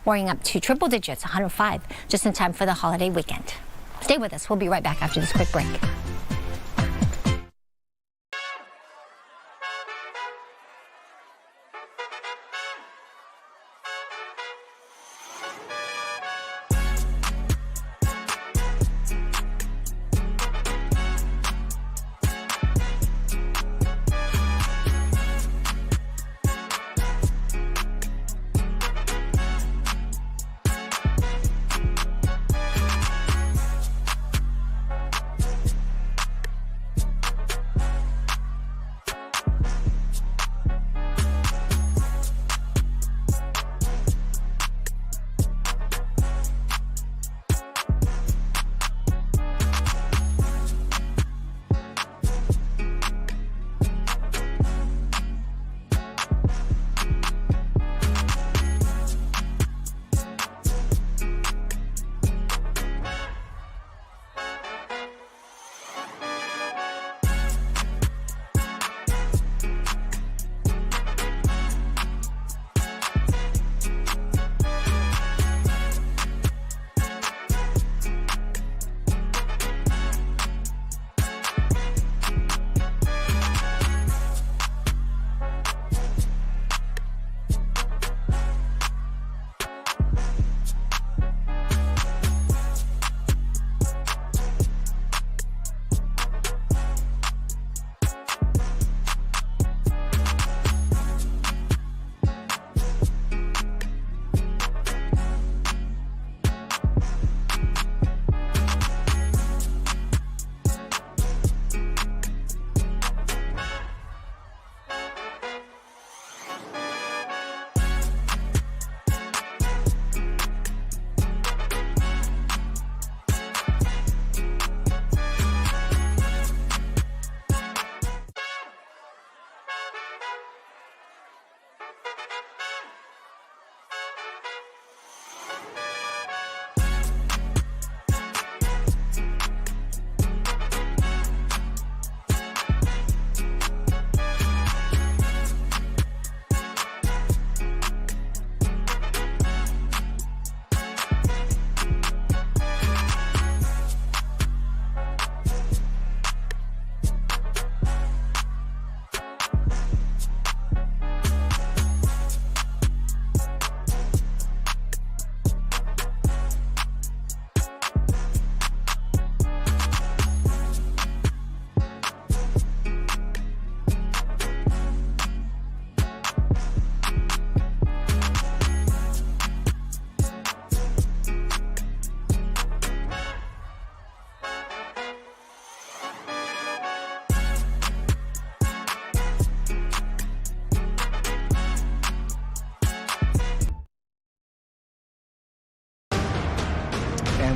Warming up to triple digits, 105, just in time for the holiday weekend. Stay with us. We'll be right back after this quick break.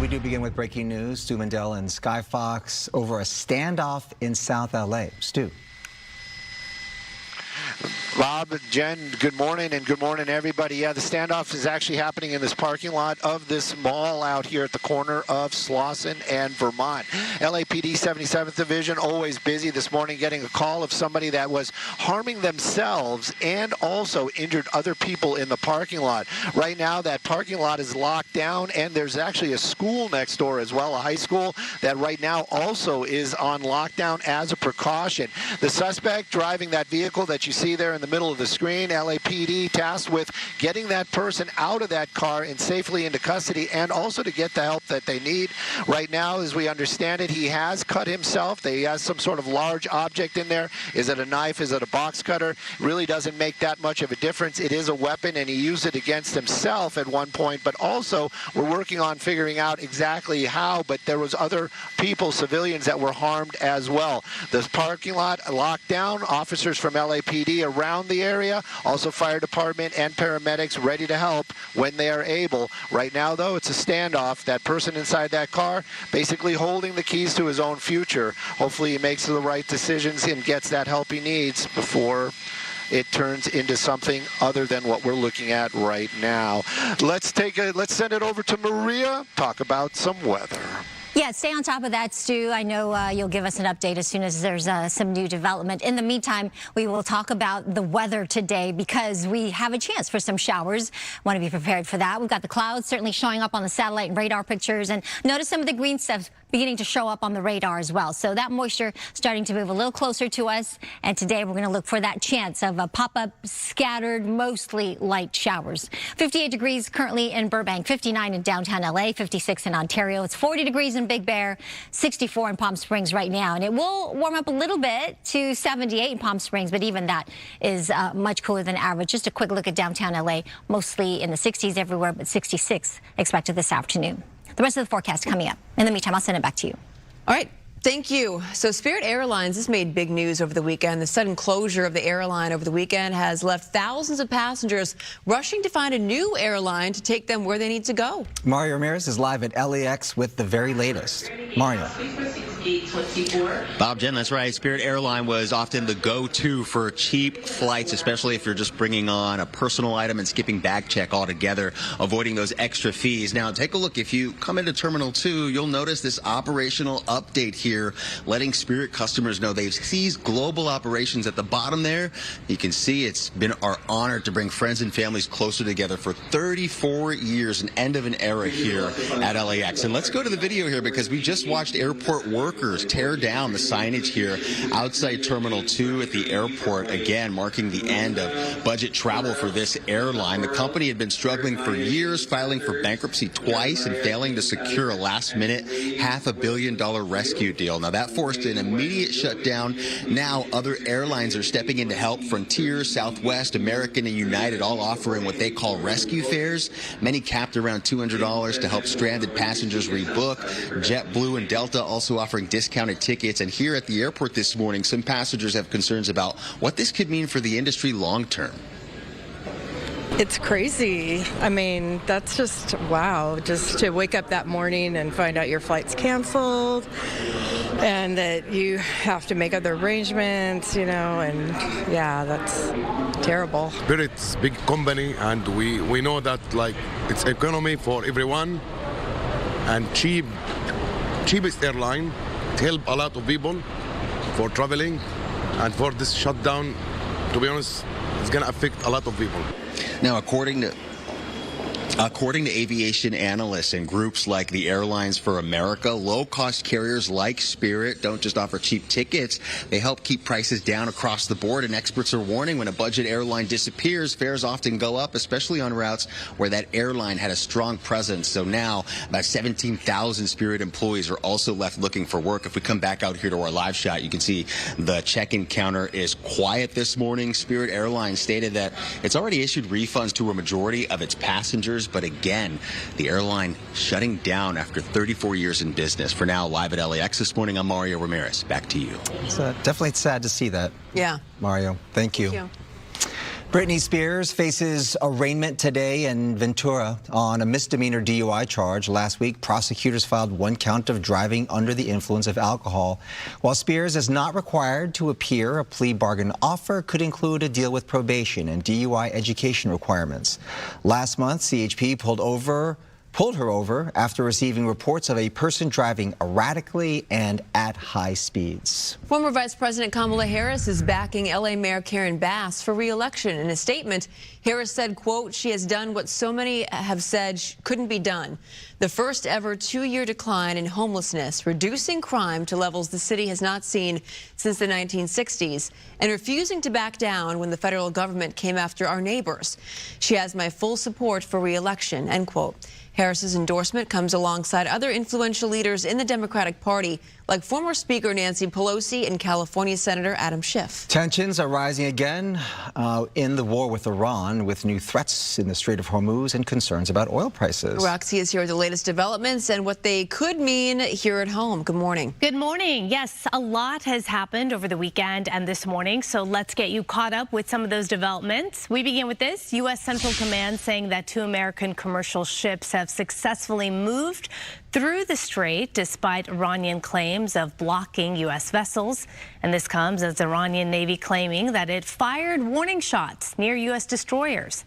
We do begin with breaking news. Stu Mandel and Sky Fox over a standoff in South LA. Stu. Bob, Jen, good morning, and good morning, everybody. Yeah, the standoff is actually happening in this parking lot of this mall out here at the corner of Slauson and Vermont. LAPD 77th Division, always busy this morning, getting a call of somebody that was harming themselves and also injured other people in the parking lot. Right now, that parking lot is locked down, and there's actually a school next door as well, a high school, that right now also is on lockdown as a precaution. The suspect driving that vehicle that you see there in the middle of the screen, LAPD tasked with getting that person out of that car and safely into custody, and also to get the help that they need. Right now, as we understand it, he has cut himself. He has some sort of large object in there. Is it a knife? Is it a box cutter? Really doesn't make that much of a difference. It is a weapon, and he used it against himself at one point, but also we're working on figuring out exactly how, but there was other people, civilians, that were harmed as well. The parking lot locked down, officers from LAPD around the area, also fire department and paramedics ready to help when they are able. Right now, though, it's a standoff. That person inside that car basically holding the keys to his own future. Hopefully he makes the right decisions and gets that help he needs before it turns into something other than what we're looking at right now. Let's send it over to Maria, talk about some weather. Yeah, stay on top of that, Stu. I know you'll give us an update as soon as there's some new development. In the meantime, we will talk about the weather today because we have a chance for some showers. Want to be prepared for that. We've got the clouds certainly showing up on the satellite and radar pictures, and notice some of the green stuff beginning to show up on the radar as well. So that moisture starting to move a little closer to us. And today we're going to look for that chance of a pop-up scattered, mostly light showers. 58 degrees currently in Burbank, 59 in downtown LA, 56 in Ontario. It's 40 degrees in Big Bear, 64 in Palm Springs right now. And it will warm up a little bit to 78 in Palm Springs, but even that is much cooler than average. Just a quick look at downtown LA, mostly in the 60s everywhere, but 66 expected this afternoon. The rest of the forecast coming up. In the meantime, I'll send it back to you. All right. Thank you. So Spirit Airlines has made big news over the weekend. The sudden closure of the airline over the weekend has left thousands of passengers rushing to find a new airline to take them where they need to go. Mario Ramirez is live at LAX with the very latest. Mario. Bob, Jen, that's right. Spirit Airline was often the go-to for cheap flights, especially if you're just bringing on a personal item and skipping bag check altogether, avoiding those extra fees. Now, take a look. If you come into Terminal 2, you'll notice this operational update here, letting Spirit customers know they've ceased global operations. At the bottom there, you can see it's been our honor to bring friends and families closer together for 34 years, an end of an era here at LAX. And let's go to the video here because we just watched airport workers tear down the signage here outside Terminal 2 at the airport, again marking the end of budget travel for this airline. The company had been struggling for years, filing for bankruptcy twice and failing to secure a last-minute $500 million rescue deal. Now, that forced an immediate shutdown. Now, other airlines are stepping in to help. Frontier, Southwest, American, and United all offering what they call rescue fares. Many capped around $200 to help stranded passengers rebook. JetBlue and Delta also offering discounted tickets. And here at the airport this morning, some passengers have concerns about what this could mean for the industry long term. It's crazy. I mean, that's just, wow, just to wake up that morning and find out your flight's canceled and that you have to make other arrangements, you know, and yeah, that's terrible. Spirit's big company, and we know that, like, it's economy for everyone and cheapest airline. It help a lot of people for traveling, and for this shutdown, to be honest, it's going to affect a lot of people. Now, according to aviation analysts and groups like the Airlines for America, low-cost carriers like Spirit don't just offer cheap tickets. They help keep prices down across the board, and experts are warning when a budget airline disappears, fares often go up, especially on routes where that airline had a strong presence. So now, about 17,000 Spirit employees are also left looking for work. If we come back out here to our live shot, you can see the check-in counter is quiet this morning. Spirit Airlines stated that it's already issued refunds to a majority of its passengers. But again, the airline shutting down after 34 years in business. For now, live at LAX this morning, I'm Mario Ramirez. Back to you. It's definitely sad to see that. Yeah. Mario, thank you. Thank you. Britney Spears faces arraignment today in Ventura on a misdemeanor DUI charge. Last week, prosecutors filed one count of driving under the influence of alcohol. While Spears is not required to appear, a plea bargain offer could include a deal with probation and DUI education requirements. Last month, CHP pulled her over after receiving reports of a person driving erratically and at high speeds. Former Vice President Kamala Harris is backing L.A. Mayor Karen Bass for re-election. In a statement, Harris said, quote, "She has done what so many have said couldn't be done. The first ever 2-year decline in homelessness, reducing crime to levels the city has not seen since the 1960s, and refusing to back down when the federal government came after our neighbors. She has my full support for re-election," end quote. Harris's endorsement comes alongside other influential leaders in the Democratic Party, like former Speaker Nancy Pelosi and California Senator Adam Schiff. Tensions are rising again in the war with Iran, with new threats in the Strait of Hormuz and concerns about oil prices. Roxy is here with the latest developments and what they could mean here at home. Good morning. Good morning. Yes, a lot has happened over the weekend and this morning, so let's get you caught up with some of those developments. We begin with this. U.S. Central Command saying that 2 American commercial ships have successfully moved through the strait despite Iranian claims of blocking U.S. vessels. And this comes as the Iranian Navy claiming that it fired warning shots near U.S. destroyers.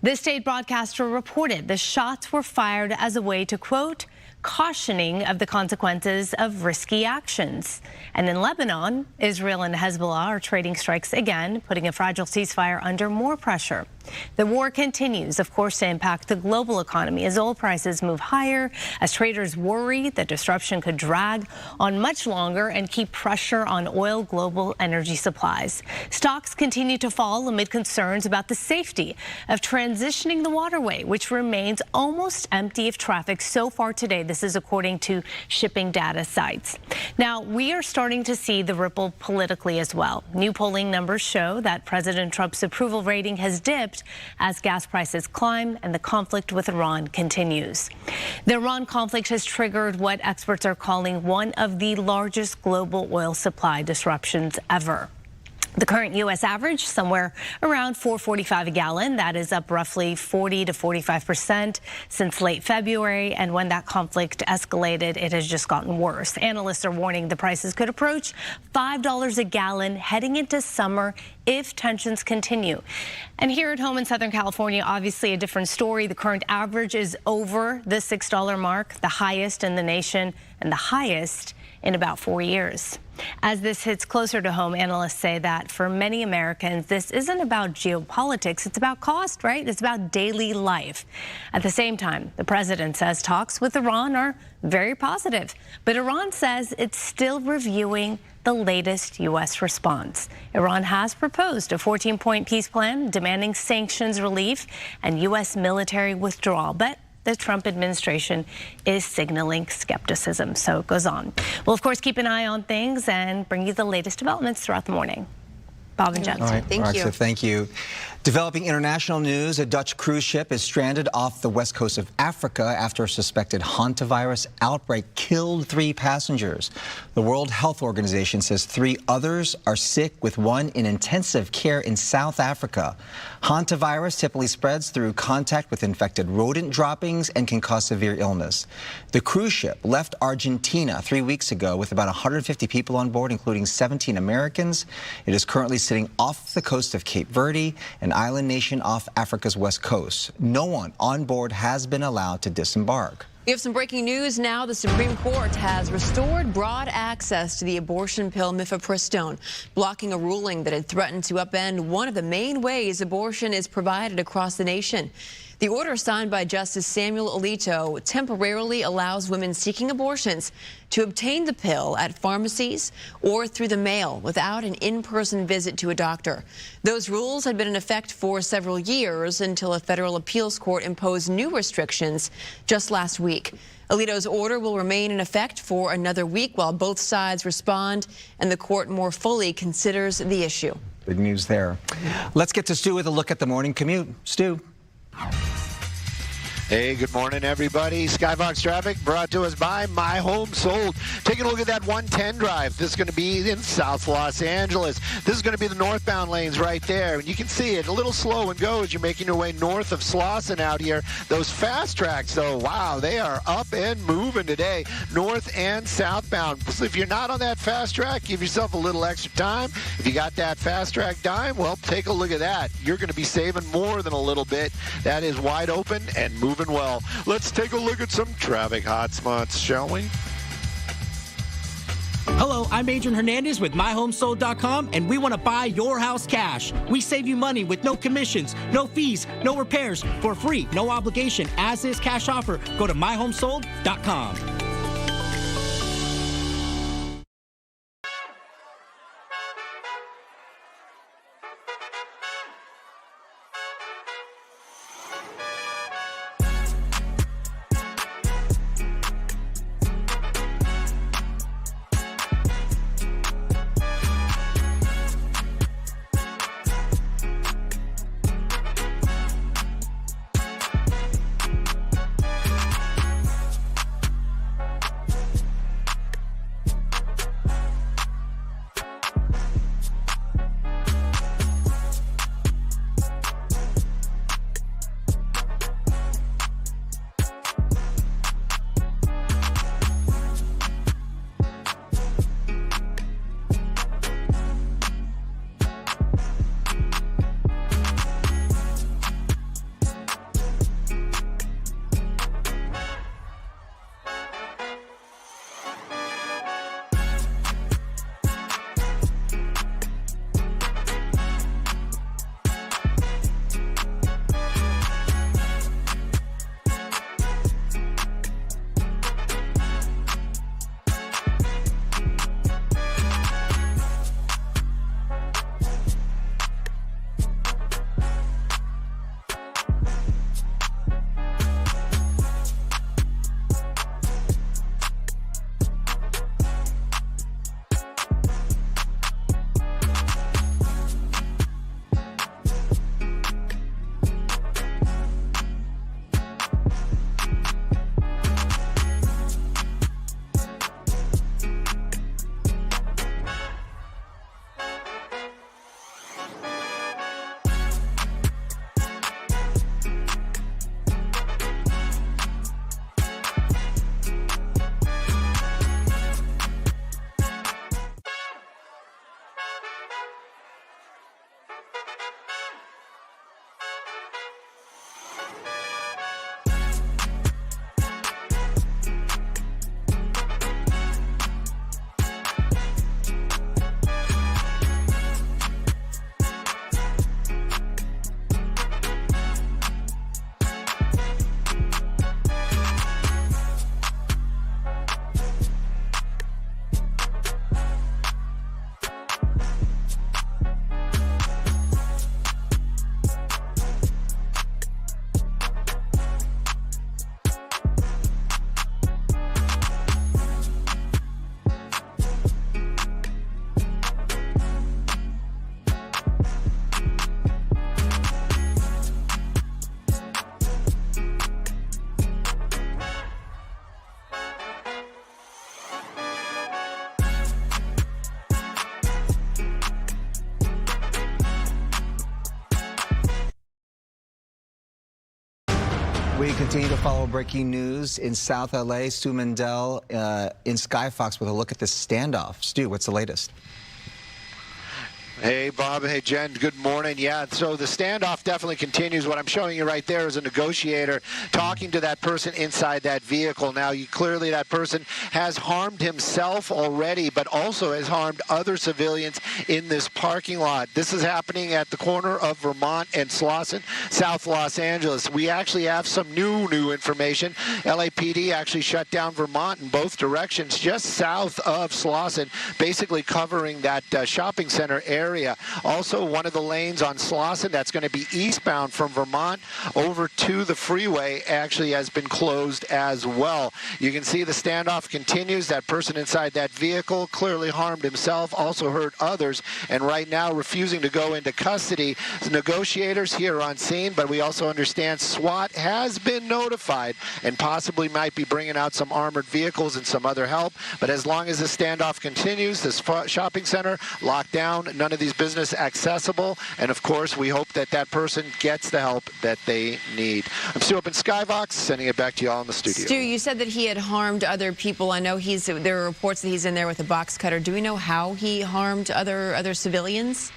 The state broadcaster reported the shots were fired as a way to, quote, cautioning of the consequences of risky actions. And in Lebanon, Israel and Hezbollah are trading strikes again, putting a fragile ceasefire under more pressure. The war continues, of course, to impact the global economy as oil prices move higher, as traders worry that disruption could drag on much longer and keep pressure on oil global energy supplies. Stocks continue to fall amid concerns about the safety of transitioning the waterway, which remains almost empty of traffic so far today. This is according to shipping data sites. Now, we are starting to see the ripple politically as well. New polling numbers show that President Trump's approval rating has dipped as gas prices climb and the conflict with Iran continues. The Iran conflict has triggered what experts are calling one of the largest global oil supply disruptions ever. The current U.S. average, somewhere around $4.45 a gallon. That is up roughly 40 to 45% since late February. And when that conflict escalated, it has just gotten worse. Analysts are warning the prices could approach $5 a gallon heading into summer if tensions continue. And here at home in Southern California, obviously a different story. The current average is over the $6 mark, the highest in the nation and the highest in about 4 years. As this hits closer to home, analysts say that for many Americans, this isn't about geopolitics. It's about cost, right? It's about daily life. At the same time, the president says talks with Iran are very positive, but Iran says it's still reviewing the latest U.S. response. Iran has proposed a 14-point peace plan demanding sanctions relief and U.S. military withdrawal, but the Trump administration is signaling skepticism. So it goes on. We'll, of course, keep an eye on things and bring you the latest developments throughout the morning. Bob and Jen. All right, Thank you. Thank you. Developing international news, a Dutch cruise ship is stranded off the west coast of Africa after a suspected hantavirus outbreak killed 3 passengers. The World Health Organization says 3 others are sick, with 1 in intensive care in South Africa. Hantavirus typically spreads through contact with infected rodent droppings and can cause severe illness. The cruise ship left Argentina 3 weeks ago with about 150 people on board, including 17 Americans. It is currently sitting off the coast of Cape Verde, an island nation off Africa's west coast. No one on board has been allowed to disembark. We have some breaking news now. The Supreme Court has restored broad access to the abortion pill mifepristone, blocking a ruling that had threatened to upend one of the main ways abortion is provided across the nation. The order signed by Justice Samuel Alito temporarily allows women seeking abortions to obtain the pill at pharmacies or through the mail without an in-person visit to a doctor. Those rules had been in effect for several years until a federal appeals court imposed new restrictions just last week. Alito's order will remain in effect for another week while both sides respond and the court more fully considers the issue. Good news there. Let's get to Stu with a look at the morning commute. Stu. Hey, good morning, everybody. Skybox traffic brought to us by My Home Sold. Taking a look at that 110 drive. This is going to be in South Los Angeles. This is going to be the northbound lanes right there. And you can see it a little slow and go as you're making your way north of Slauson out here. Those fast tracks, though, wow, they are up and moving today, north and southbound. So if you're not on that fast track, give yourself a little extra time. If you got that fast track dime, well, take a look at that. You're going to be saving more than a little bit. That is wide open and moving well. Let's take a look at some traffic hotspots, shall we? Hello, I'm Adrian Hernandez with MyHomeSold.com, and we want to buy your house cash. We save you money with no commissions, no fees, no repairs, for free, no obligation, as is cash offer. Go to MyHomeSold.com. We continue to follow breaking news in South LA. Stu Mendel in Skyfox with a look at this standoff. Stu, what's the latest? Hey, Bob. Hey, Jen. Good morning. Yeah, so the standoff definitely continues. What I'm showing you right there is a negotiator talking to that person inside that vehicle. Now, clearly that person has harmed himself already, but also has harmed other civilians in this parking lot. This is happening at the corner of Vermont and Slauson, South Los Angeles. We actually have some new information. LAPD actually shut down Vermont in both directions, just south of Slauson, basically covering that shopping center area. Also, one of the lanes on Slauson that's going to be eastbound from Vermont over to the freeway actually has been closed as well. You can see the standoff continues. That person inside that vehicle clearly harmed himself, also hurt others, and right now refusing to go into custody. The negotiators here on scene, but we also understand SWAT has been notified and possibly might be bringing out some armored vehicles and some other help. But as long as the standoff continues, this shopping center locked down, none of these business accessible, and of course we hope that that person gets the help that they need. I'm Stu up in Skyfox, sending it back to you all in the studio. Stu, you said that he had harmed other people. I know there are reports that he's in there with a box cutter. Do we know how he harmed other civilians?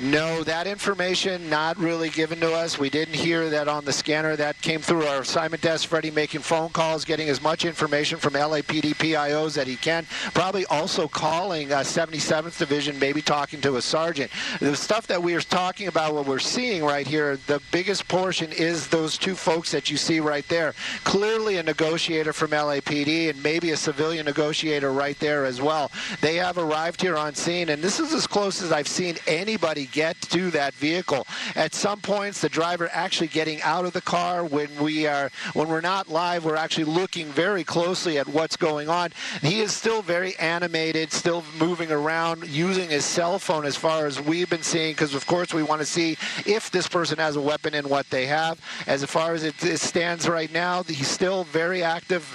No, that information not really given to us. We didn't hear that on the scanner. That came through our assignment desk. Freddie making phone calls, getting as much information from LAPD PIOs that he can. Probably also calling 77th Division, maybe talking to a sergeant. The stuff that we are talking about, what we're seeing right here, the biggest portion is those two folks that you see right there. Clearly a negotiator from LAPD and maybe a civilian negotiator right there as well. They have arrived here on scene, and this is as close as I've seen anybody get to that vehicle. At some points, the driver actually getting out of the car. When we're not live, we're actually looking very closely at what's going on. He is still very animated, still moving around, using his cell phone as far as we've been seeing, because of course we want to see if this person has a weapon and what they have. As far as it stands right now, he's still very active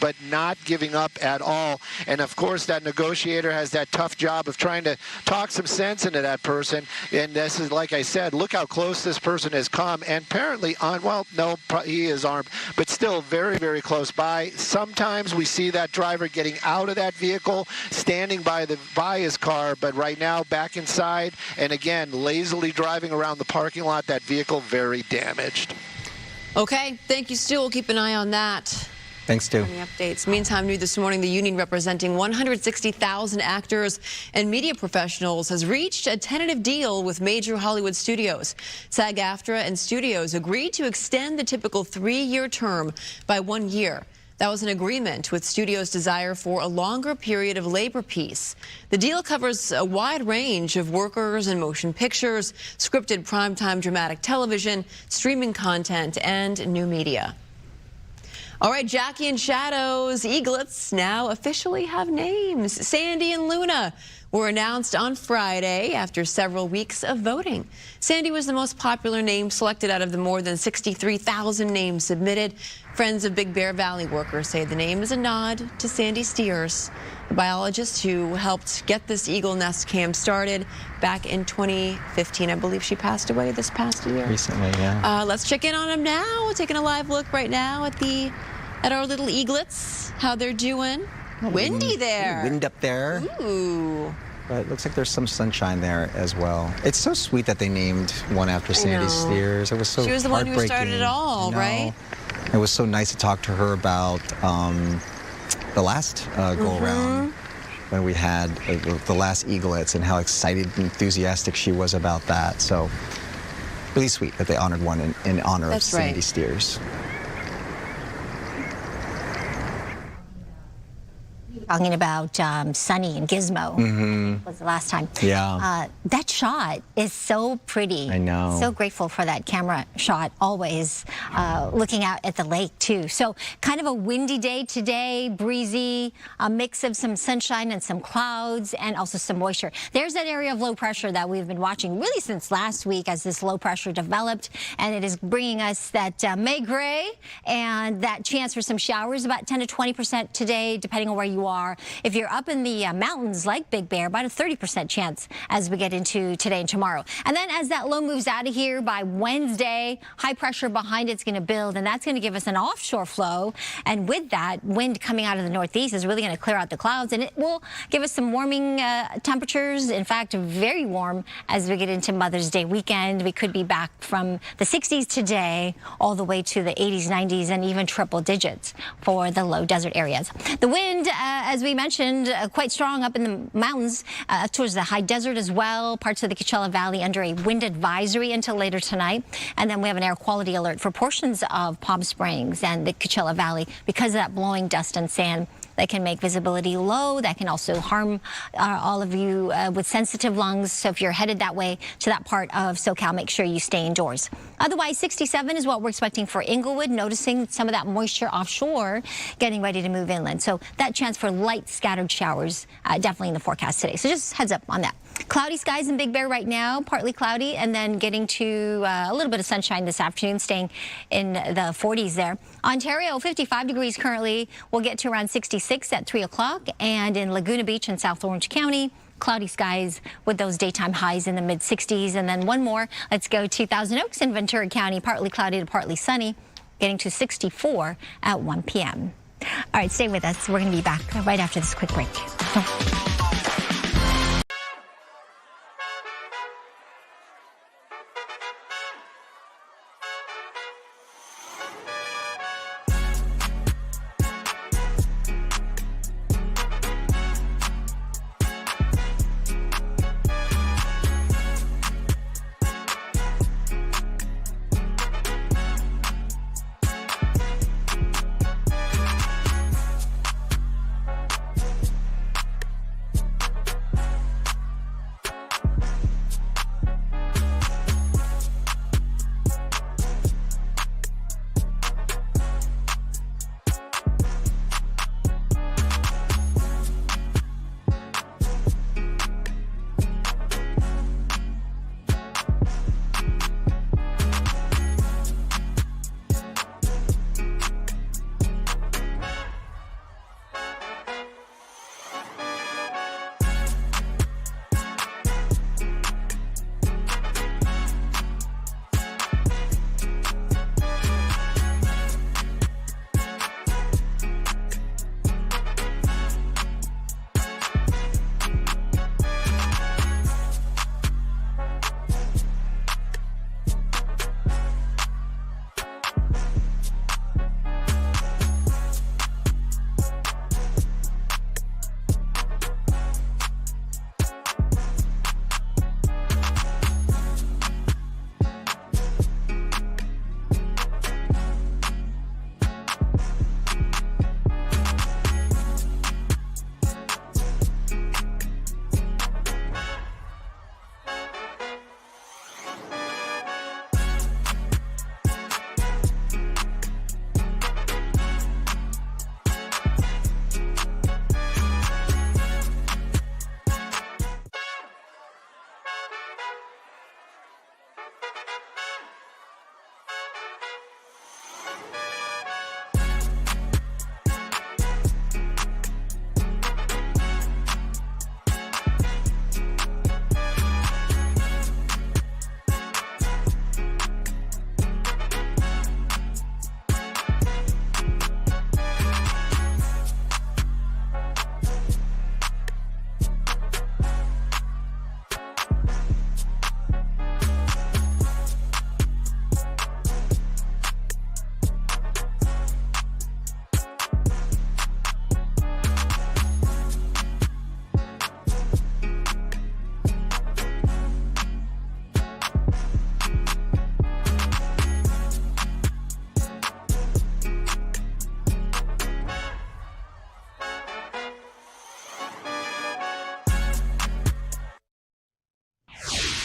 but not giving up at all. And of course, that negotiator has that tough job of trying to talk some sense into that person. And this is, like I said, look how close this person has come. And apparently he is armed, but still very, very close by. Sometimes we see that driver getting out of that vehicle, standing by his car, but right now back inside, and again, lazily driving around the parking lot, that vehicle very damaged. Okay, thank you, Stu. We'll keep an eye on that. Thanks, Stu. Any updates? Meantime, new this morning, the union representing 160,000 actors and media professionals has reached a tentative deal with major Hollywood studios. SAG-AFTRA and studios agreed to extend the typical 3-year term by 1 year. That was an agreement with studios' desire for a longer period of labor peace. The deal covers a wide range of workers in motion pictures, scripted primetime dramatic television, streaming content, and new media. All right, Jackie and Shadow's eaglets now officially have names. Sandy and Luna were announced on Friday after several weeks of voting. Sandy was the most popular name selected out of the more than 63,000 names submitted. Friends of Big Bear Valley workers say the name is a nod to Sandy Steers, the biologist who helped get this eagle nest cam started back in 2015. I believe she passed away this past year. Recently, yeah. Let's check in on them now. We're taking a live look right now at our little eaglets, how they're doing. Windy there. Wind up there. Ooh. But it looks like there's some sunshine there as well. It's so sweet that they named one after Sandy Steers. It was so She was the one who started it all, right? It was so nice to talk to her about the last go-around when we had the last eaglets and how excited and enthusiastic she was about that. So really sweet that they honored one in honor of Sandy Steers. Talking about Sunny and Gizmo was the last time. Yeah. That shot is so pretty. I know. So grateful for that camera shot, always looking out at the lake, too. So kind of a windy day today, breezy, a mix of some sunshine and some clouds and also some moisture. There's that area of low pressure that we've been watching really since last week as this low pressure developed, and it is bringing us that May gray and that chance for some showers, about 10 to 20% today, depending on where you are. are. If you're up in the mountains like Big Bear, about a 30% chance as we get into today and tomorrow. And then as that low moves out of here by Wednesday, high pressure behind it's going to build, and that's going to give us an offshore flow. And with that, wind coming out of the northeast is really going to clear out the clouds, and it will give us some warming temperatures. In fact, very warm as we get into Mother's Day weekend. We could be back from the 60s today all the way to the 80s, 90s, and even triple digits for the low desert areas. The wind, as we mentioned, quite strong up in the mountains towards the high desert as well. Parts of the Coachella Valley under a wind advisory until later tonight. And then we have an air quality alert for portions of Palm Springs and the Coachella Valley because of that blowing dust and sand that can make visibility low. That can also harm all of you with sensitive lungs. So if you're headed that way to that part of SoCal, make sure you stay indoors. Otherwise, 67 is what we're expecting for Inglewood, noticing some of that moisture offshore getting ready to move inland. So that chance for light scattered showers definitely in the forecast today. So just heads up on that. Cloudy skies in Big Bear right now, partly cloudy, and then getting to a little bit of sunshine this afternoon, staying in the 40s there. Ontario, 55 degrees currently. We'll get to around 66 at 3 o'clock. And in Laguna Beach in South Orange County, cloudy skies with those daytime highs in the mid-60s. And then one more. Let's go to Thousand Oaks in Ventura County, partly cloudy to partly sunny, getting to 64 at 1 p.m. All right, stay with us. We're going to be back right after this quick break.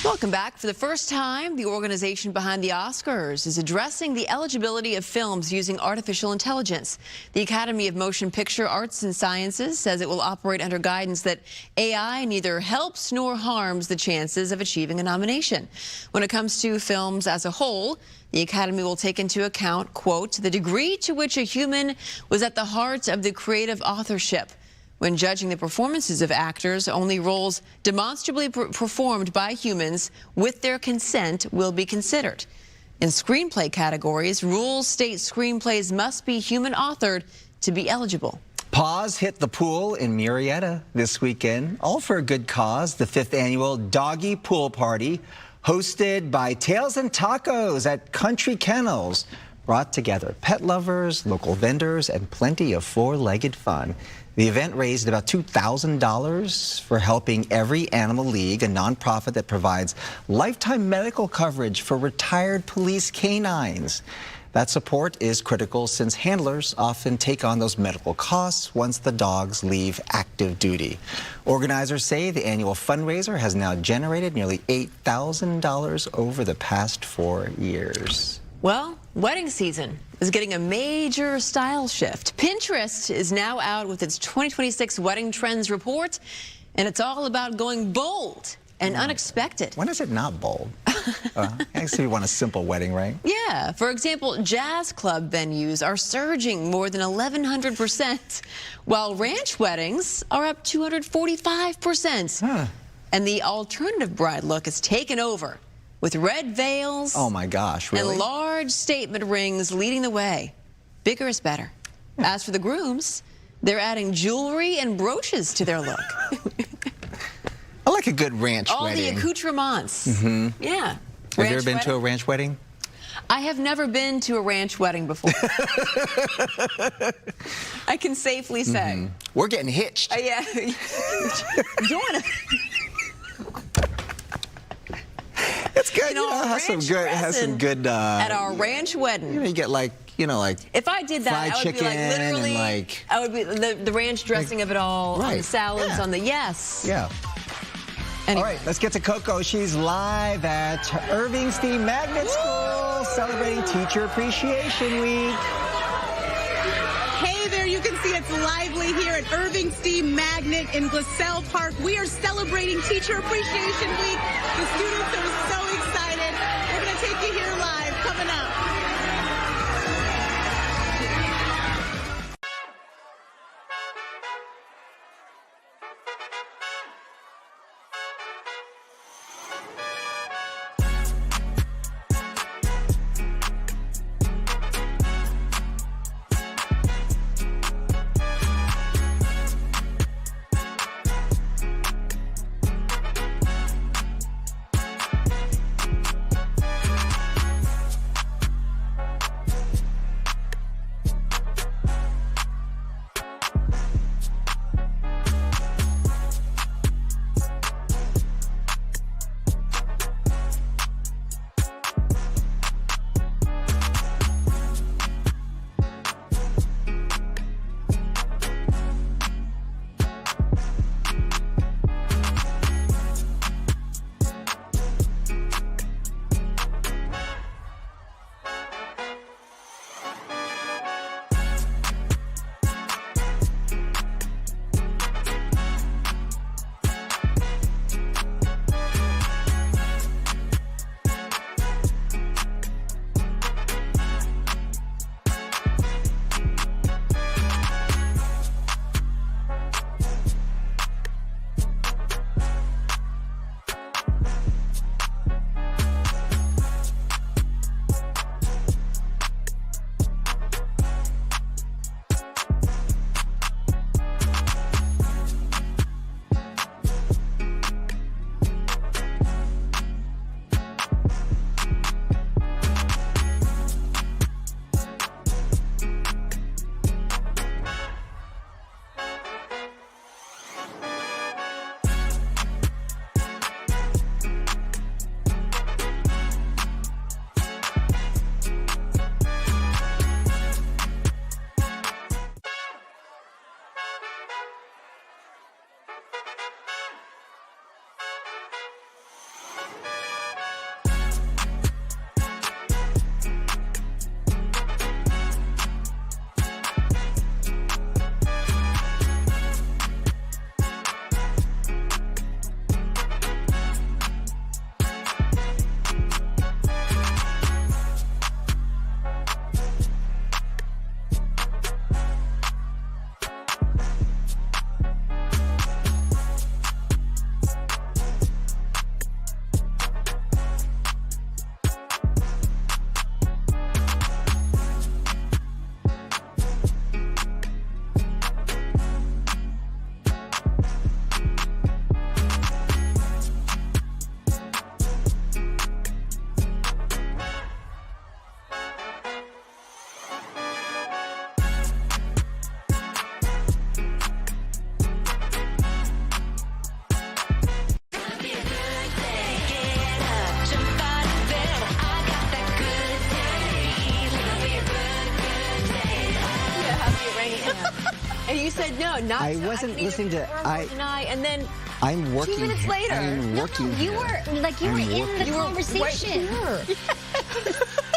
Welcome back. For the first time, the organization behind the Oscars is addressing the eligibility of films using artificial intelligence. The Academy of Motion Picture Arts and Sciences says it will operate under guidance that AI neither helps nor harms the chances of achieving a nomination. When it comes to films as a whole, the Academy will take into account, quote, the degree to which a human was at the heart of the creative authorship. When judging the performances of actors, only roles demonstrably performed by humans with their consent will be considered. In screenplay categories, rules state screenplays must be human-authored to be eligible. Paws hit the pool in Murrieta this weekend, all for a good cause. The 5th annual Doggy Pool Party, hosted by Tails and Tacos at Country Kennels, brought together pet lovers, local vendors, and plenty of four-legged fun. The event raised about $2,000 for Helping Every Animal League, a nonprofit that provides lifetime medical coverage for retired police canines. That support is critical since handlers often take on those medical costs once the dogs leave active duty. Organizers say the annual fundraiser has now generated nearly $8,000 over the past 4 years. Well, wedding season is getting a major style shift. Pinterest is now out with its 2026 wedding trends report, and it's all about going bold and unexpected. When is it not bold? Actually, you want a simple wedding, right? Yeah. For example, jazz club venues are surging more than 1,100%, while ranch weddings are up 245%. And the alternative bride look is taken over, with red veils. Oh my gosh, really? And large statement rings leading the way. Bigger is better. As for the grooms, they're adding jewelry and brooches to their look. I like a good ranch All wedding. the accoutrements. Yeah. Have you ever been to a ranch wedding? I have never been to a ranch wedding before. I can safely say. We're getting hitched. Yeah. Join us. It's good. You know, has some good. At our ranch wedding. You know, you get like if I did that, I would be like literally. I would be the ranch dressing of it all, on the salads, on the Yeah. Anyway. All right, let's get to Coco. She's live at Irving Steam Magnet School, celebrating Teacher Appreciation Week. Hey there, you can see it's lively here at Irving Steam Magnet in Glassell Park. We are celebrating Teacher Appreciation Week. The students are so excited. We're going to take you here live, coming up. And you said no, not. I wasn't listening to. And then I'm working. 2 minutes later, I'm working. No, you were in the conversation. Right here.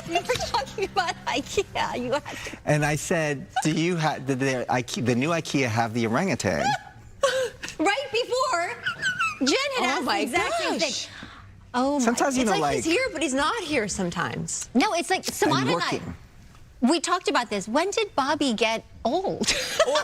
We were talking about IKEA. You had to. And I said, did the new IKEA have the orangutan? Right before, Jen had asked the exact same thing. Oh my! Sometimes It's like he's here, but he's not here sometimes. No, it's like Samana and I. working. We talked about this. When did Bobby get old? Or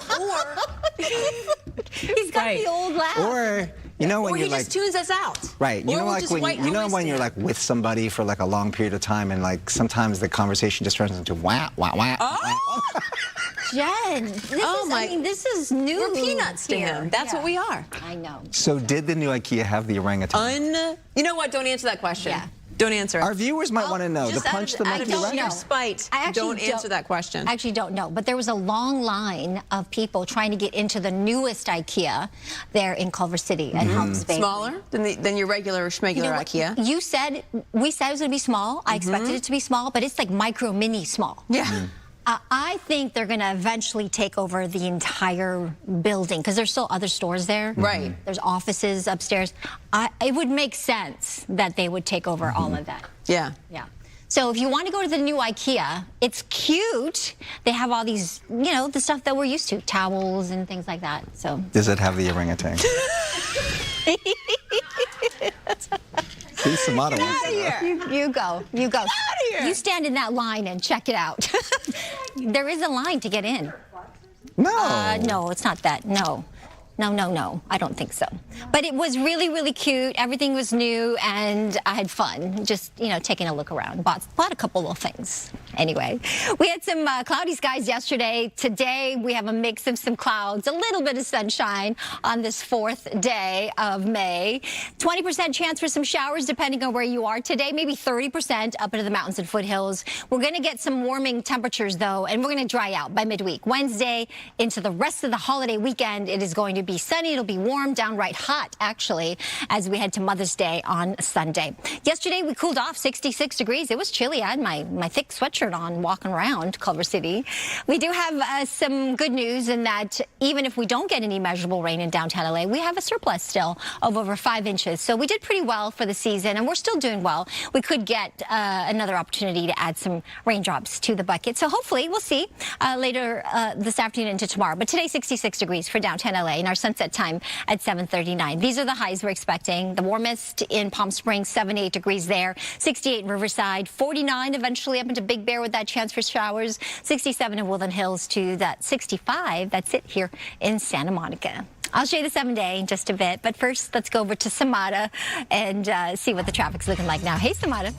He's got the old laugh. Or you know when or you're he like, just tunes us out. right? You Or know, we're like just when white you know when you're noise. like with somebody for like a long period of time, and like sometimes the conversation just turns into wah wah wah. Oh. Jen, this is new. We're peanuts to him. That's what we are. I know. So did the new IKEA have the orangutan? You know what? Don't answer that question. Yeah. Don't answer. Our viewers might want to know. Just The punch the monkey out of right? sheer spite. I actually don't answer that question. I actually don't know, but there was a long line of people trying to get into the newest IKEA there in Culver City and Helms Bay. Smaller than your regular schmegular IKEA. We said it was going to be small. I expected it to be small, but it's like micro mini small. Yeah. I think they're going to eventually take over the entire building because there's still other stores there. Right. There's offices upstairs. It would make sense that they would take over all of that. Yeah. Yeah. So if you want to go to the new IKEA, it's cute. They have all these, the stuff that we're used to, towels and things like that. So Does it have the orangutan? See, Samana wants to know. You go. You go. Get out of here. You stand in that line and check it out. There is a line to get in. No. No, it's not that. No. No. I don't think so. But it was really, really cute. Everything was new, and I had fun just, taking a look around. Bought a couple of things. Anyway, we had some cloudy skies yesterday. Today, we have a mix of some clouds, a little bit of sunshine on this 4th day of May. 20% chance for some showers depending on where you are today, maybe 30% up into the mountains and foothills. We're going to get some warming temperatures, though, and we're going to dry out by midweek. Wednesday into the rest of the holiday weekend, it is going to be sunny. It'll be warm, downright hot, actually, as we head to Mother's Day on Sunday. Yesterday, we cooled off 66 degrees. It was chilly. I had my thick sweatshirt on walking around Culver City. We do have some good news in that even if we don't get any measurable rain in downtown LA, we have a surplus still of over 5 inches. So we did pretty well for the season, and we're still doing well. We could get another opportunity to add some raindrops to the bucket. So hopefully, we'll see later this afternoon into tomorrow. But today, 66 degrees for downtown LA, and our sunset time at 7:39. These are the highs we're expecting. The warmest in Palm Springs, 78 degrees there, 68 in Riverside, 49 eventually up into Big Bear with that chance for showers, 67 in Woodland Hills to that 65. That's it here in Santa Monica. I'll show you the 7-day in just a bit, but first let's go over to Samada and see what the traffic's looking like now. Hey, Samada.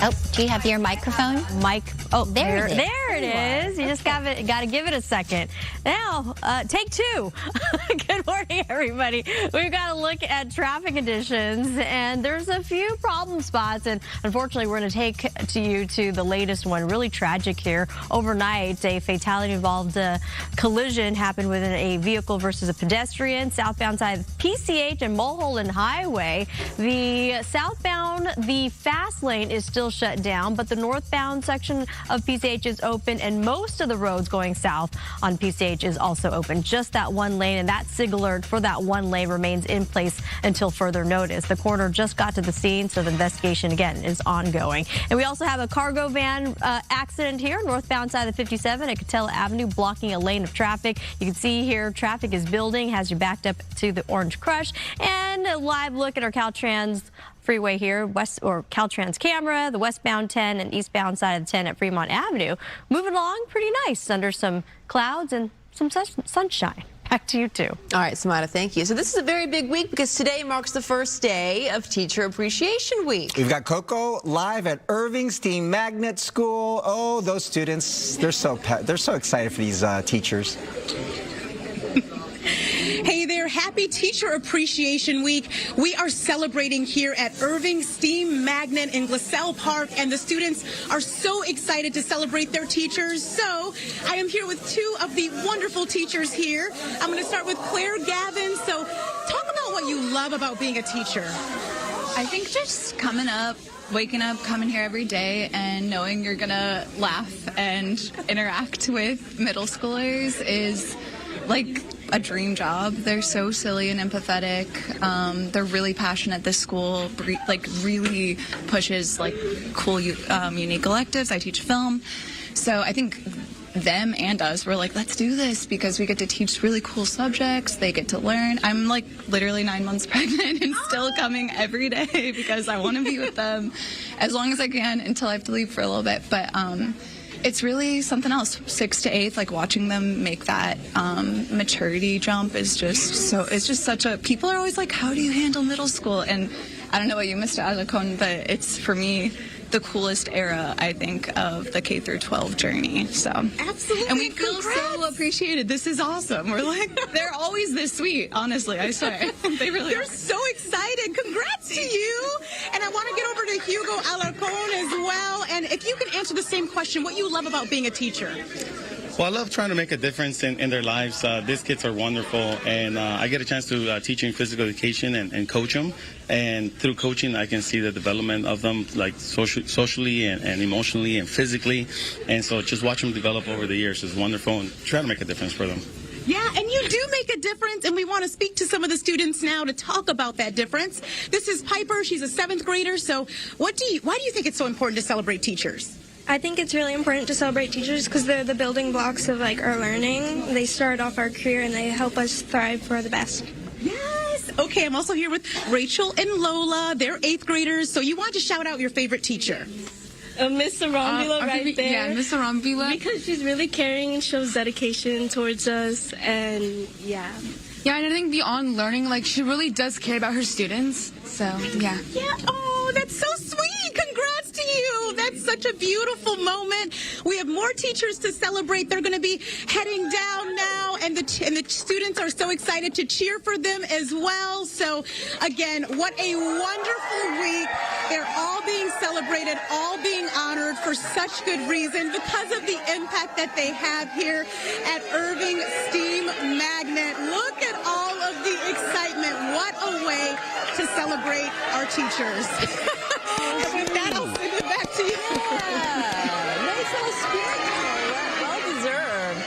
Oh, do you have your microphone? Oh, there it is. You just got to give it a second. Now, take 2. Good morning, everybody. We've got to look at traffic conditions, and there's a few problem spots, and unfortunately, we're going to take you to the latest one. Really tragic here. Overnight, a fatality-involved collision happened within a vehicle versus a pedestrian, southbound side of PCH and Mulholland Highway. The southbound, the fast lane is still shut down, but the northbound section of PCH is open, and most of the roads going south on PCH is also open. Just that one lane, and that SIG alert for that one lane remains in place until further notice. The coroner just got to the scene, so the investigation again is ongoing. And we also have a cargo van accident here, northbound side of 57 at Catella Avenue, blocking a lane of traffic. You can see here traffic is building, has you backed up to the Orange Crush, and a live look at our Caltrans freeway here, Caltrans camera, the westbound 10 and eastbound side of the 10 at Fremont Avenue. Moving along pretty nice under some clouds and some sunshine. Back to you, too. All right, Samada, thank you. So this is a very big week because today marks the first day of Teacher Appreciation Week. We've got Coco live at Irving Steam Magnet School. Oh, those students, they're so excited for these teachers. Hey there, happy Teacher Appreciation Week. We are celebrating here at Irving Steam Magnet in Glassell Park, and the students are so excited to celebrate their teachers. So I am here with 2 of the wonderful teachers here. I'm going to start with Claire Gavin. So talk about what you love about being a teacher. I think just coming up waking up, coming here every day, and knowing you're gonna laugh and interact with middle schoolers is like a dream job. They're so silly and empathetic. They're really passionate. This school like really pushes like cool, unique electives. I teach film, so I think them and us were like, let's do this because we get to teach really cool subjects. They get to learn. I'm like literally 9 months pregnant and still coming every day because I want to be with them as long as I can until I have to leave for a little bit. But it's really something else. 6th to 8th, like watching them make that maturity jump is just so, it's just such a, people are always like, how do you handle middle school? And I don't know about you, Mr. Alacon, but it's for me the coolest era, I think, of the K through 12 journey. So absolutely, and we feel so appreciated. This is awesome. We're like, they're always this sweet. Honestly, I swear, they really They're are. so excited. Congrats to you. And I want to get over to Hugo Alarcon as well. And if you can answer the same question, what you love about being a teacher? Well, I love trying to make a difference in their lives. These kids are wonderful, and I get a chance to teach in physical education and coach them. And through coaching, I can see the development of them, like socially and emotionally and physically. And so just watching them develop over the years is wonderful, and try to make a difference for them. Yeah, and you do make a difference, and we want to speak to some of the students now to talk about that difference. This is Piper. She's a 7th grader. So why do you think it's so important to celebrate teachers? I think it's really important to celebrate teachers because they're the building blocks of like our learning. They start off our career and they help us thrive for the best. Yes. Okay, I'm also here with Rachel and Lola. They're 8th graders. So you want to shout out your favorite teacher? Miss Arambula right there. Yeah, Miss Arambula. Because she's really caring and shows dedication towards us, and yeah. Yeah, and I think beyond learning, like, she really does care about her students. So, yeah. Yeah. Oh, that's so sweet. Congrats to you. That's such a beautiful moment. We have more teachers to celebrate. They're going to be heading down now, and the students are so excited to cheer for them as well. So, again, what a wonderful week. They're all being celebrated, all being honored for such good reason because of the impact that they have here at Irving Steam Magnet. Look at all of the excitement. What a way to celebrate our teachers. And with that, I'll send it back to you. Yeah, nice little spirit. Well deserved.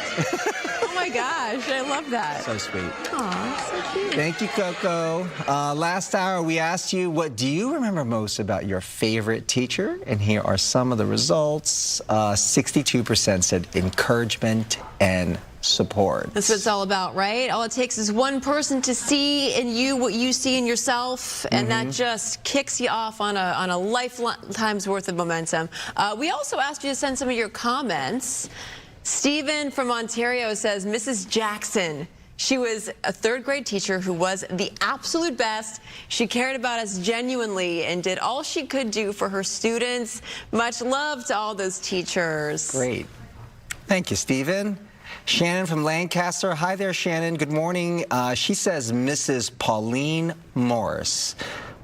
Oh my gosh, I love that. So sweet. Aw, so cute. Thank you, Coco. Last hour, we asked you, what do you remember most about your favorite teacher? And here are some of the results. 62% said encouragement and support. That's what it's all about, right? All it takes is one person to see in you what you see in yourself, and that just kicks you off on a lifetime's worth of momentum. We also asked you to send some of your comments. Stephen from Ontario says, Mrs. Jackson. She was a 3rd grade teacher who was the absolute best. She cared about us genuinely and did all she could do for her students. Much love to all those teachers. Great. Thank you, Stephen. Shannon from Lancaster. Hi there, Shannon. Good morning. She says Mrs. Pauline Morris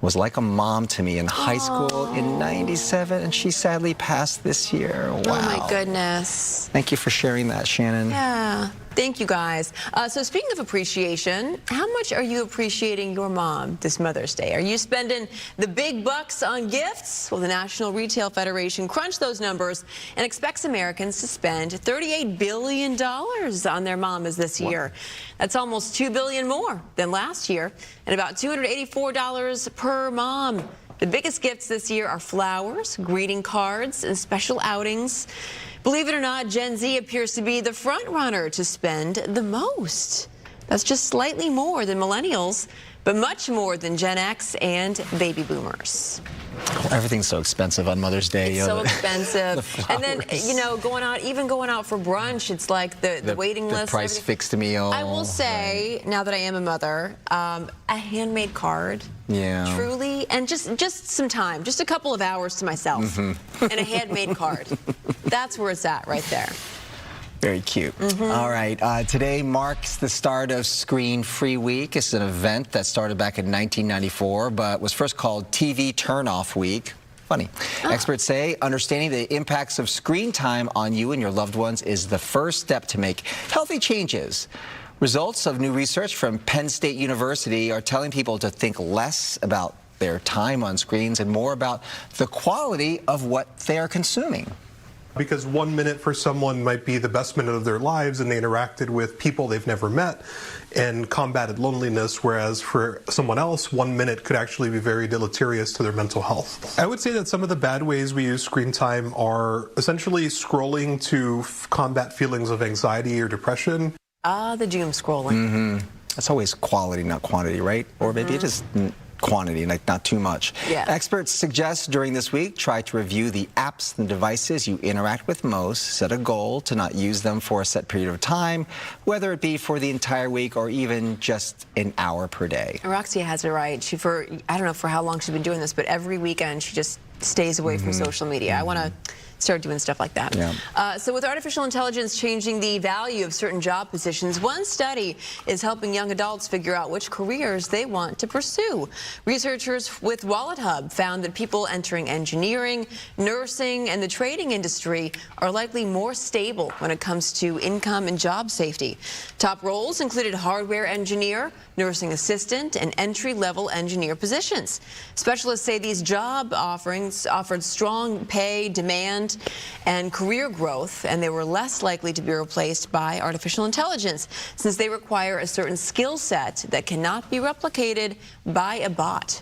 was like a mom to me in high school in '97, and she sadly passed this year. Wow. Oh, my goodness. Thank you for sharing that, Shannon. Yeah. Thank you, guys. So speaking of appreciation, how much are you appreciating your mom this Mother's Day? Are you spending the big bucks on gifts? Well, the National Retail Federation crunched those numbers and expects Americans to spend $38 billion on their mamas this year. That's almost $2 billion more than last year, and about $284 per mom. The biggest gifts this year are flowers, greeting cards, and special outings. Believe it or not, Gen Z appears to be the front runner to spend the most. That's just slightly more than millennials, but much more than Gen X and baby boomers. Everything's so expensive on Mother's Day. It's so expensive. The and then, you know, going out for brunch, it's like the waiting list. The price fixed meal. I will say, now that I am a mother, a handmade card. Yeah. Truly, and just some time, just a couple of hours to myself, and a handmade card. That's where it's at right there. Very cute. All right. Today marks the start of Screen Free Week. It's an event that started back in 1994, but was first called TV Turn-Off Week. Funny. Experts say understanding the impacts of screen time on you and your loved ones is the first step to make healthy changes. Results of new research from Penn State University are telling people to think less about their time on screens and more about the quality of what they are consuming. Because 1 minute for someone might be the best minute of their lives and they interacted with people they've never met and combated loneliness, whereas for someone else, 1 minute could actually be very deleterious to their mental health. I would say that some of the bad ways we use screen time are essentially scrolling to combat feelings of anxiety or depression. The doom scrolling. That's always quality, not quantity, right? Or maybe it is quantity, like not too much. Yeah. Experts suggest during this week, try to review the apps and devices you interact with most, set a goal to not use them for a set period of time, whether it be for the entire week or even just an hour per day. Roxy has it right. I don't know for how long she's been doing this, but every weekend she just stays away from social media. I want to start doing stuff like that. Yeah. So with artificial intelligence changing the value of certain job positions, one study is helping young adults figure out which careers they want to pursue. Researchers with Wallet Hub found that people entering engineering, nursing, and the trading industry are likely more stable when it comes to income and job safety. Top roles included hardware engineer, nursing assistant, and entry-level engineer positions. Specialists say these job offerings offered strong pay, demand, and career growth, and they were less likely to be replaced by artificial intelligence since they require a certain skill set that cannot be replicated by a bot.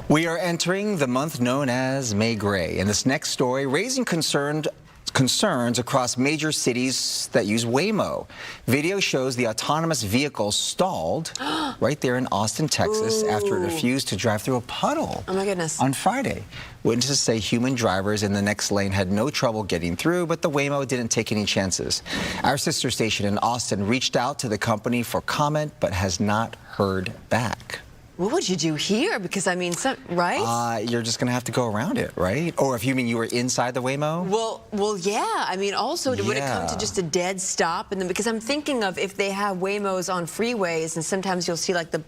We are entering the month known as May Gray, and this next story raising concerns across major cities that use Waymo. Video shows the autonomous vehicle stalled right there in Austin, Texas, after it refused to drive through a puddle. Oh my goodness. On Friday. Witnesses say human drivers in the next lane had no trouble getting through, but the Waymo didn't take any chances. Our sister station in Austin reached out to the company for comment, but has not heard back. What would you do here? Because, I mean, right? You're just going to have to go around it, right? Or if you mean you were inside the Waymo? Well, yeah. I mean, also, would it come to just a dead stop? And then, because I'm thinking of if they have Waymos on freeways, and sometimes you'll see, like, the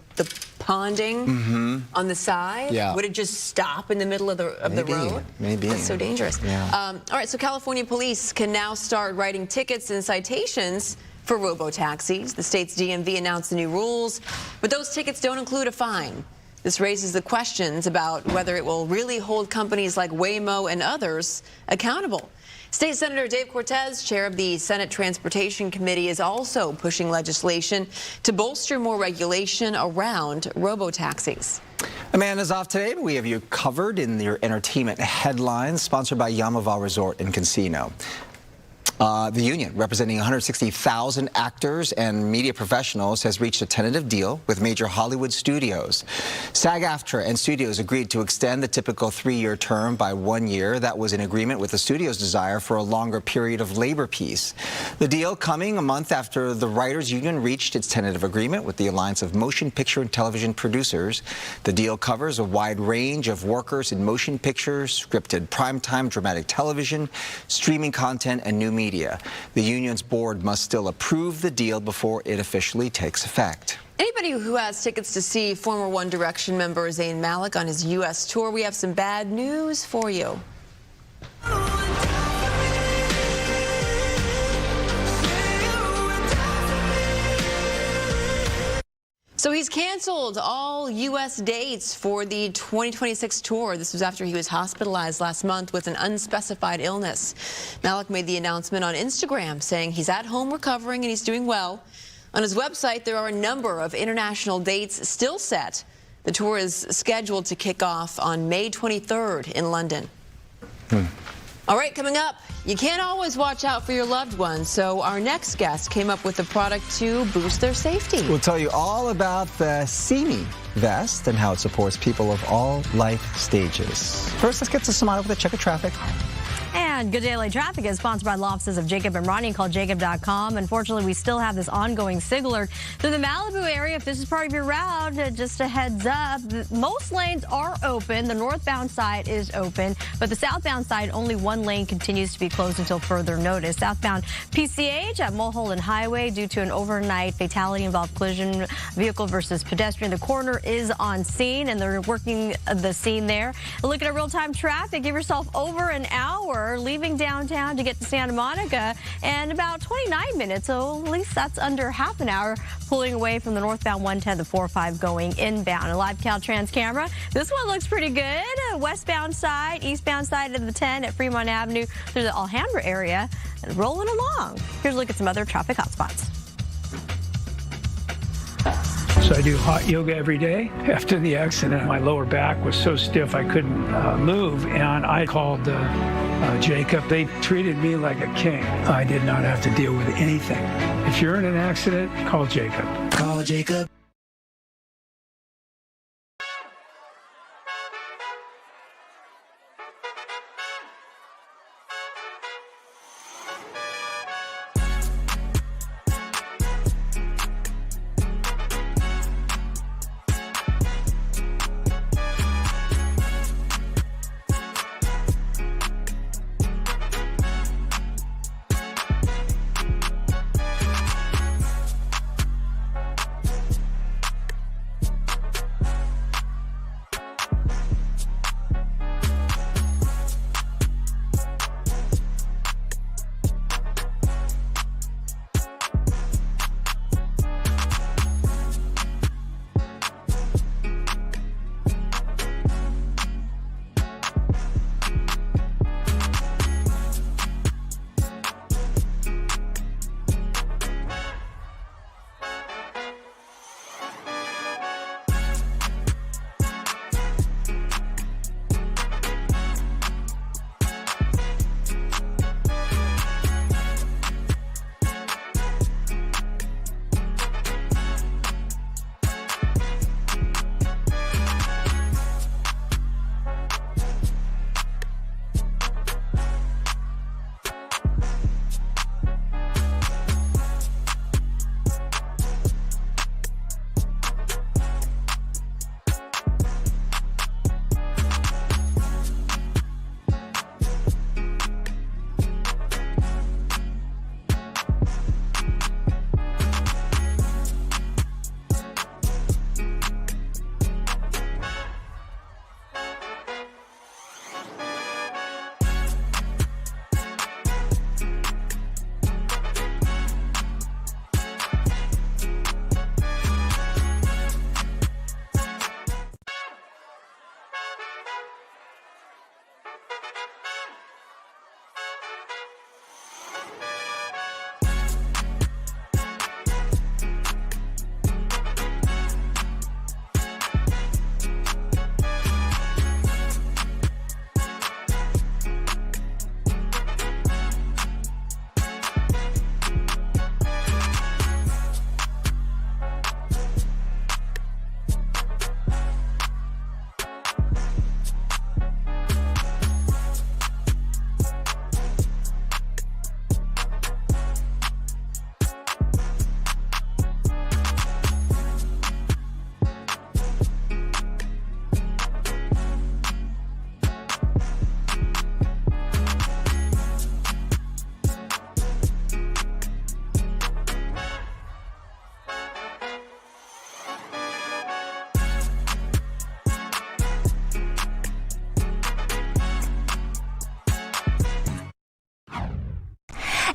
ponding on the side. Yeah. Would it just stop in the middle of the road? Maybe. That's so dangerous. Yeah. All right, so California police can now start writing tickets and citations for Robo taxis. The state's DMV announced the new rules, but those tickets don't include a fine. This raises the questions about whether it will really hold companies like Waymo and others accountable. State Senator Dave Cortez, chair of the Senate Transportation Committee, is also pushing legislation to bolster more regulation around robo-taxis. Amanda's off today, but we have you covered in your entertainment headlines, sponsored by Yamaval Resort and Casino. The union, representing 160,000 actors and media professionals, has reached a tentative deal with major Hollywood studios. SAG-AFTRA and studios agreed to extend the typical 3-year term by 1 year. That was in agreement with the studio's desire for a longer period of labor peace. The deal coming a month after the writers' union reached its tentative agreement with the Alliance of Motion Picture and Television Producers. The deal covers a wide range of workers in motion pictures, scripted primetime dramatic television, streaming content, and new media. The union's board must still approve the deal before it officially takes effect. Anybody who has tickets to see former One Direction member Zayn Malik on his U.S. tour, we have some bad news for you. So he's canceled all U.S. dates for the 2026 tour. This was after he was hospitalized last month with an unspecified illness. Malik made the announcement on Instagram, saying he's at home recovering and he's doing well. On his website, there are a number of international dates still set. The tour is scheduled to kick off on May 23rd in London. All right, coming up, you can't always watch out for your loved ones, so our next guest came up with a product to boost their safety. We'll tell you all about the See Me vest and how it supports people of all life stages. First, let's get to Samana with a check of traffic. And Good Day LA Traffic is sponsored by law offices of Jacob and Ronnie. Call jacob.com. Unfortunately, we still have this ongoing SIG alert through the Malibu area. If this is part of your route, just a heads up, most lanes are open. The northbound side is open, but the southbound side, only one lane continues to be closed until further notice. Southbound PCH at Mulholland Highway due to an overnight fatality-involved collision, vehicle versus pedestrian. The coroner is on scene, and they're working the scene there. A look at a real-time traffic. Give yourself over an hour hour, leaving downtown to get to Santa Monica, and about 29 minutes, so at least that's under half an hour, pulling away from the northbound 110, the 405 going inbound. A live Caltrans camera. This one looks pretty good. Westbound side, eastbound side of the 10 at Fremont Avenue through the Alhambra area, and rolling along. Here's a look at some other traffic hotspots. So I do hot yoga every day. After the accident, my lower back was so stiff I couldn't move, and I called Jacob. They treated me like a king. I did not have to deal with anything. If you're in an accident, call Jacob. Call Jacob.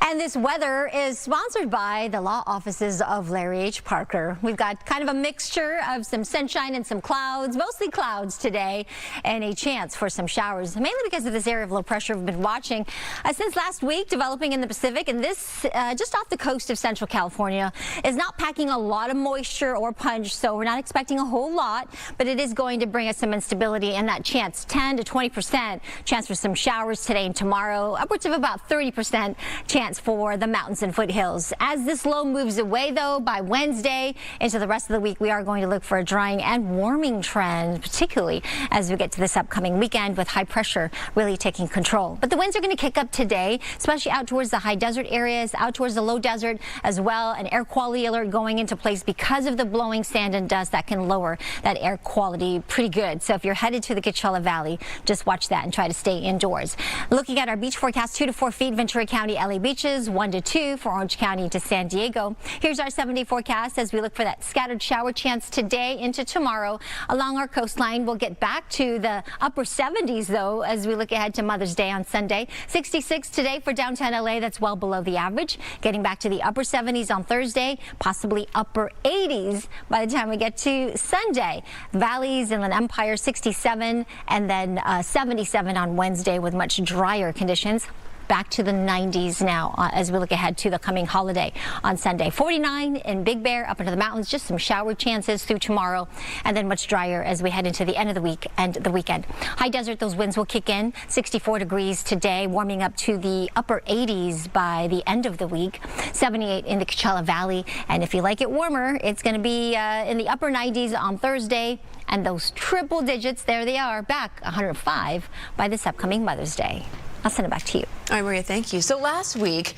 And this weather is sponsored by the law offices of Larry H. Parker. We've got kind of a mixture of some sunshine and some clouds, mostly clouds today, and a chance for some showers, mainly because of this area of low pressure we've been watching since last week, developing in the Pacific. And this, just off the coast of Central California, is not packing a lot of moisture or punch, so we're not expecting a whole lot, but it is going to bring us some instability and that chance, 10 to 20% chance for some showers today and tomorrow, upwards of about 30% chance for the mountains and foothills. As this low moves away, though, by Wednesday into the rest of the week, we are going to look for a drying and warming trend, particularly as we get to this upcoming weekend with high pressure really taking control. But the winds are going to kick up today, especially out towards the high desert areas, out towards the low desert as well. An air quality alert going into place because of the blowing sand and dust that can lower that air quality pretty good. So if you're headed to the Coachella Valley, just watch that and try to stay indoors. Looking at our beach forecast, 2 to 4 feet, Ventura County, LA Beach. beaches, 1 to 2 for Orange County to San Diego. Here's our 7-day forecast as we look for that scattered shower chance today into tomorrow. Along our coastline, we'll get back to the upper 70s, though, as we look ahead to Mother's Day on Sunday. 66 today for downtown LA. That's well below the average. Getting back to the upper 70s on Thursday, possibly upper 80s by the time we get to Sunday. Valleys, Inland Empire, 67, and then 77 on Wednesday with much drier conditions. Back to the 90s now as we look ahead to the coming holiday on Sunday. 49 in Big Bear, up into the mountains, just some shower chances through tomorrow, and then much drier as we head into the end of the week and the weekend. High desert, those winds will kick in. 64 degrees today, warming up to the upper 80s by the end of the week. 78 in the Coachella Valley, and if you like it warmer, it's going to be in the upper 90s on Thursday, and those triple digits, there they are, back 105 by this upcoming Mother's Day. I'll send it back to you. All right, Maria, thank you. So last week,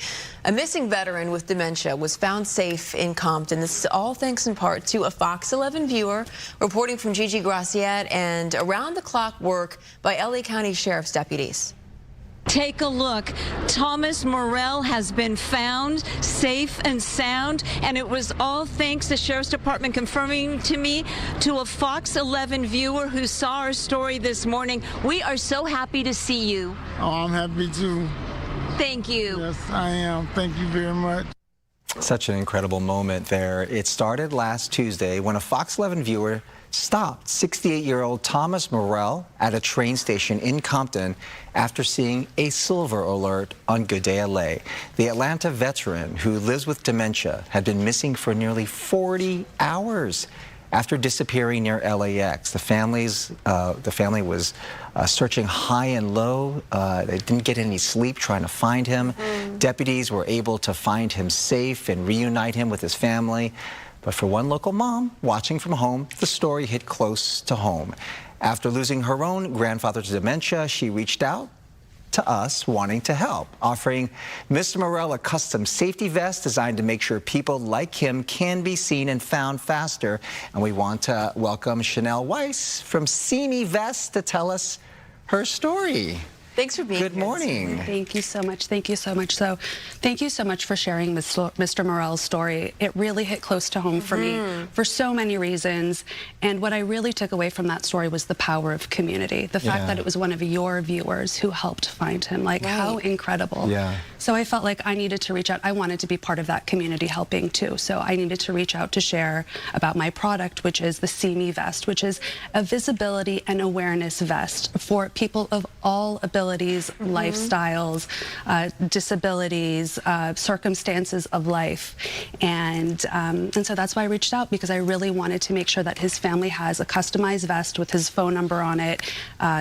a missing veteran with dementia was found safe in Compton. This is all thanks in part to a Fox 11 viewer reporting from Gigi Graciette and around-the-clock work by LA County Sheriff's deputies. Take a look. Thomas Morrell has been found safe and sound, and it was all thanks, the Sheriff's Department confirming to me, to a Fox 11 viewer who saw our story this morning. We are so happy to see you. Oh, I'm happy too. Thank you. Yes, I am. Thank you very much. Such an incredible moment there. It started last Tuesday when a Fox 11 viewer stopped 68-year-old Thomas Morrell at a train station in Compton after seeing a silver alert on Good Day LA. The Atlanta veteran who lives with dementia had been missing for nearly 40 hours after disappearing near LAX. The family was searching high and low. They didn't get any sleep trying to find him. Deputies were able to find him safe and reunite him with his family. But for one local mom watching from home, the story hit close to home. After losing her own grandfather to dementia, she reached out to us wanting to help, offering Mr. Morrell a custom safety vest designed to make sure people like him can be seen and found faster. And we want to welcome Chanel Weiss from See Me Vest to tell us her story. Thanks for being here. Good morning. Thank you so much. Thank you so much. So thank you so much for sharing Mr. Morrell's story. It really hit close to home for me for so many reasons. And what I really took away from that story was the power of community. The fact that it was one of your viewers who helped find him. Like, how incredible. Yeah. So I felt like I needed to reach out. I wanted to be part of that community helping too. So I needed to reach out to share about my product, which is the See Me Vest, which is a visibility and awareness vest for people of all abilities, lifestyles, disabilities, circumstances of life. And so that's why I reached out, because I really wanted to make sure that his family has a customized vest with his phone number on it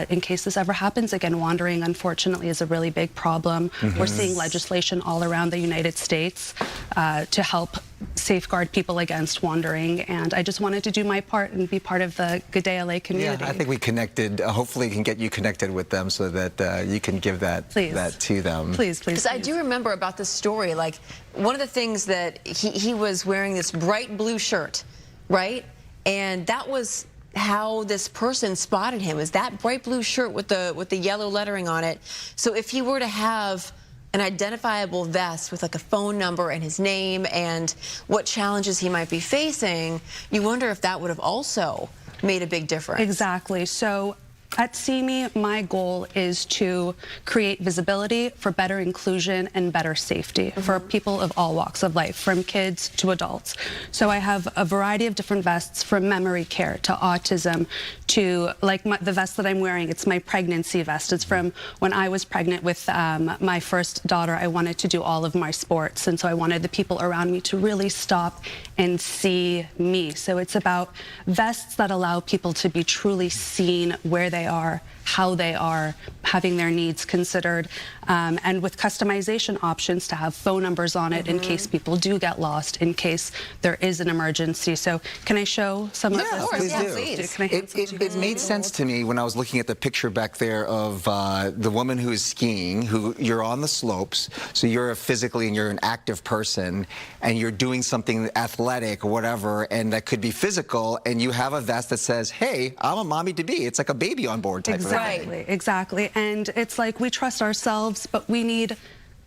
in case this ever happens again. Wandering, unfortunately, is a really big problem. We're seeing legislation all around the United States to help safeguard people against wandering, and I just wanted to do my part and be part of the Good Day LA community. Yeah, I think we connected. Hopefully, we can get you connected with them so that you can give that to them. Please. Because I do remember about this story, like one of the things that he was wearing this bright blue shirt, right? And that was how this person spotted him, is that bright blue shirt with the yellow lettering on it. So if he were to have an identifiable vest with like a phone number and his name and what challenges he might be facing, you wonder if that would have also made a big difference. Exactly. So at See Me, my goal is to create visibility for better inclusion and better safety for people of all walks of life, from kids to adults. So I have a variety of different vests, from memory care to autism to, like the vest that I'm wearing, it's my pregnancy vest. It's from when I was pregnant with my first daughter. I wanted to do all of my sports, and so I wanted the people around me to really stop and see me. So it's about vests that allow people to be truly seen where they are, how they are, having their needs considered, and with customization options to have phone numbers on it in case people do get lost, in case there is an emergency. So can I show some of this? Please do. It made sense to me when I was looking at the picture back there of the woman who is skiing, who you're on the slopes, so you're physically and you're an active person, and you're doing something athletic or whatever, and that could be physical, and you have a vest that says, hey, I'm a mommy-to-be. It's like a baby on board type of thing. Exactly. And it's like we trust ourselves, but we need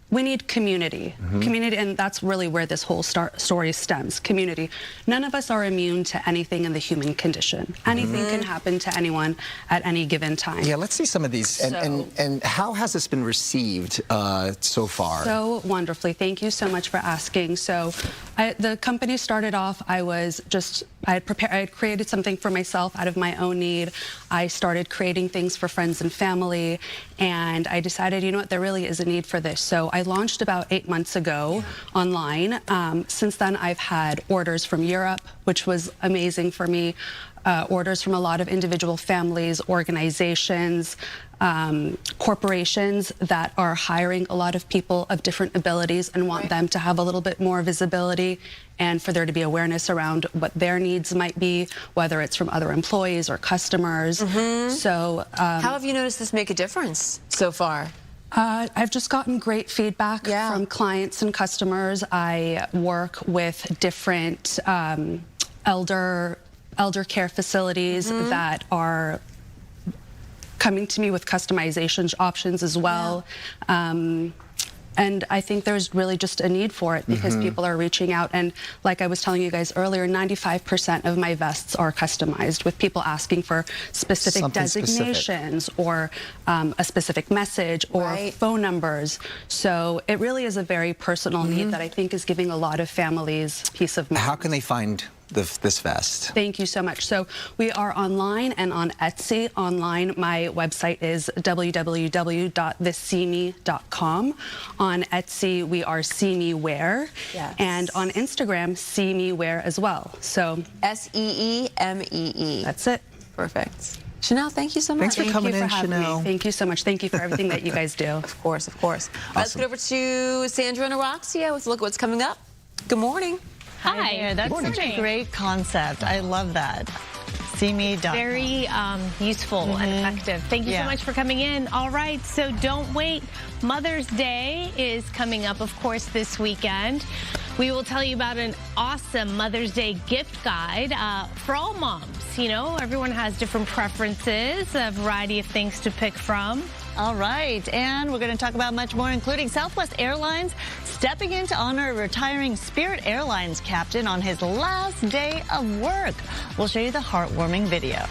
we need community. Community, and that's really where this whole story stems, community. None of us are immune to anything in the human condition. Anything can happen to anyone at any given time. Yeah, let's see some of these. And how has this been received so far? So wonderfully. Thank you so much for asking. So the company started off, I had created something for myself out of my own need. I started creating things for friends and family, and I decided, you know what, there really is a need for this. So I launched about 8 months ago online. Since then, I've had orders from Europe, which was amazing for me. Orders from a lot of individual families, organizations, corporations that are hiring a lot of people of different abilities and want them to have a little bit more visibility and for there to be awareness around what their needs might be, whether it's from other employees or customers. So, how have you noticed this make a difference so far? I've just gotten great feedback from clients and customers. I work with different elder care facilities that are coming to me with customization options as well. And I think there's really just a need for it because people are reaching out. And like I was telling you guys earlier, 95% of my vests are customized with people asking for specific designations or a specific message or phone numbers. So it really is a very personal need that I think is giving a lot of families peace of mind. How can they find this vest? Thank you so much. So we are online and on Etsy. Online, my website is www.thisseme.com. On Etsy, we are See Me Wear. And on Instagram, See Me Wear as well. So SEEMEE. That's it. Perfect. Chanel, thank you so much. Thanks for coming in, Chanel. Thank you so much. Thank you for everything that you guys do. Of course, of course. Let's get over to Sandra and Araxia with a look at what's coming up. Good morning. Hi there. That's such a great concept. I love that. SeeMe.com. Very useful and effective. Thank you so much for coming in. All right, so don't wait. Mother's Day is coming up, of course, this weekend. We will tell you about an awesome Mother's Day gift guide for all moms. You know, everyone has different preferences, a variety of things to pick from. All right, and we're going to talk about much more, including Southwest Airlines stepping in to honor a retiring Spirit Airlines captain on his last day of work. We'll show you the heartwarming video.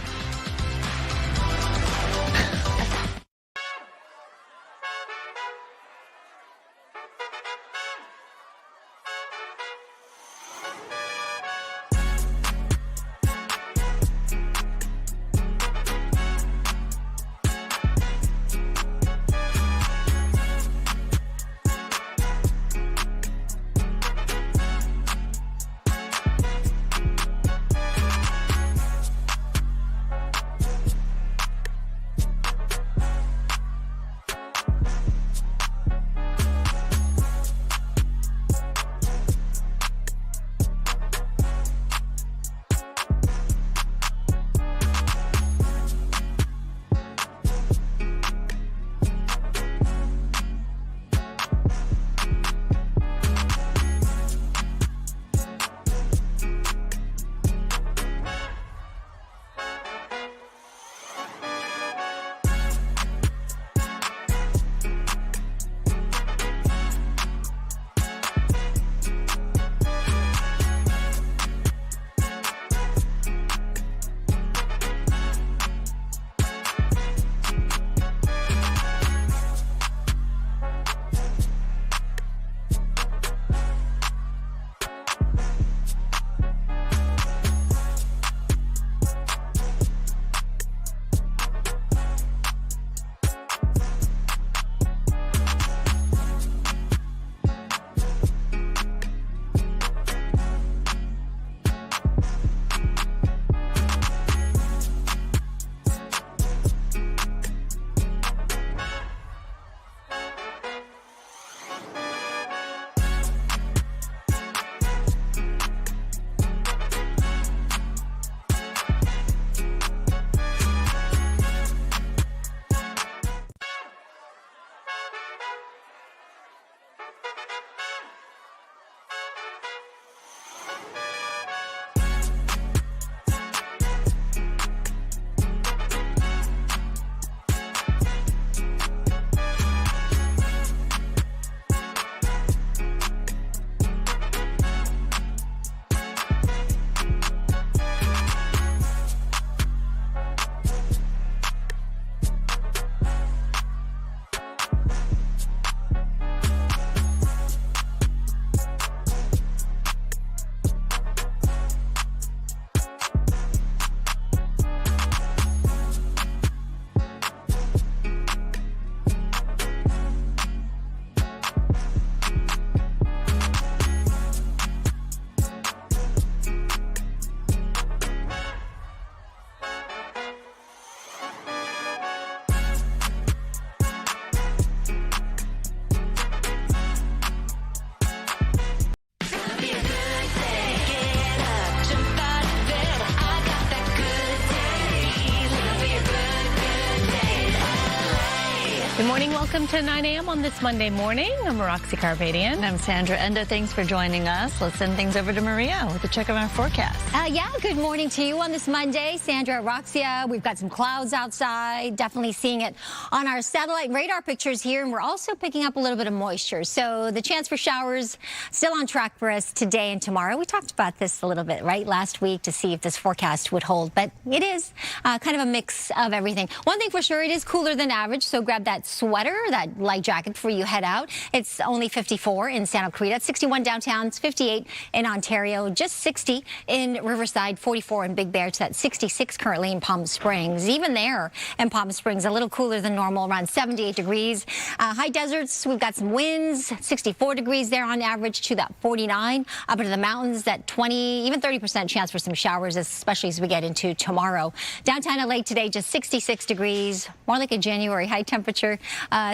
Welcome to 9 a.m. on this Monday morning. I'm Roxy Carpadian. And I'm Sandra Endo. Thanks for joining us. Let's send things over to Maria with a check of our forecast. Yeah, good morning to you on this Monday. Sandra, Roxia, we've got some clouds outside. Definitely seeing it on our satellite radar pictures here. And we're also picking up a little bit of moisture. So the chance for showers still on track for us today and tomorrow. We talked about this a little bit, right, last week to see if this forecast would hold. But it is kind of a mix of everything. One thing for sure, it is cooler than average. So grab that sweater, that light jacket before you head out. It's only 54 in Santa Clarita, 61 downtown, it's 58 in Ontario, just 60 in Riverside, 44 in Big Bear. It's at 66 currently in Palm Springs. Even there in Palm Springs, a little cooler than normal, around 78 degrees. High deserts, we've got some winds, 64 degrees there on average to that 49. Up into the mountains, that 20, even 30% chance for some showers, especially as we get into tomorrow. Downtown LA today, just 66 degrees, more like a January high temperature.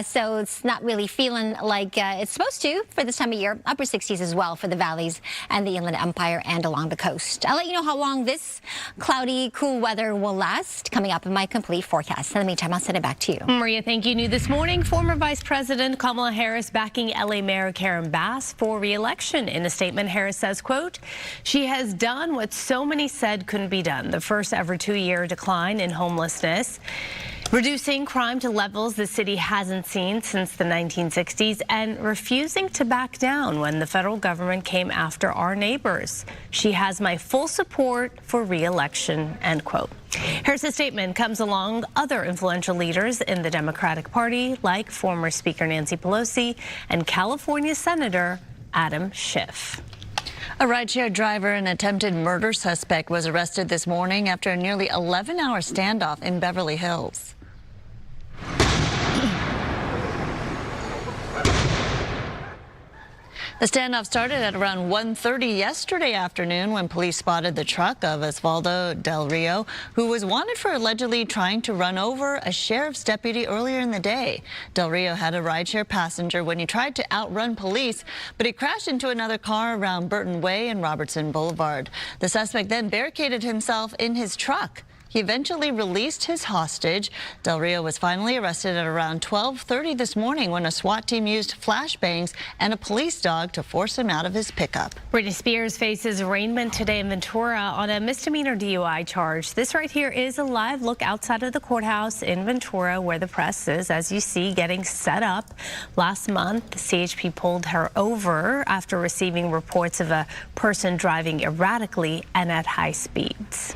So it's not really feeling like it's supposed to for this time of year. Upper 60s as well for the valleys and the Inland Empire and along the coast. I'll let you know how long this cloudy, cool weather will last coming up in my complete forecast. In the meantime, I'll send it back to you. Maria, thank you. New this morning, former Vice President Kamala Harris backing LA Mayor Karen Bass for re-election. In a statement, Harris says, quote, "She has done what so many said couldn't be done. The first ever 2-year decline in homelessness, reducing crime to levels the city hasn't seen since the 1960s, and refusing to back down when the federal government came after our neighbors. She has my full support for re-election," end quote. Harris's statement comes along other influential leaders in the Democratic Party, like former Speaker Nancy Pelosi and California Senator Adam Schiff. A rideshare driver and attempted murder suspect was arrested this morning after a nearly 11-hour standoff in Beverly Hills. The standoff started at around 1:30 yesterday afternoon when police spotted the truck of Osvaldo Del Rio, who was wanted for allegedly trying to run over a sheriff's deputy earlier in the day. Del Rio had a rideshare passenger when he tried to outrun police, but he crashed into another car around Burton Way and Robertson Boulevard. The suspect then barricaded himself in his truck. He eventually released his hostage. Del Rio was finally arrested at around 12:30 this morning when a SWAT team used flashbangs and a police dog to force him out of his pickup. Britney Spears faces arraignment today in Ventura on a misdemeanor DUI charge. This right here is a live look outside of the courthouse in Ventura where the press is, as you see, getting set up. Last month, the CHP pulled her over after receiving reports of a person driving erratically and at high speeds.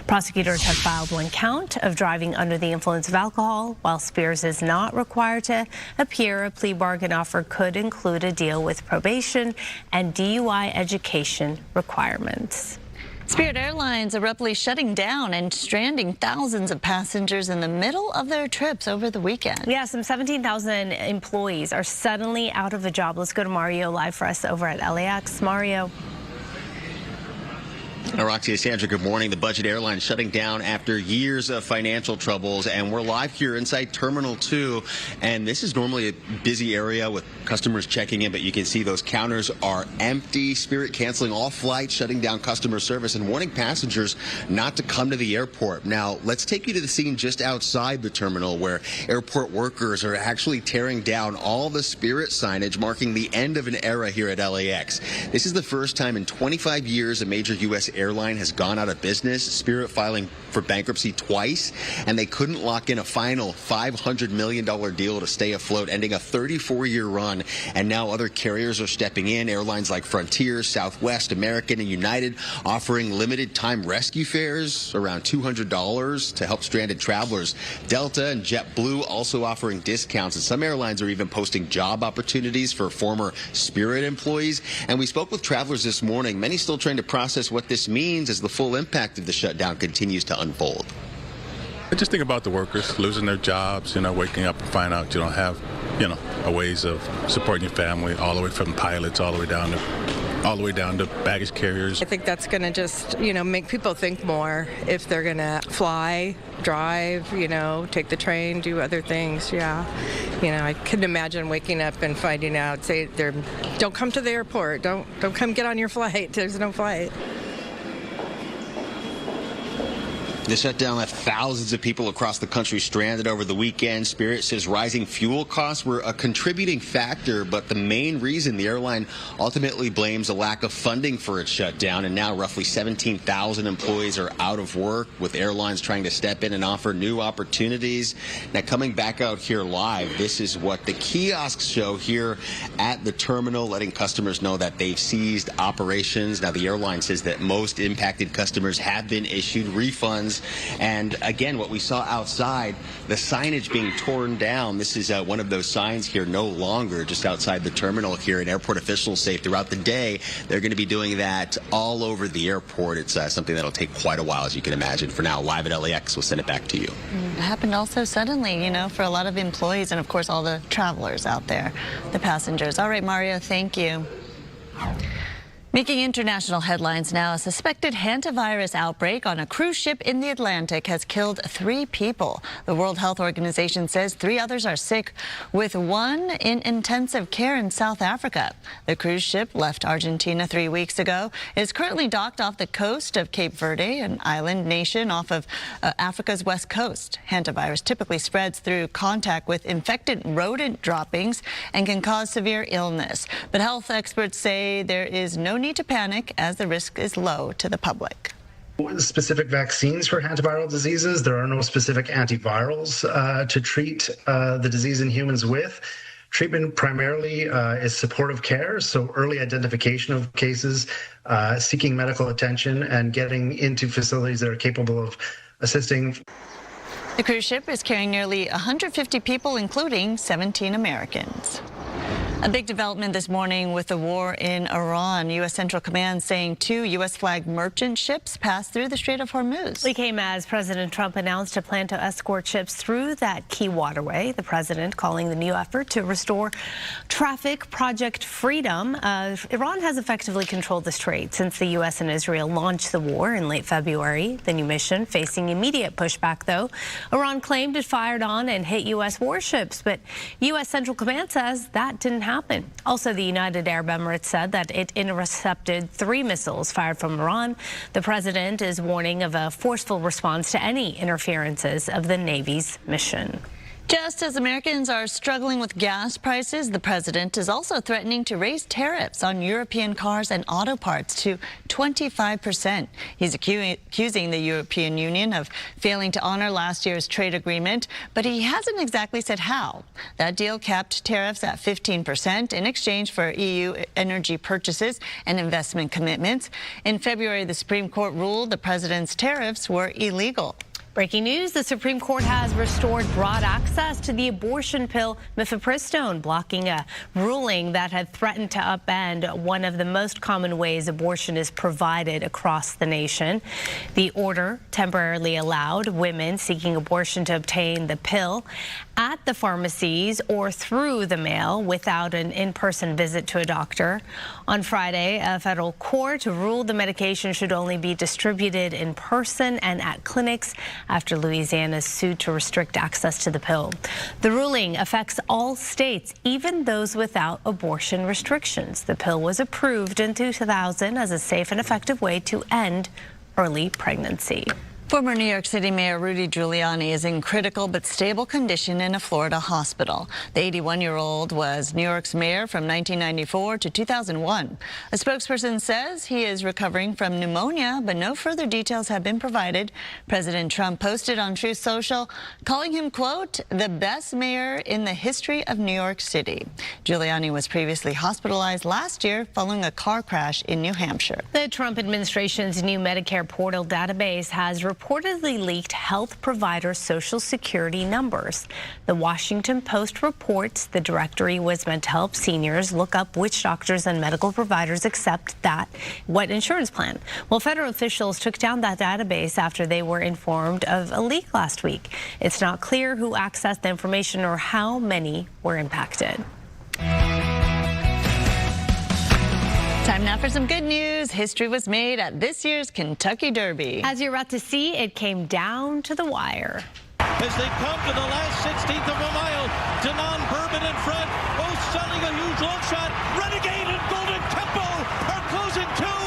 Prosecutors have filed 1 count of driving under the influence of alcohol. While Spears is not required to appear, a plea bargain offer could include a deal with probation and DUI education requirements. Spirit Airlines abruptly shutting down and stranding thousands of passengers in the middle of their trips over the weekend. Yeah, some 17,000 employees are suddenly out of a job. Let's go to Mario live for us over at LAX. Mario. Roxy, Sandra, good morning. The budget airline shutting down after years of financial troubles, and we're live here inside Terminal 2, and this is normally a busy area with customers checking in, but you can see those counters are empty. Spirit canceling all flights, shutting down customer service, and warning passengers not to come to the airport. Now, let's take you to the scene just outside the terminal where airport workers are actually tearing down all the Spirit signage, marking the end of an era here at LAX. This is the first time in 25 years a major U.S. airline has gone out of business, Spirit filing for bankruptcy twice, and they couldn't lock in a final $500 million deal to stay afloat, ending a 34-year run. And now other carriers are stepping in, airlines like Frontier, Southwest, American, and United offering limited time rescue fares, around $200 to help stranded travelers. Delta and JetBlue also offering discounts, and some airlines are even posting job opportunities for former Spirit employees. And we spoke with travelers this morning, many still trying to process what this means as the full impact of the shutdown continues to unfold. I just think about the workers losing their jobs, waking up and find out you don't have, a ways of supporting your family, all the way from pilots all the way down to baggage carriers. I think that's going to just, make people think more if they're going to fly, drive, take the train, do other things. Yeah. I couldn't imagine waking up and finding out, say, don't come to the airport. Don't come get on your flight. There's no flight. The shutdown left thousands of people across the country stranded over the weekend. Spirit says rising fuel costs were a contributing factor, but the main reason the airline ultimately blames a lack of funding for its shutdown. And now roughly 17,000 employees are out of work, with airlines trying to step in and offer new opportunities. Now, coming back out here live, this is what the kiosks show here at the terminal, letting customers know that they've ceased operations. Now, the airline says that most impacted customers have been issued refunds. And again, what we saw outside, the signage being torn down. This is one of those signs here, no longer just outside the terminal here. And airport officials say throughout the day, they're going to be doing that all over the airport. It's something that'll take quite a while, as you can imagine. For now, live at LAX, we'll send it back to you. It happened also suddenly, you know, for a lot of employees and, of course, all the travelers out there, the passengers. All right, Mario, thank you. Making international headlines now, a suspected hantavirus outbreak on a cruise ship in the Atlantic has killed 3 people. The World Health Organization says 3 others are sick, with 1 in intensive care in South Africa. The cruise ship left Argentina 3 weeks ago. It is currently docked off the coast of Cape Verde, an island nation off of Africa's west coast. Hantavirus typically spreads through contact with infected rodent droppings and can cause severe illness. But health experts say there is no need to panic, as the risk is low to the public. Specific vaccines for hantaviral diseases. There are no specific antivirals to treat the disease in humans with. Treatment primarily is supportive care, so early identification of cases, seeking medical attention, and getting into facilities that are capable of assisting. The cruise ship is carrying nearly 150 people, including 17 Americans. A big development this morning with the war in Iran. U.S. Central Command saying 2 U.S.-flagged merchant ships passed through the Strait of Hormuz. We came as President Trump announced a plan to escort ships through that key waterway. The president calling the new effort to restore traffic Project Freedom. Iran has effectively controlled the strait since the U.S. and Israel launched the war in late February. The new mission facing immediate pushback, though. Iran claimed it fired on and hit U.S. warships, but U.S. Central Command says that didn't happen. Also, the United Arab Emirates said that it intercepted 3 missiles fired from Iran. The president is warning of a forceful response to any interferences of the Navy's mission. Just as Americans are struggling with gas prices, the president is also threatening to raise tariffs on European cars and auto parts to 25%. He's accusing the European Union of failing to honor last year's trade agreement, but he hasn't exactly said how. That deal capped tariffs at 15% in exchange for EU energy purchases and investment commitments. In February, the Supreme Court ruled the president's tariffs were illegal. Breaking news, the Supreme Court has restored broad access to the abortion pill mifepristone, blocking a ruling that had threatened to upend one of the most common ways abortion is provided across the nation. The order temporarily allowed women seeking abortion to obtain the pill at the pharmacies or through the mail without an in-person visit to a doctor. On Friday, a federal court ruled the medication should only be distributed in person and at clinics after Louisiana sued to restrict access to the pill. The ruling affects all states, even those without abortion restrictions. The pill was approved in 2000 as a safe and effective way to end early pregnancy. Former New York City Mayor Rudy Giuliani is in critical but stable condition in a Florida hospital. The 81-year-old was New York's mayor from 1994 to 2001. A spokesperson says he is recovering from pneumonia, but no further details have been provided. President Trump posted on Truth Social, calling him, quote, the best mayor in the history of New York City. Giuliani was previously hospitalized last year following a car crash in New Hampshire. The Trump administration's new Medicare portal database has reportedly leaked health providers' Social Security numbers. The Washington Post reports the directory was meant to help seniors look up which doctors and medical providers accept what insurance plan. Well, federal officials took down that database after they were informed of a leak last week. It's not clear who accessed the information or how many were impacted. Time now for some good news. History was made at this year's Kentucky Derby. As you're about to see, it came down to the wire. As they come to the last 16th of a mile, Denon Bourbon in front, both selling a huge long shot. Renegade and Golden Tempo are closing too.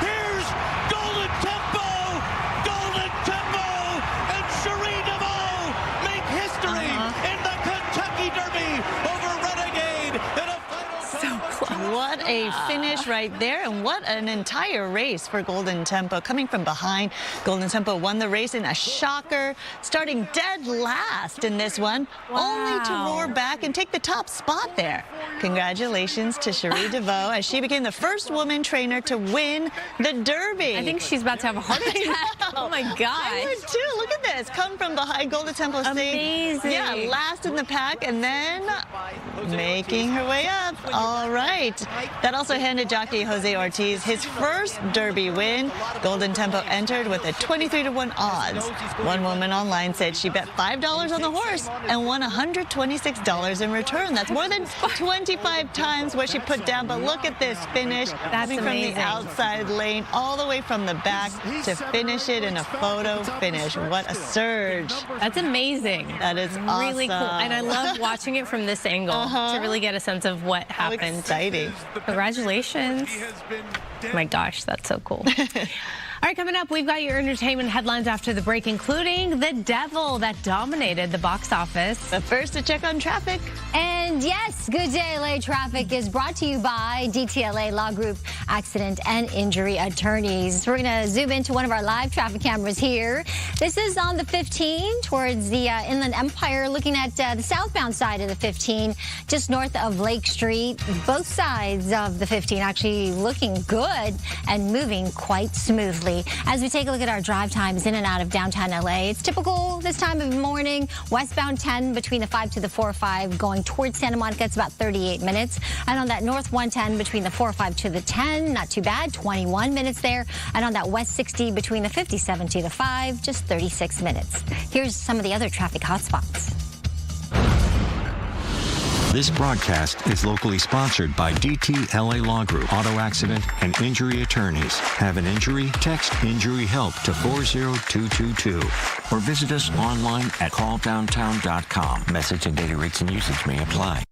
Here's Golden Tempo! Golden Tempo! so close. What a finish right there, and what an entire race for Golden Tempo. Coming from behind, Golden Tempo won the race in a shocker, starting dead last in this one, only to roar back and take the top spot there. Congratulations to Cherie DeVoe as she became the first woman trainer to win the Derby. I think she's about to have a heart attack. Oh my God. I would too. Look at this. Come from behind, Golden Tempo staying, last in the pack, and then making her way up. All right. That also handed jockey Jose Ortiz his first Derby win. Golden Tempo entered with a 23-1 odds. One woman online said she bet $5 on the horse and won $126 in return. That's more than 25 times what she put down. But look at this finish. That's amazing. From the outside lane all the way from the back to finish it in a photo finish. What a surge. That's amazing. That is awesome. Really cool. And I love watching it from this angle to really get a sense of what happened. How exciting. Congratulations. Oh my gosh, that's so cool. All right, coming up, we've got your entertainment headlines after the break, including The Devil that dominated the box office. But first, to check on traffic. And yes, Good Day LA Traffic is brought to you by DTLA Law Group Accident and Injury Attorneys. We're going to zoom into one of our live traffic cameras here. This is on the 15 towards the Inland Empire, looking at the southbound side of the 15, just north of Lake Street. Both sides of the 15 actually looking good and moving quite smoothly. As we take a look at our drive times in and out of downtown LA, it's typical this time of morning. Westbound 10 between the 5 to the 405 going towards Santa Monica, it's about 38 minutes. And on that north 110 between the 405 to the 10, not too bad, 21 minutes there. And on that west 60 between the 57 to the 5, just 36 minutes. Here's some of the other traffic hotspots. This broadcast is locally sponsored by DTLA Law Group, Auto Accident and Injury Attorneys. Have an injury? Text Injury Help to 40222 or visit us online at calldowntown.com. Message and data rates and usage may apply.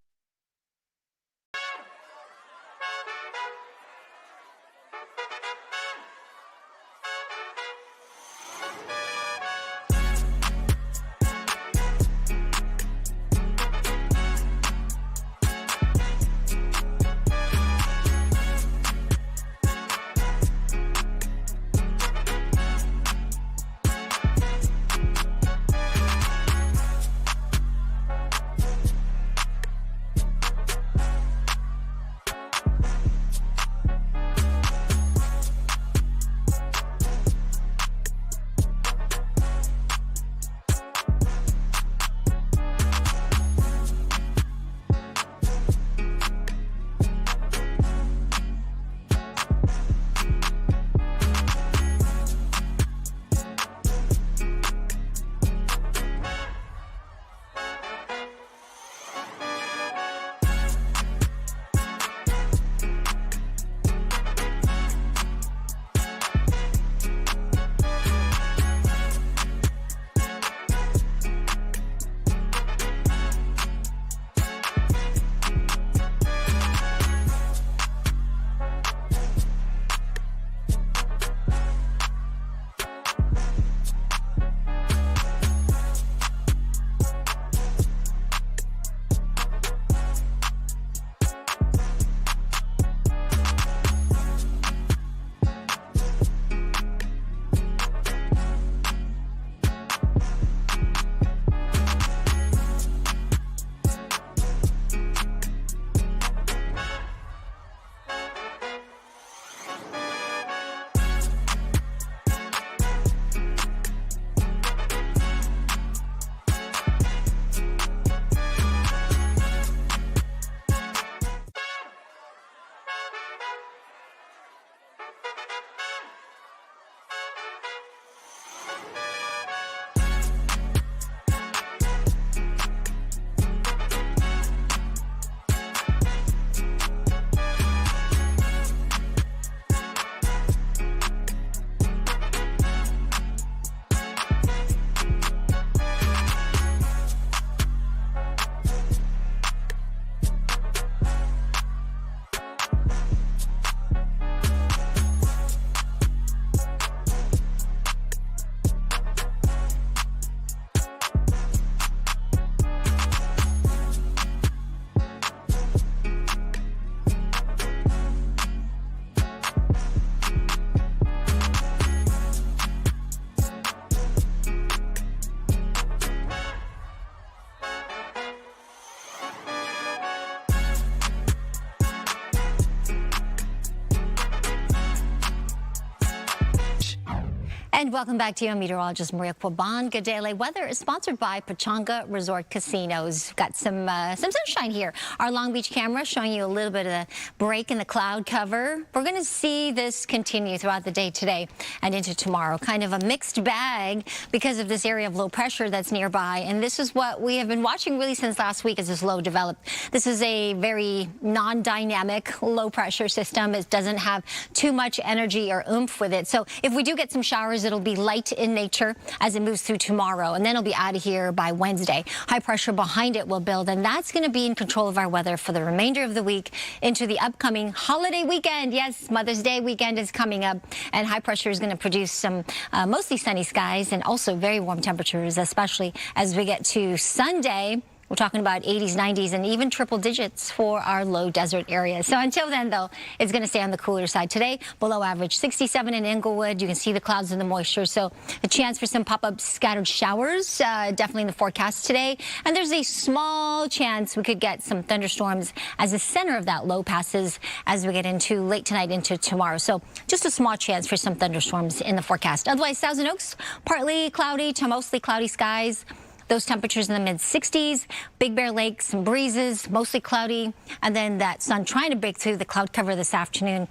And welcome back to you. I'm meteorologist Maria Quaban. Good day, LA. Weather is sponsored by Pechanga Resort Casinos. Got some sunshine here. Our Long Beach camera showing you a little bit of a break in the cloud cover. We're going to see this continue throughout the day today and into tomorrow. Kind of a mixed bag because of this area of low pressure that's nearby. And this is what we have been watching really since last week as this low developed. This is a very non-dynamic low pressure system. It doesn't have too much energy or oomph with it. So if we do get some showers, it'll be light in nature as it moves through tomorrow, and then it'll be out of here by Wednesday. High pressure behind it will build, and that's going to be in control of our weather for the remainder of the week into the upcoming holiday weekend. Yes, Mother's Day weekend is coming up, and high pressure is going to produce some mostly sunny skies and also very warm temperatures, especially as we get to Sunday. We're talking about 80s, 90s, and even triple digits for our low desert areas. So until then, though, it's going to stay on the cooler side. Today, below average, 67 in Inglewood. You can see the clouds and the moisture. So a chance for some pop-up scattered showers, definitely in the forecast today. And there's a small chance we could get some thunderstorms as the center of that low passes as we get into late tonight into tomorrow. So just a small chance for some thunderstorms in the forecast. Otherwise, Thousand Oaks, partly cloudy to mostly cloudy skies. Those temperatures in the mid-60s. Big Bear Lake, some breezes, mostly cloudy. And then that sun trying to break through the cloud cover this afternoon,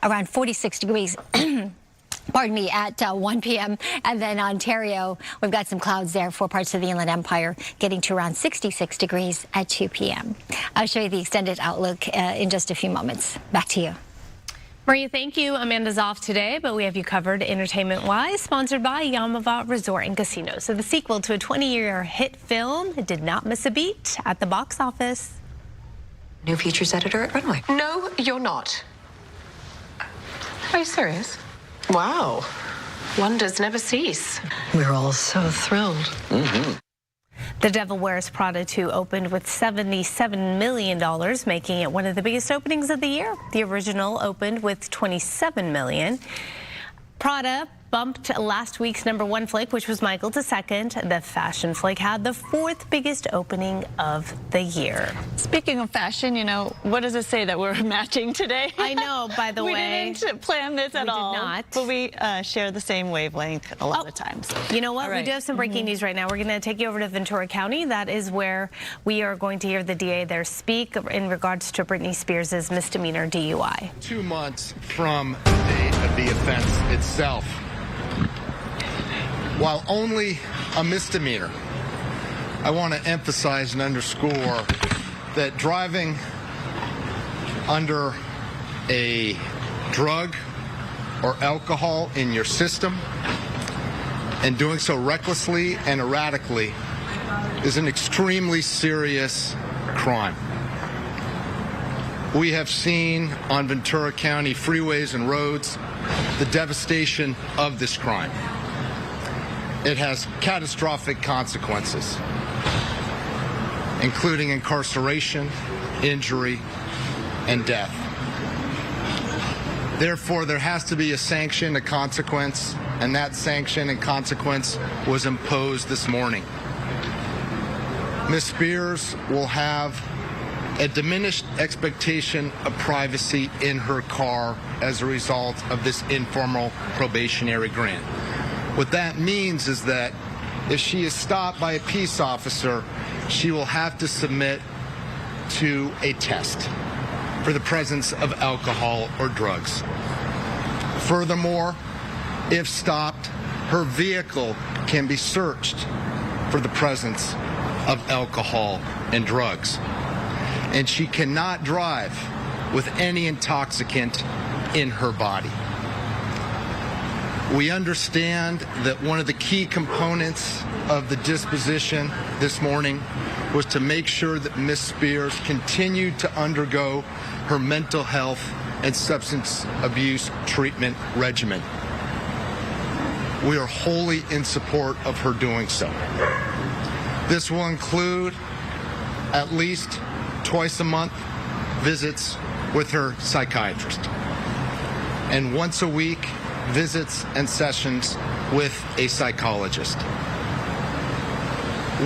around 46 degrees. Pardon me, at 1 p.m. And then Ontario, we've got some clouds there for parts of the Inland Empire, getting to around 66 degrees at 2 p.m. I'll show you the extended outlook in just a few moments. Back to you. Maria, thank you. Amanda's off today, but we have you covered entertainment-wise, sponsored by Yamava Resort and Casino. So the sequel to a 20-year hit film did not miss a beat at the box office. New features editor at Runway. No, you're not. Are you serious? Wow. Wonders never cease. We're all so thrilled. Mm-hmm. The Devil Wears Prada 2 opened with $77 million, making it one of the biggest openings of the year. The original opened with $27 million. Prada bumped last week's #1 flick, which was Michael, to second. The fashion flick had the 4th biggest opening of the year. Speaking of fashion, you know, what does it say that we're matching today? I know, by the way. We didn't plan this at all. We did not. But we share the same wavelength a lot of times. You know what? Right. We do have some breaking news right now. We're going to take you over to Ventura County. That is where we are going to hear the DA there speak in regards to Britney Spears' misdemeanor DUI. 2 months from the date of the offense itself. While only a misdemeanor, I want to emphasize and underscore that driving under a drug or alcohol in your system and doing so recklessly and erratically is an extremely serious crime. We have seen on Ventura County freeways and roads the devastation of this crime. It has catastrophic consequences, including incarceration, injury, and death. Therefore, there has to be a sanction, a consequence, and that sanction and consequence was imposed this morning. Ms. Spears will have a diminished expectation of privacy in her car as a result of this informal probationary grant. What that means is that if she is stopped by a peace officer, she will have to submit to a test for the presence of alcohol or drugs. Furthermore, if stopped, her vehicle can be searched for the presence of alcohol and drugs. And she cannot drive with any intoxicant in her body. We understand that one of the key components of the disposition this morning was to make sure that Ms. Spears continued to undergo her mental health and substance abuse treatment regimen. We are wholly in support of her doing so. This will include at least twice a month visits with her psychiatrist, and once a week visits and sessions with a psychologist.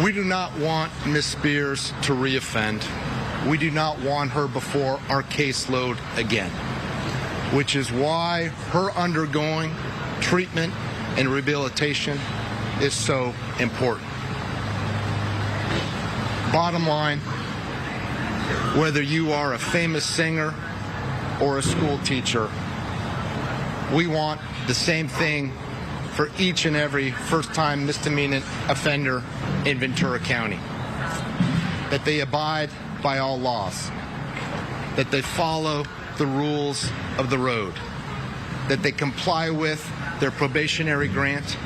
We do not want Ms. Spears to reoffend. We do not want her before our caseload again, which is why her undergoing treatment and rehabilitation is so important. Bottom line, whether you are a famous singer or a school teacher, we want the same thing for each and every first-time misdemeanor offender in Ventura County. That they abide by all laws, that they follow the rules of the road, that they comply with their probationary grant,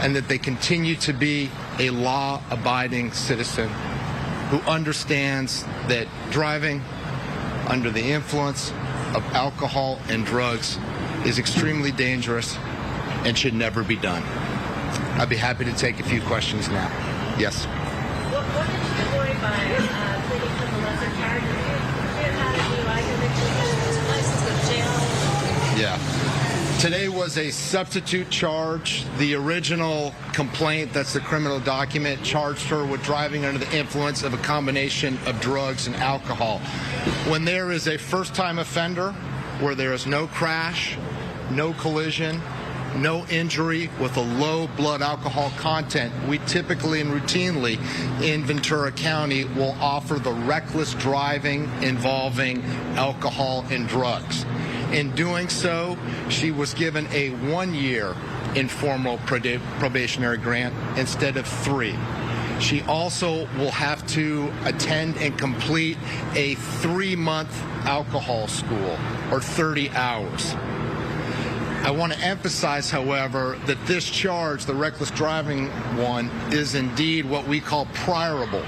and that they continue to be a law-abiding citizen who understands that driving under the influence of alcohol and drugs is extremely dangerous and should never be done. I'd be happy to take a few questions now. Yes? What did you avoid by pleading for the lesser charges? You had a DUI conviction, license to jail. Yeah. Today was a substitute charge. The original complaint, that's the criminal document, charged her with driving under the influence of a combination of drugs and alcohol. When there is a first-time offender where there is no crash, no collision, no injury with a low blood alcohol content, we typically and routinely in Ventura County will offer the reckless driving involving alcohol and drugs. In doing so, she was given a 1-year informal probationary grant instead of 3. She also will have to attend and complete a 3-month alcohol school, or 30 hours. I want to emphasize, however, that this charge, the reckless driving one, is indeed what we call priorable.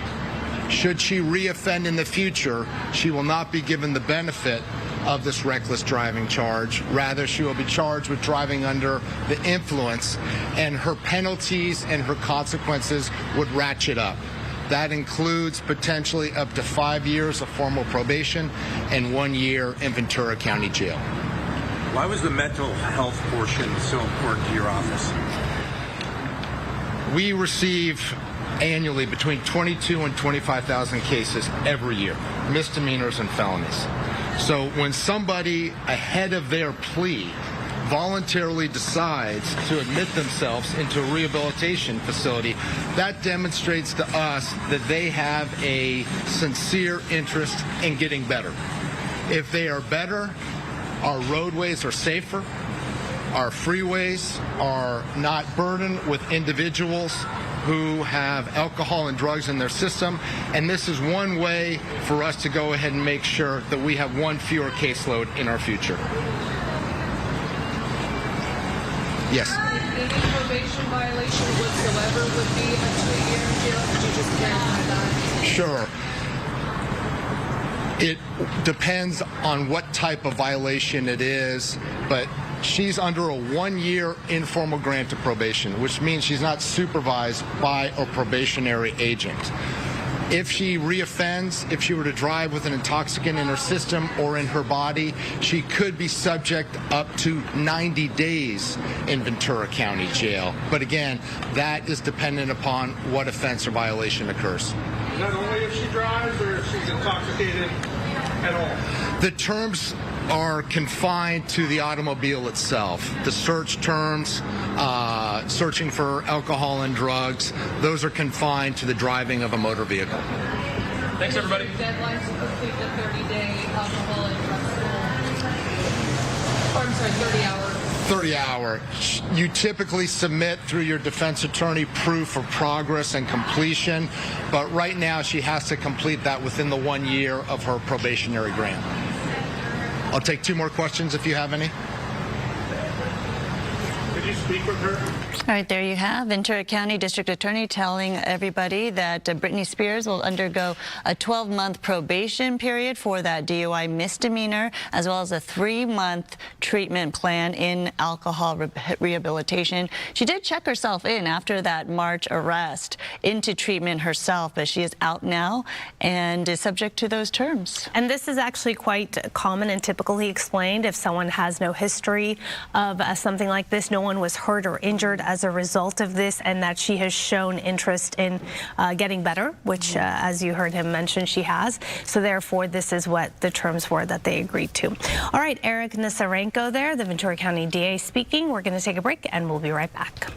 Should she reoffend in the future, she will not be given the benefit of this reckless driving charge. Rather, she will be charged with driving under the influence, and her penalties and her consequences would ratchet up. That includes potentially up to 5 years of formal probation and 1 year in Ventura County Jail. Why was the mental health portion so important to your office? We receive annually between 22 and 25,000 cases every year, misdemeanors and felonies. So when somebody ahead of their plea voluntarily decides to admit themselves into a rehabilitation facility, that demonstrates to us that they have a sincere interest in getting better. If they are better, our roadways are safer, our freeways are not burdened with individuals who have alcohol and drugs in their system, and this is one way for us to go ahead and make sure that we have one fewer caseload in our future. Yes? Any probation violation whatsoever would be up to a year in jail? Could you just clarify that? Sure. It depends on what type of violation it is, but she's under a 1-year informal grant of probation, which means she's not supervised by a probationary agent. If she reoffends, if she were to drive with an intoxicant in her system or in her body, she could be subject up to 90 days in Ventura County Jail. But again, that is dependent upon what offense or violation occurs. Is that only if she drives or if she's intoxicated at all? The terms are confined to the automobile itself. The search terms, searching for alcohol and drugs, those are confined to the driving of a motor vehicle. Thanks, everybody. Deadline to complete the 30-day alcohol and drug school. Or, I'm sorry, 30-hour. 30-hour. You typically submit through your defense attorney proof of progress and completion, but right now she has to complete that within the 1 year of her probationary grant. I'll take 2 more questions if you have any. Could you speak with her? All right, there you have Ventura County District Attorney telling everybody that Britney Spears will undergo a 12-month probation period for that DUI misdemeanor, as well as a 3-month treatment plan in alcohol rehabilitation. She did check herself in after that March arrest into treatment herself, but she is out now and is subject to those terms. And this is actually quite common and typically explained if someone has no history of something like this. No one was hurt or injured as a result of this, and that she has shown interest in getting better, which, as you heard him mention, she has. So therefore, this is what the terms were that they agreed to. All right, Eric Nasarenko there, the Ventura County DA speaking. We're going to take a break, and we'll be right back.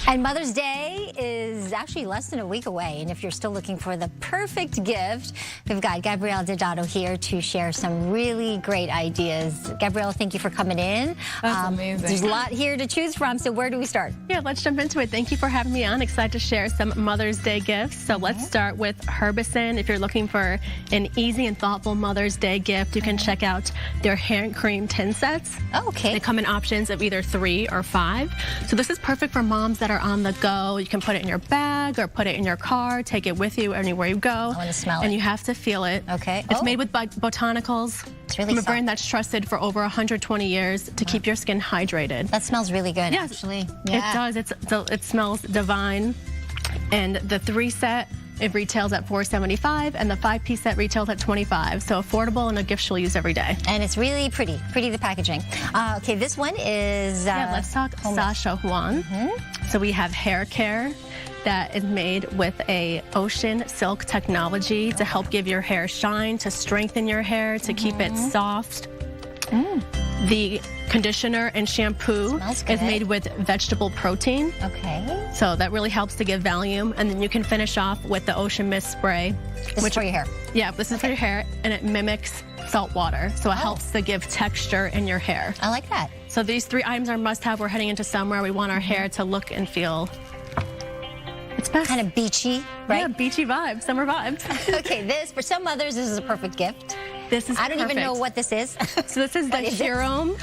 And Mother's Day is actually less than a week away. And if you're still looking for the perfect gift, we've got Gabrielle Dedato here to share some really great ideas. Gabrielle, thank you for coming in. That's amazing. There's a lot here to choose from, so where do we start? Yeah, let's jump into it. Thank you for having me on. Excited to share some Mother's Day gifts. So let's start with Herbicin. If you're looking for an easy and thoughtful Mother's Day gift, you can check out their hand cream tin sets. Oh, okay. They come in options of either 3 or 5. So this is perfect for moms that are on the go. You can put it in your bag or put it in your car, take it with you anywhere you go. I want to smell it. And you have to feel it. Okay. It's made with botanicals. It's really from a soft. brand that's trusted for over 120 years to keep your skin hydrated. That smells really good, yes, actually. Yeah. It does. It smells divine. And the 3 set, it retails at $4.75, and the 5-piece set retails at $25. So affordable and a gift she'll use every day. And it's really pretty. Pretty, the packaging. Okay, this one is... yeah, let's talk Sasha Huang. So we have hair care that is made with a ocean silk technology to help give your hair shine, to strengthen your hair, to keep it soft. The conditioner and shampoo is made with vegetable protein. Okay. So that really helps to give volume. And then you can finish off with the Ocean Mist spray. This is for your hair? Yeah, this is for your hair, and it mimics salt water. So it helps to give texture in your hair. I like that. So these 3 items are must-have. We're heading into summer. We want our hair to look and feel its best. Kind of beachy, right? Yeah, beachy vibes, summer vibes. Okay, for some mothers, this is a perfect gift. This is I don't even perfect. know what this is. So this is the Hero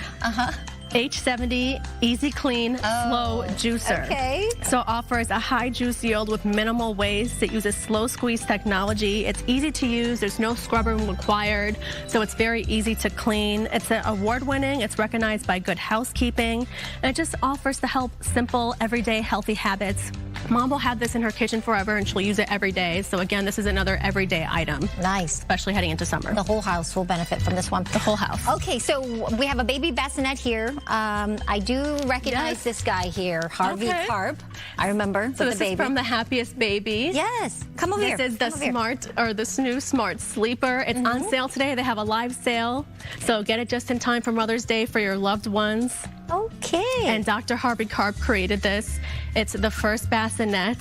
H70 Easy Clean Slow Juicer. Okay. So offers a high juice yield with minimal waste. It uses slow squeeze technology. It's easy to use. There's no scrubbing required. So it's very easy to clean. It's award-winning. It's recognized by Good Housekeeping. And it just offers to help simple, everyday, healthy habits. Mom will have this in her kitchen forever, and she'll use it every day. So again, this is another everyday item. Nice. Especially heading into summer. The whole house will benefit from this one. The whole house. Okay, so we have a baby bassinet here. I do recognize this guy here, Harvey Karp. I remember So with this the baby. is from the Happiest Baby. Yes, come over here. This is the this new Smart Sleeper. It's on sale today. They have a live sale. So get it just in time for Mother's Day for your loved ones. Okay. And Dr. Harvey Karp created this. It's the first bassinet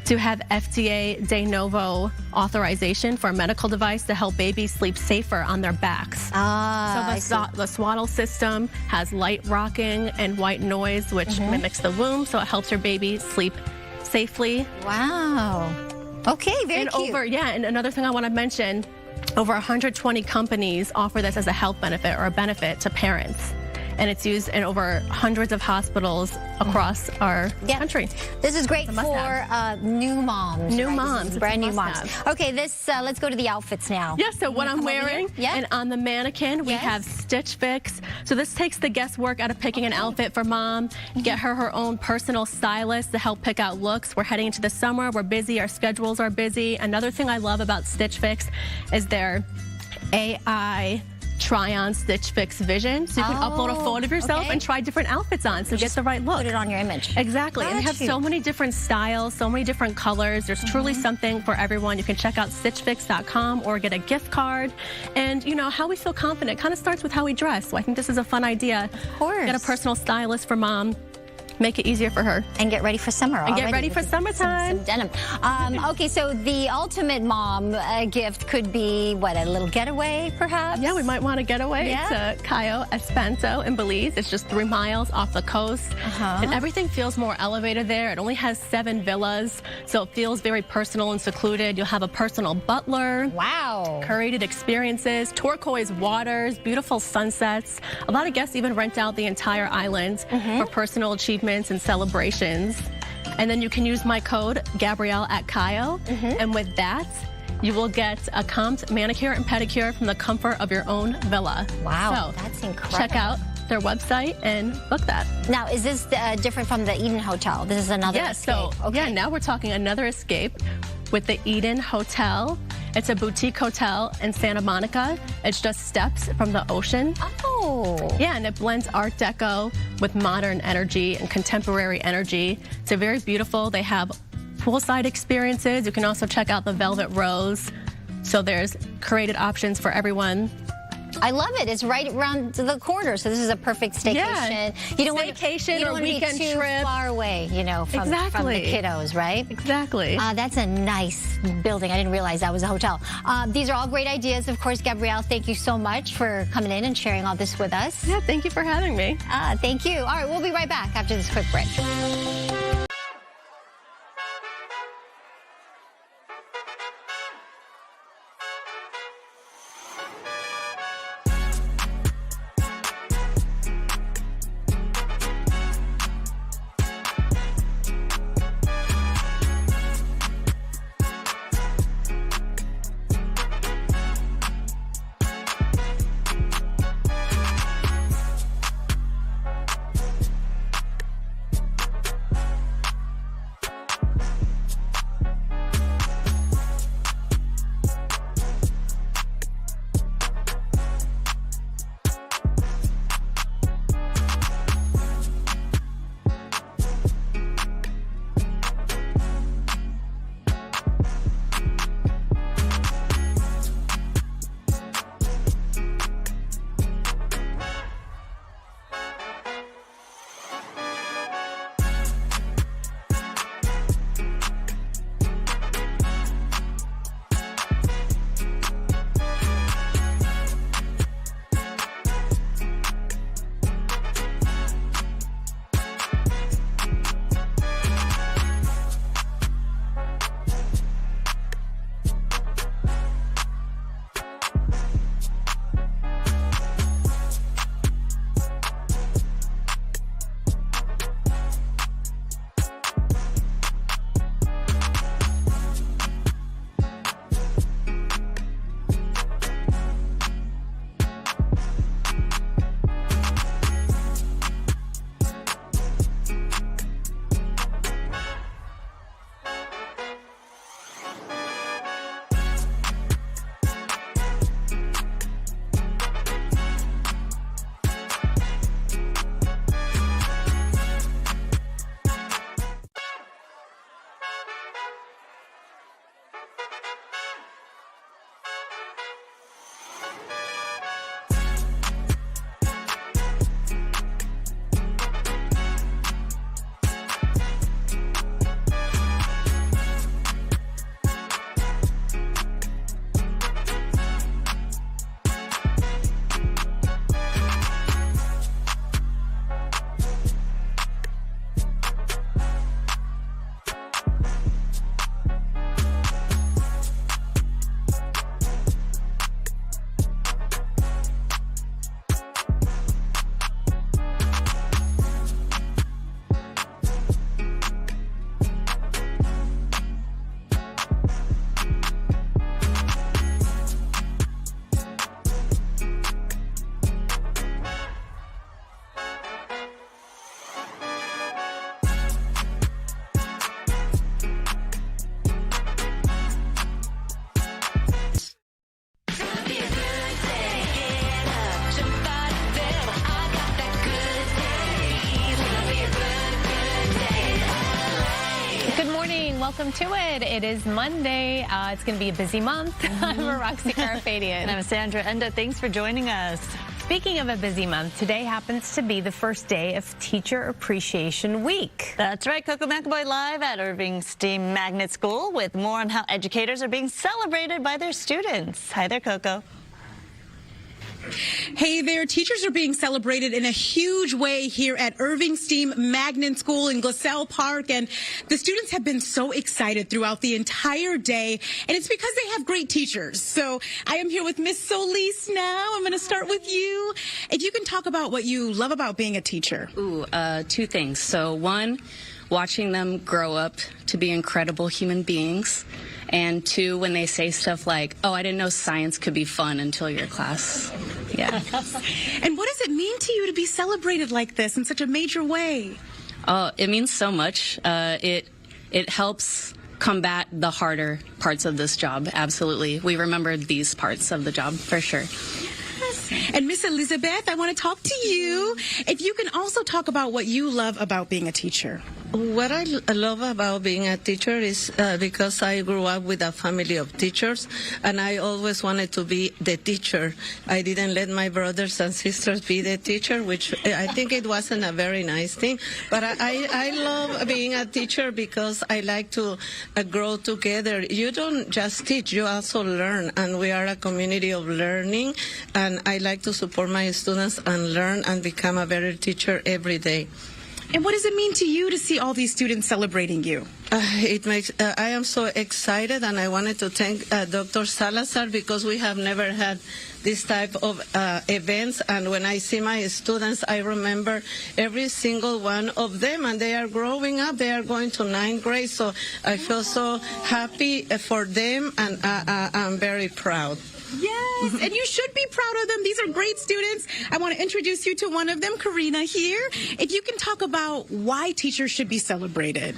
to have FDA de novo authorization for a medical device to help babies sleep safer on their backs. So the swaddle system has light rocking and white noise, which mimics the womb, so it helps your baby sleep safely. Wow. Okay, very cute. And another thing I want to mention, over 120 companies offer this as a health benefit or a benefit to parents. And it's used in over hundreds of hospitals across our country. This is great for new moms. New right? moms. Brand new moms. Okay, let's go to the outfits now. Yeah, so what I'm wearing, and on the mannequin, we have Stitch Fix. So this takes the guesswork out of picking an outfit for mom, get her own personal stylist to help pick out looks. We're heading into the summer, we're busy, our schedules are busy. Another thing I love about Stitch Fix is their AI try-on Stitch Fix vision, so you can upload a photo of yourself and try different outfits on, so get the right look. Put it on your image. Exactly. And they have so many different styles, so many different colors. There's truly something for everyone. You can check out stitchfix.com or get a gift card. And you know, how we feel confident kind of starts with how we dress. So I think this is a fun idea. Of course. Get a personal stylist for mom. Make it easier for her. And get ready for summer already. And get ready for summertime. Some denim. Okay, so the ultimate mom gift could be, what, a little getaway, perhaps? Yeah, we might want to get away to Cayo Espanto in Belize. It's just 3 miles off the coast. And everything feels more elevated there. It only has 7 villas, so it feels very personal and secluded. You'll have a personal butler. Wow. Curated experiences, turquoise waters, beautiful sunsets. A lot of guests even rent out the entire island for personal achievements and celebrations. And then you can use my code, Gabrielle at Cayo. And with that, you will get a comped manicure and pedicure from the comfort of your own villa. Wow, so that's incredible. Check out their website and book that. Now, is this different from the Eden Hotel? This is another escape. So, now we're talking another escape with the Eden Hotel. It's a boutique hotel in Santa Monica. It's just steps from the ocean. Oh. Yeah, and it blends Art Deco with modern energy and contemporary energy. It's very beautiful. They have poolside experiences. You can also check out the Velvet Rose. So there's curated options for everyone. I love it. It's right around the corner, so this is a perfect staycation. Yeah. You don't Staycation want or weekend be too trip. far away, you know, from the kiddos, right? Exactly. That's a nice building. I didn't realize that was a hotel. These are all great ideas. Of course, Gabrielle, thank you so much for coming in and sharing all this with us. Yeah, thank you for having me. Thank you. All right, we'll be right back after this quick break. Welcome to it. It is Monday. It's going to be a busy month. I'm Roxy Karafadian. And I'm Sandra Enda. Thanks for joining us. Speaking of a busy month, today happens to be the first day of Teacher Appreciation Week. That's right. Coco McAvoy live at Irving STEAM Magnet School with more on how educators are being celebrated by their students. Hi there, Coco. Hey there, teachers are being celebrated in a huge way here at Irving STEAM Magnet School in Glassell Park, and the students have been so excited throughout the entire day, and it's because they have great teachers. So I am here with Miss Solis now. I'm going to start with you. If you can talk about what you love about being a teacher. Two things. So one, watching them grow up to be incredible human beings. And two, when they say stuff like, oh, I didn't know science could be fun until your class. Yeah. And what does it mean to you to be celebrated like this in such a major way? It means so much. It helps combat the harder parts of this job. Absolutely. We remember these parts of the job for sure. And Miss Elizabeth, I want to talk to you. If you can also talk about what you love about being a teacher. What I love about being a teacher is because I grew up with a family of teachers, and I always wanted to be the teacher. I didn't let my brothers and sisters be the teacher, which I think it wasn't a very nice thing. But I love being a teacher because I like to grow together. You don't just teach, you also learn, and we are a community of learning, and I like to support my students and learn and become a better teacher every day. And what does it mean to you to see all these students celebrating you? I am so excited, and I wanted to thank Dr. Salazar because we have never had this type of events, and when I see my students, I remember every single one of them, and they are growing up. They are going to 9th grade, so I feel so happy for them, and I'm very proud. Yes, and you should be proud of them. These are great students. I want to introduce you to one of them, Karina here. If you can talk about why teachers should be celebrated.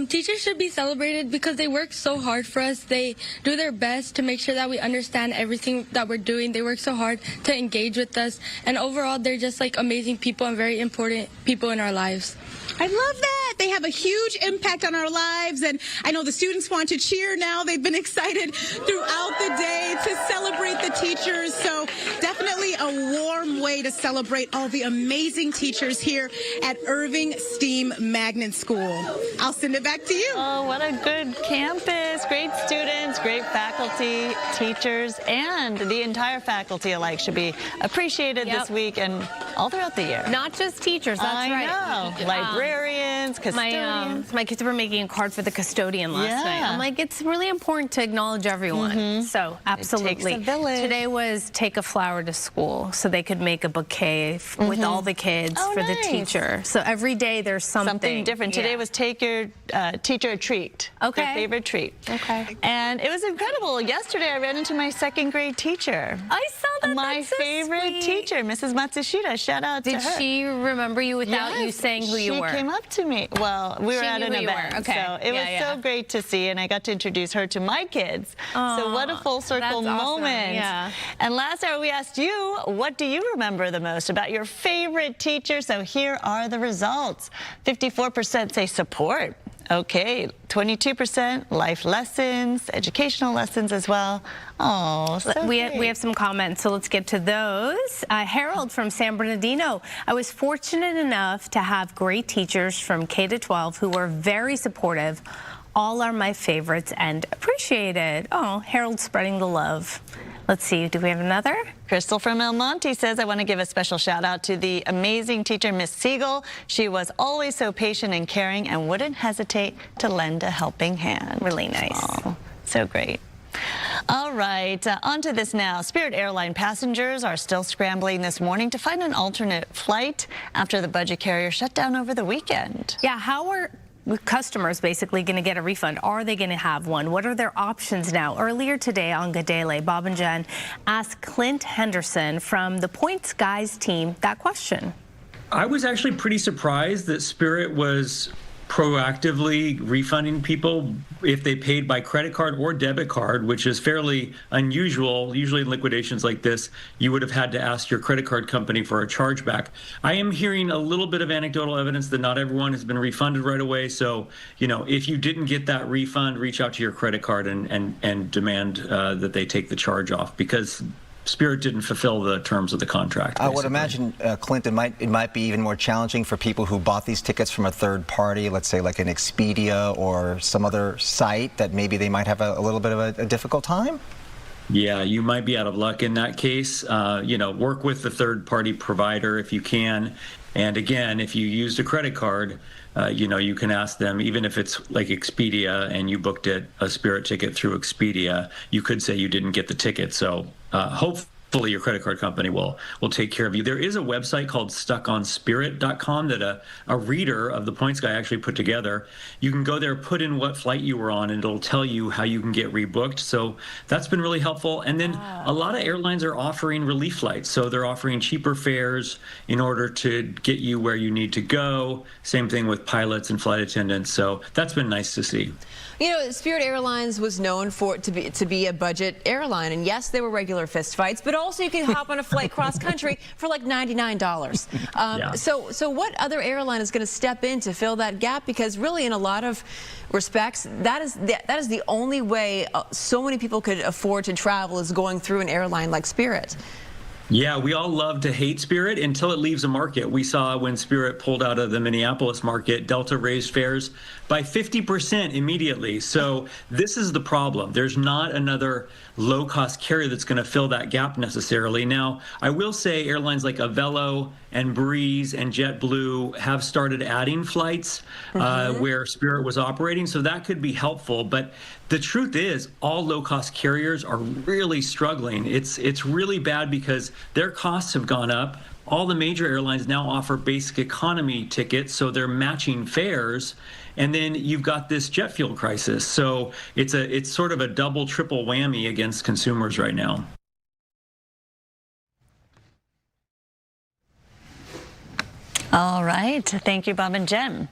Teachers should be celebrated because they work so hard for us. They do their best to make sure that we understand everything that we're doing. They work so hard to engage with us. And overall, they're just like amazing people and very important people in our lives. I love that. They have a huge impact on our lives, and I know the students want to cheer now. They've been excited throughout the day to celebrate the teachers, so definitely a warm way to celebrate all the amazing teachers here at Irving STEAM Magnet School. I'll send it back to you. Oh, what a good campus. Great students, great faculty, teachers, and the entire faculty alike should be appreciated this week and all throughout the year. Not just teachers, that's right. I know. Librarians, custodians. My kids were making a card for the custodian last night. I'm like, it's really important to acknowledge everyone. So, absolutely. It takes a village. Today was take a flower to school so they could make a bouquet with all the kids for the teacher. So every day there's something different. Today was take your teacher a treat. Okay. Their favorite treat. Okay. And it was incredible. Yesterday I ran into my 2nd grade teacher. I saw that. My favorite teacher, Mrs. Matsushita. Shout out to her. Did she remember you without you saying who you were? She came up to me. Well, we were at an event. Okay. So it was so great to see, and I got to introduce her to my kids. So what a full circle moment. Yeah. And last hour we asked you, what do you remember the most about your favorite teacher? So here are the results. 54% say support. Okay, 22% life lessons, educational lessons as well. Oh, so we have some comments, so let's get to those. Harold from San Bernardino. I was fortunate enough to have great teachers from K to 12 who were very supportive. All are my favorites and appreciated. Oh, Harold spreading the love. Let's see, do we have another? Crystal from El Monte says, I want to give a special shout out to the amazing teacher, Miss Siegel. She was always so patient and caring and wouldn't hesitate to lend a helping hand. Really nice. Oh, so great. All right, on to this now. Spirit airline passengers are still scrambling this morning to find an alternate flight after the budget carrier shut down over the weekend. Yeah, how are customers basically going to get a refund? Are they going to have one? What are their options now? Earlier today on Gadele, Bob and Jen asked Clint Henderson from the Points Guys team that question. I was actually pretty surprised that Spirit was proactively refunding people if they paid by credit card or debit card, which is fairly unusual. Usually in liquidations like this, you would have had to ask your credit card company for a chargeback. I am hearing a little bit of anecdotal evidence that not everyone has been refunded right away. So, you know, if you didn't get that refund, reach out to your credit card and demand that they take the charge off, because Spirit didn't fulfill the terms of the contract. I would imagine, Clinton, it might be even more challenging for people who bought these tickets from a third party, let's say like an Expedia or some other site, that maybe they might have a little bit of a difficult time. Yeah, you might be out of luck in that case. You know, work with the third-party provider if you can. And again, if you used a credit card, you know, you can ask them, even if it's like Expedia and you booked a Spirit ticket through Expedia, you could say you didn't get the ticket. So hopefully your credit card company will take care of you. There is a website called stuckonspirit.com that a reader of the Points Guy actually put together. You can go there, put in what flight you were on, and it'll tell you how you can get rebooked. So that's been really helpful. And then a lot of airlines are offering relief flights. So they're offering cheaper fares in order to get you where you need to go. Same thing with pilots and flight attendants. So that's been nice to see. You know, Spirit Airlines was known for to be a budget airline, and yes, there were regular fist fights, but also you could hop on a flight cross country for like $99. Yeah. So what other airline is going to step in to fill that gap? Because really, in a lot of respects, that is the only way so many people could afford to travel, is going through an airline like Spirit. Yeah, we all love to hate Spirit until it leaves a market. We saw when Spirit pulled out of the Minneapolis market, Delta raised fares by 50% immediately. So this is the problem. There's not another low-cost carrier that's going to fill that gap necessarily. Now, I will say airlines like Avelo and Breeze and JetBlue have started adding flights where Spirit was operating, so that could be helpful. But the truth is, all low-cost carriers are really struggling. It's really bad because their costs have gone up. All the major airlines now offer basic economy tickets, so they're matching fares. And then you've got this jet fuel crisis. So it's sort of a double, triple whammy against consumers right now. All right. Thank you, Bob and Jen.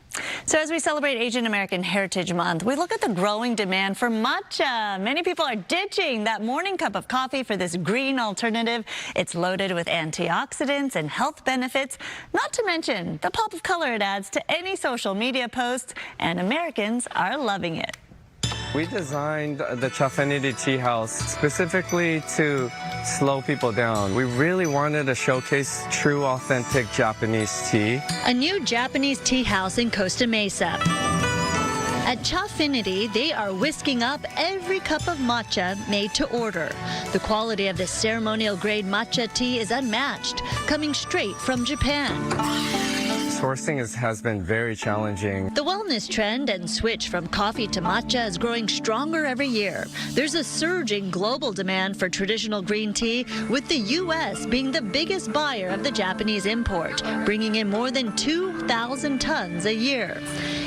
So as we celebrate Asian American Heritage Month, we look at the growing demand for matcha. Many people are ditching that morning cup of coffee for this green alternative. It's loaded with antioxidants and health benefits, not to mention the pop of color it adds to any social media posts, and Americans are loving it. We designed the Chaffinity Tea House specifically to slow people down. We really wanted to showcase true, authentic Japanese tea. A new Japanese tea house in Costa Mesa. At Chaffinity, they are whisking up every cup of matcha made to order. The quality of this ceremonial-grade matcha tea is unmatched, coming straight from Japan. Sourcing has been very challenging. The wellness trend and switch from coffee to matcha is growing stronger every year. There's a surging global demand for traditional green tea, with the U.S. being the biggest buyer of the Japanese import, bringing in more than 2,000 tons a year.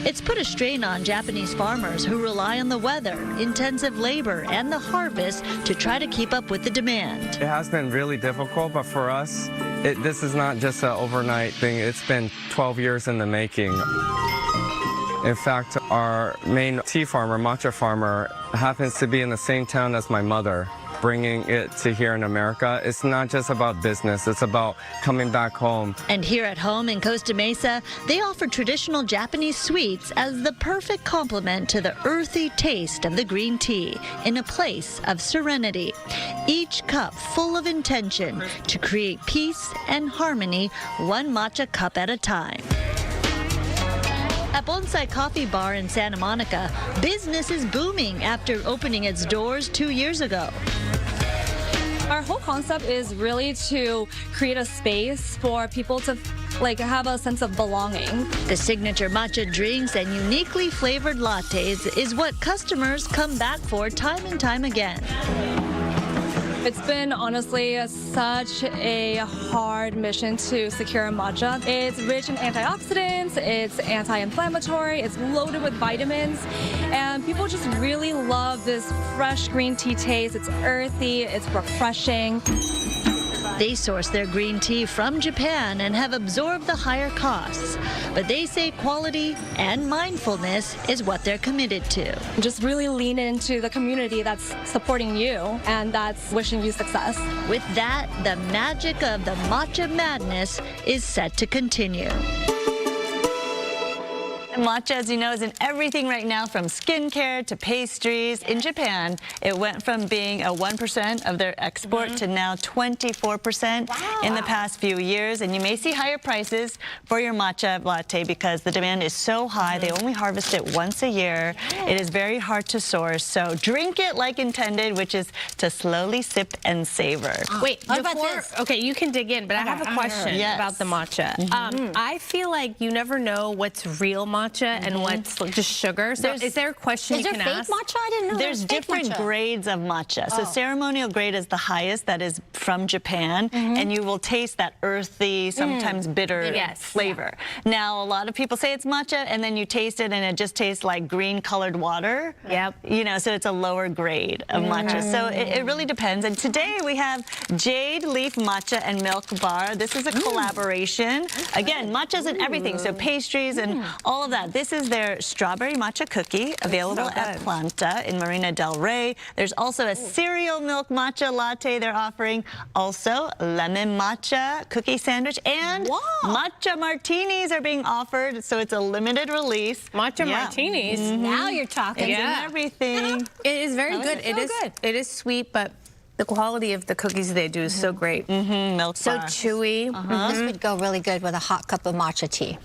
It's put a strain on Japanese farmers who rely on the weather, intensive labor, and the harvest to try to keep up with the demand. It has been really difficult, but for us, this is not just an overnight thing. It's been 12 years in the making. In fact, our main tea farmer, matcha farmer, happens to be in the same town as my mother. bringing it to here in America. It's not just about business, it's about coming back home. And here at home in Costa Mesa, they offer traditional Japanese sweets as the perfect complement to the earthy taste of the green tea in a place of serenity. Each cup full of intention to create peace and harmony, one matcha cup at a time. At Bonsai Coffee Bar in Santa Monica, business is booming after opening its doors 2 years ago. Our whole concept is really to create a space for people to have a sense of belonging. The signature matcha drinks and uniquely flavored lattes is what customers come back for time and time again. It's been honestly such a hard mission to secure matcha. It's rich in antioxidants, it's anti-inflammatory, it's loaded with vitamins, and people just really love this fresh green tea taste. It's earthy, it's refreshing. They source their green tea from Japan and have absorbed the higher costs. But they say quality and mindfulness is what they're committed to. Just really lean into the community that's supporting you and that's wishing you success. With that, the magic of the matcha madness is set to continue. Matcha, as you know, is in everything right now, from skincare to pastries. In Japan, it went from being a 1% of their export to now 24% in the past few years. And you may see higher prices for your matcha latte because the demand is so high. They only harvest it once a year. It is very hard to source. So drink it like intended, which is to slowly sip and savor. Wait, okay, you can dig in, but I have a question about the matcha. I feel like you never know what's real matcha and what's just sugar. So is there a question you can ask? Is there fake matcha? I didn't know There's different grades of matcha. So ceremonial grade is the highest, that is from Japan, and you will taste that earthy, sometimes bitter flavor. Now, a lot of people say it's matcha, and then you taste it, and it just tastes like green-colored water. You know, so it's a lower grade of matcha. So it really depends. And today we have Jade Leaf Matcha and Milk Bar. This is a collaboration. Again, matcha's in everything, so pastries and all of that. This is their strawberry matcha cookie, available at Planta in Marina del Rey. There's also a cereal milk matcha latte they're offering. Also, lemon matcha cookie sandwich, and matcha martinis are being offered, so it's a limited release. Matcha martinis? Now you're talking. It's in everything. It is very good. It is sweet, but the quality of the cookies they do is so great. Milk so bar. chewy. This would go really good with a hot cup of matcha tea.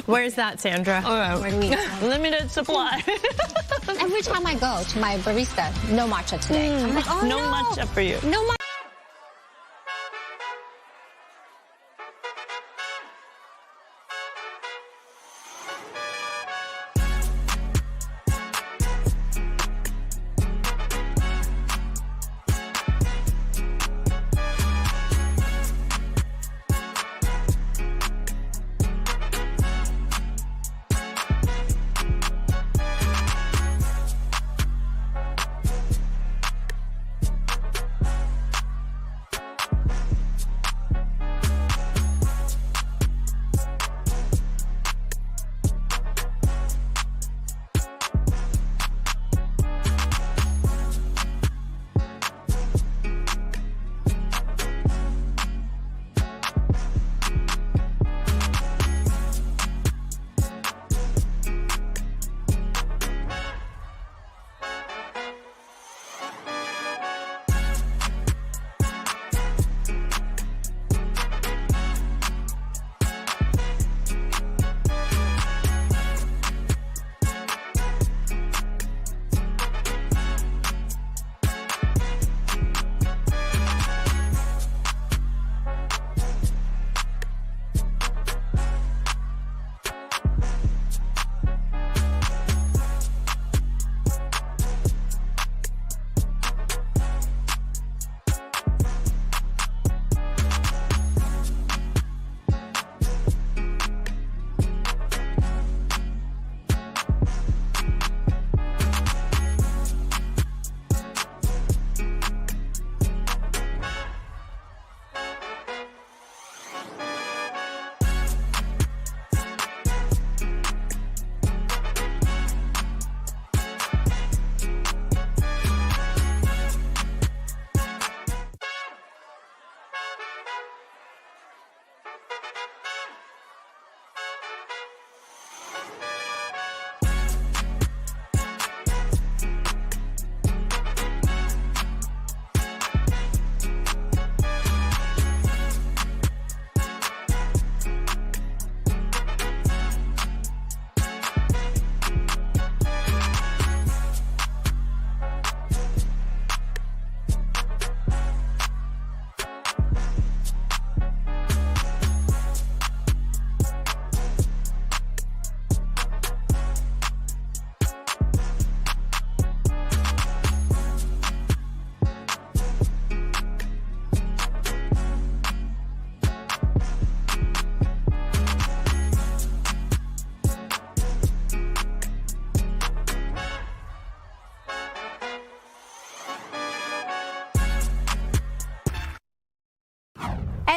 Where's that, Sandra? Where do we go? Limited supply. Every time I go to my barista, no matcha today. I'm like, oh, no matcha for you. No matcha.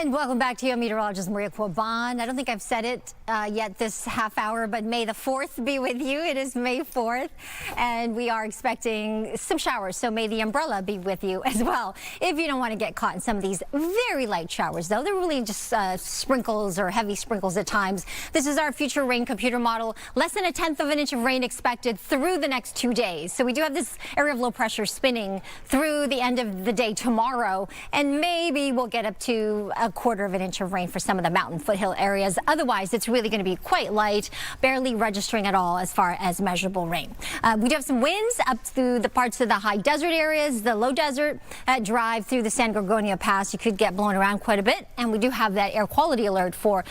And welcome back to your meteorologist, Maria Quaban. I don't think I've said it yet this half hour, but May the 4th be with you. It is May 4th, and we are expecting some showers, so may the umbrella be with you as well. If you don't want to get caught in some of these very light showers, though, they're really just sprinkles or heavy sprinkles at times. This is our future rain computer model. Less than 1/10 of an inch of rain expected through the next 2 days. So we do have this area of low pressure spinning through the end of the day tomorrow, and maybe we'll get up to 1/4 of an inch of rain for some of the mountain foothill areas. Otherwise, it's really going to be quite light, barely registering at all as far as measurable rain. We do have some winds up through the parts of the high desert areas, the low desert drive through the San Gorgonio Pass. You could get blown around quite a bit, and we do have that air quality alert for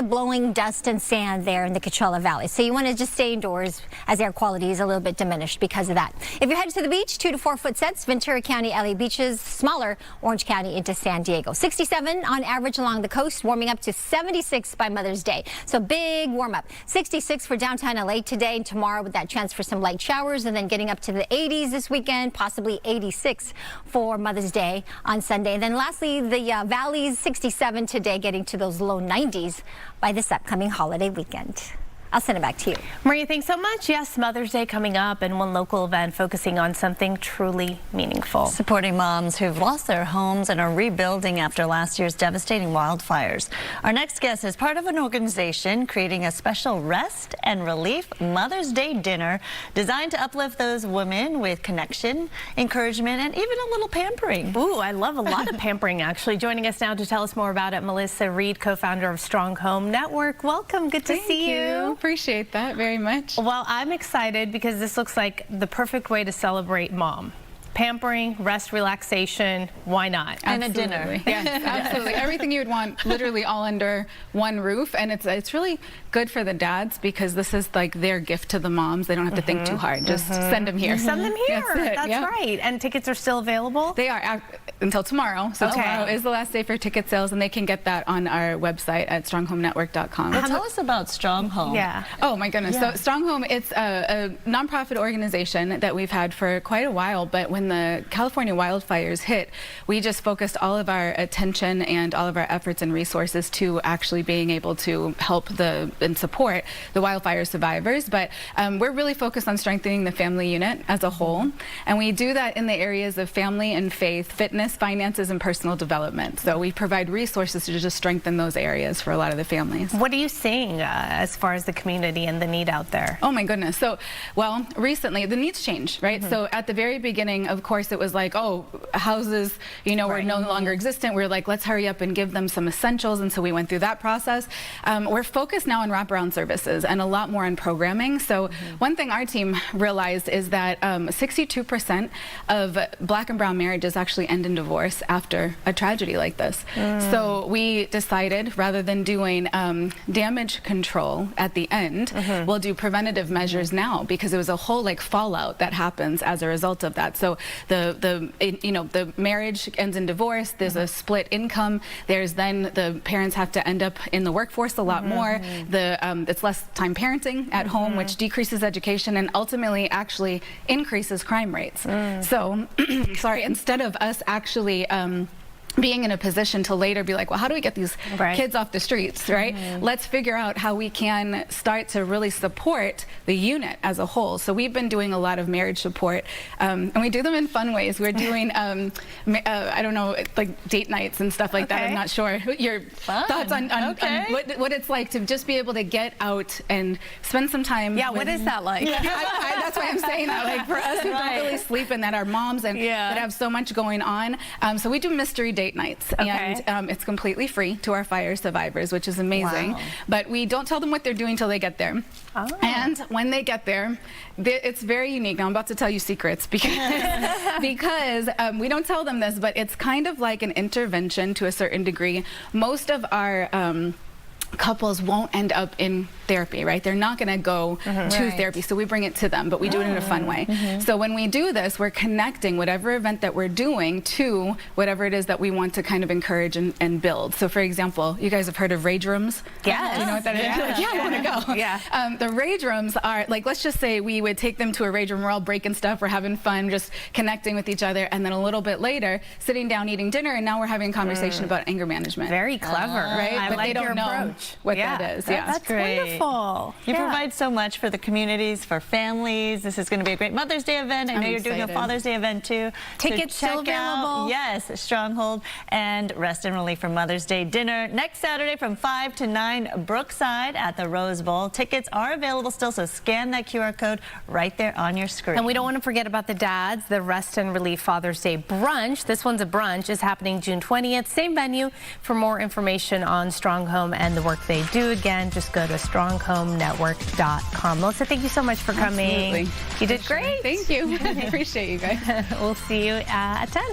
blowing dust and sand there in the Coachella Valley. So you want to just stay indoors as air quality is a little bit diminished because of that. If you're headed to the beach, 2 to 4 foot sets, Ventura County, LA beaches, smaller Orange County into San Diego. 67 on average along the coast, warming up to 76 by Mother's Day. So big warm up. 66 for downtown LA today and tomorrow with that chance for some light showers, and then getting up to the 80s this weekend, possibly 86 for Mother's Day on Sunday. And then lastly, the valleys, 67 today, getting to those low 90s by this upcoming holiday weekend. I'll send it back to you. Maria, thanks so much. Yes, Mother's Day coming up, and one local event focusing on something truly meaningful. Supporting moms who've lost their homes and are rebuilding after last year's devastating wildfires. Our next guest is part of an organization creating a special rest and relief Mother's Day dinner designed to uplift those women with connection, encouragement, and even a little pampering. Ooh, I love a lot of pampering, actually. Joining us now to tell us more about it, Melissa Reed, co-founder of Stronghome Network. Welcome. Good to see you. Appreciate that very much. Well, I'm excited because this looks like the perfect way to celebrate mom. Pampering, rest, relaxation, why not? And a dinner. Yes, absolutely. Everything you would want, literally all under one roof. And it's really good for the dads because this is like their gift to the moms. They don't have to think too hard. Just send them here. Send them here. That's right. And tickets are still available? They are until tomorrow. So tomorrow is the last day for ticket sales, and they can get that on our website at stronghome.network.com. Well, tell us about Stronghome. Yeah. Oh my goodness. So Stronghome, it's a nonprofit organization that we've had for quite a while, but when the California wildfires hit, we just focused all of our attention and all of our efforts and resources to actually being able to help and support the wildfire survivors. But we're really focused on strengthening the family unit as a whole. And we do that in the areas of family and faith, fitness, finances, and personal development. So we provide resources to just strengthen those areas for a lot of the families. What are you seeing as far as the community and the need out there? Oh my goodness. So, well, recently the needs change, right? So at the very beginning, of course, it was like, oh, houses, were no longer existent. We were like, let's hurry up and give them some essentials. And so we went through that process. We're focused now on wraparound services and a lot more on programming. So one thing our team realized is that 62% of Black and brown marriages actually end in divorce after a tragedy like this. So we decided, rather than doing damage control at the end, we'll do preventative measures now, because it was a whole fallout that happens as a result of that. So the marriage ends in divorce. There's a split income. There's then the parents have to end up in the workforce a lot more. It's less time parenting at home, which decreases education and ultimately actually increases crime rates. So, sorry, instead of us actually being in a position to later be like, well, how do we get these kids off the streets, right? Let's figure out how we can start to really support the unit as a whole. So we've been doing a lot of marriage support, and we do them in fun ways. We're doing, I don't know, like date nights and stuff like that. I'm not sure your thoughts on what it's like to just be able to get out and spend some time. Yeah, what is that like? That's why I'm saying that. Like for us who don't really sleep and that are moms and that have so much going on. So we do mystery date nights, and it's completely free to our fire survivors, which is amazing. But we don't tell them what they're doing till they get there. And when they get there, it's very unique. Now I'm about to tell you secrets because we don't tell them this, but it's kind of like an intervention to a certain degree. Most of our couples won't end up in therapy, right? They're not going to go to therapy, so we bring it to them, but we do it in a fun way. So when we do this, we're connecting whatever event that we're doing to whatever it is that we want to kind of encourage and build. So for example, you guys have heard of rage rooms? Yes. Do you know what that is? You're like, yeah, I want to go. Yeah. The rage rooms are, like, let's just say we would take them to a rage room, we're all breaking stuff, we're having fun, just connecting with each other, and then a little bit later, sitting down eating dinner, and now we're having a conversation about anger management. Very clever. Right? I But like they don't your know approach. what that is. Yeah. That's great. wonderful. You provide so much for the communities, for families. This is going to be a great Mother's Day event. I know you're doing a Father's Day event too. Tickets so still check available. Out, yes, Stronghold and Rest and Relief for Mother's Day dinner next Saturday from 5 to 9 Brookside at the Rose Bowl. Tickets are available still, so scan that QR code right there on your screen. And we don't want to forget about the dads. The Rest and Relief Father's Day brunch. This one's a brunch. Is happening June 20th. Same venue. For more information on Stronghome and the work they do, again, just go to StronghomeNetwork.com. Melissa, thank you so much for coming. Absolutely. You did great. Thank you. I appreciate you guys. We'll see you at 10.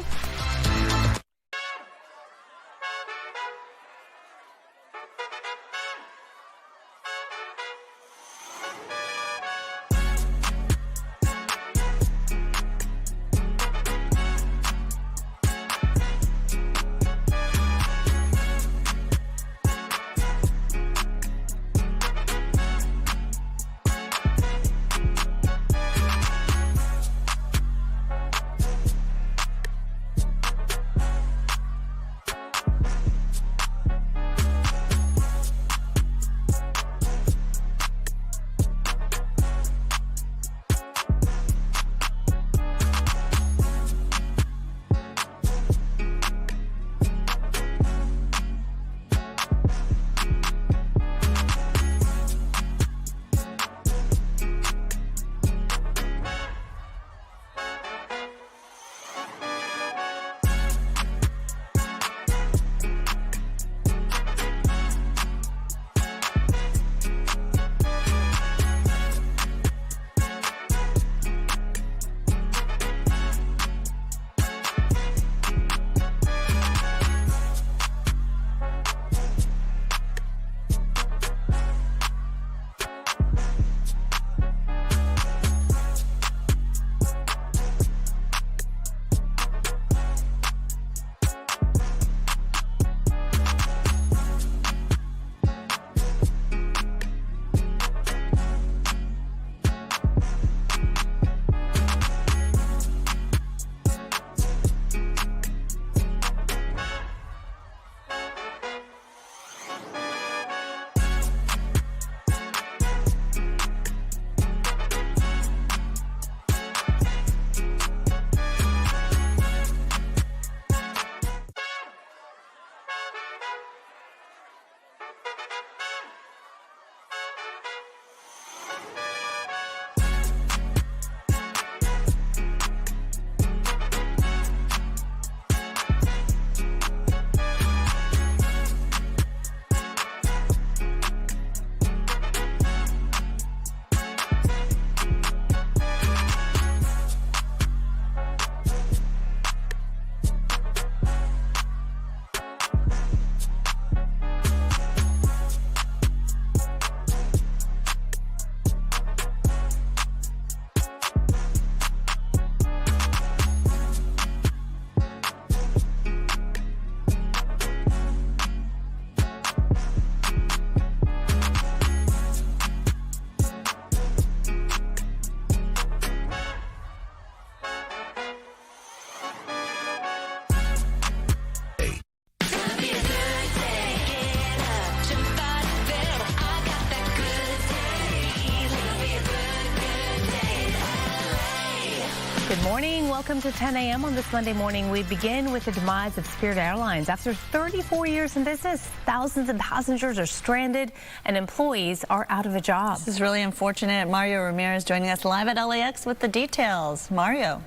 Good morning. Welcome to 10 a.m. on this Monday morning. We begin with the demise of Spirit Airlines. After 34 years in business, thousands of passengers are stranded and employees are out of a job. This is really unfortunate. Mario Ramirez joining us live at LAX with the details. Mario.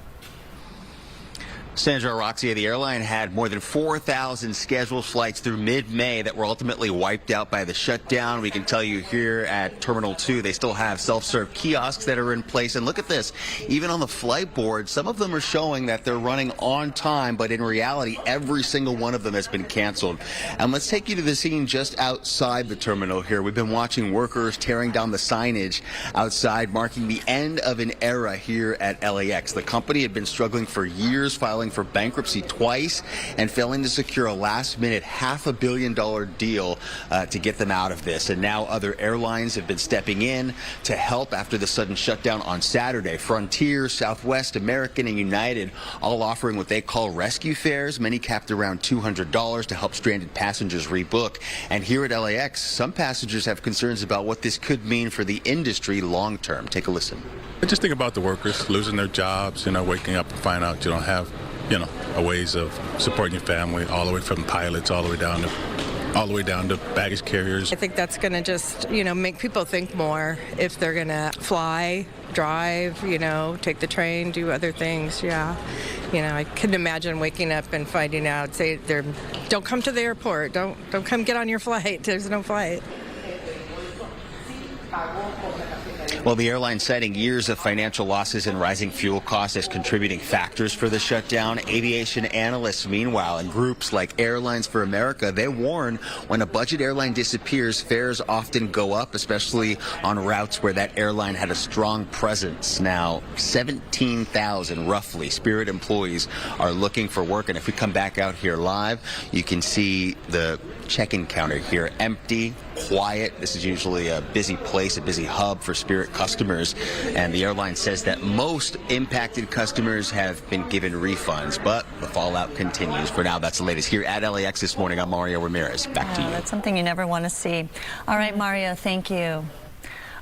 Sandra Araxia, the airline had more than 4,000 scheduled flights through mid-May that were ultimately wiped out by the shutdown. We can tell you here at Terminal 2, they still have self-serve kiosks that are in place. And look at this, even on the flight board, some of them are showing that they're running on time, but in reality, every single one of them has been canceled. And let's take you to the scene just outside the terminal here. We've been watching workers tearing down the signage outside, marking the end of an era here at LAX. The company had been struggling for years, filing for bankruptcy twice and failing to secure a last-minute $500 million deal to get them out of this. And now other airlines have been stepping in to help after the sudden shutdown on Saturday. Frontier, Southwest, American, and United all offering what they call rescue fares, many capped around $200 to help stranded passengers rebook. And here at LAX, some passengers have concerns about what this could mean for the industry long-term. Take a listen. Just think about the workers losing their jobs, waking up and find out you don't have a ways of supporting your family, all the way from pilots all the way down to baggage carriers. I think that's going to just, make people think more if they're going to fly, drive, take the train, do other things. Yeah. I couldn't imagine waking up and finding out, say, don't come to the airport. Don't come get on your flight. There's no flight. Well, the airline citing years of financial losses and rising fuel costs as contributing factors for the shutdown. Aviation analysts, meanwhile, and groups like Airlines for America, they warn when a budget airline disappears, fares often go up, especially on routes where that airline had a strong presence. Now, 17,000 roughly Spirit employees are looking for work. And if we come back out here live, you can see the check-in counter here empty, quiet. This is usually a busy place, a busy hub for Spirit customers. And the airline says that most impacted customers have been given refunds, but the fallout continues. For now, that's the latest here at LAX this morning. I'm Mario Ramirez. Back to you. That's something you never want to see. All right, Mario, thank you.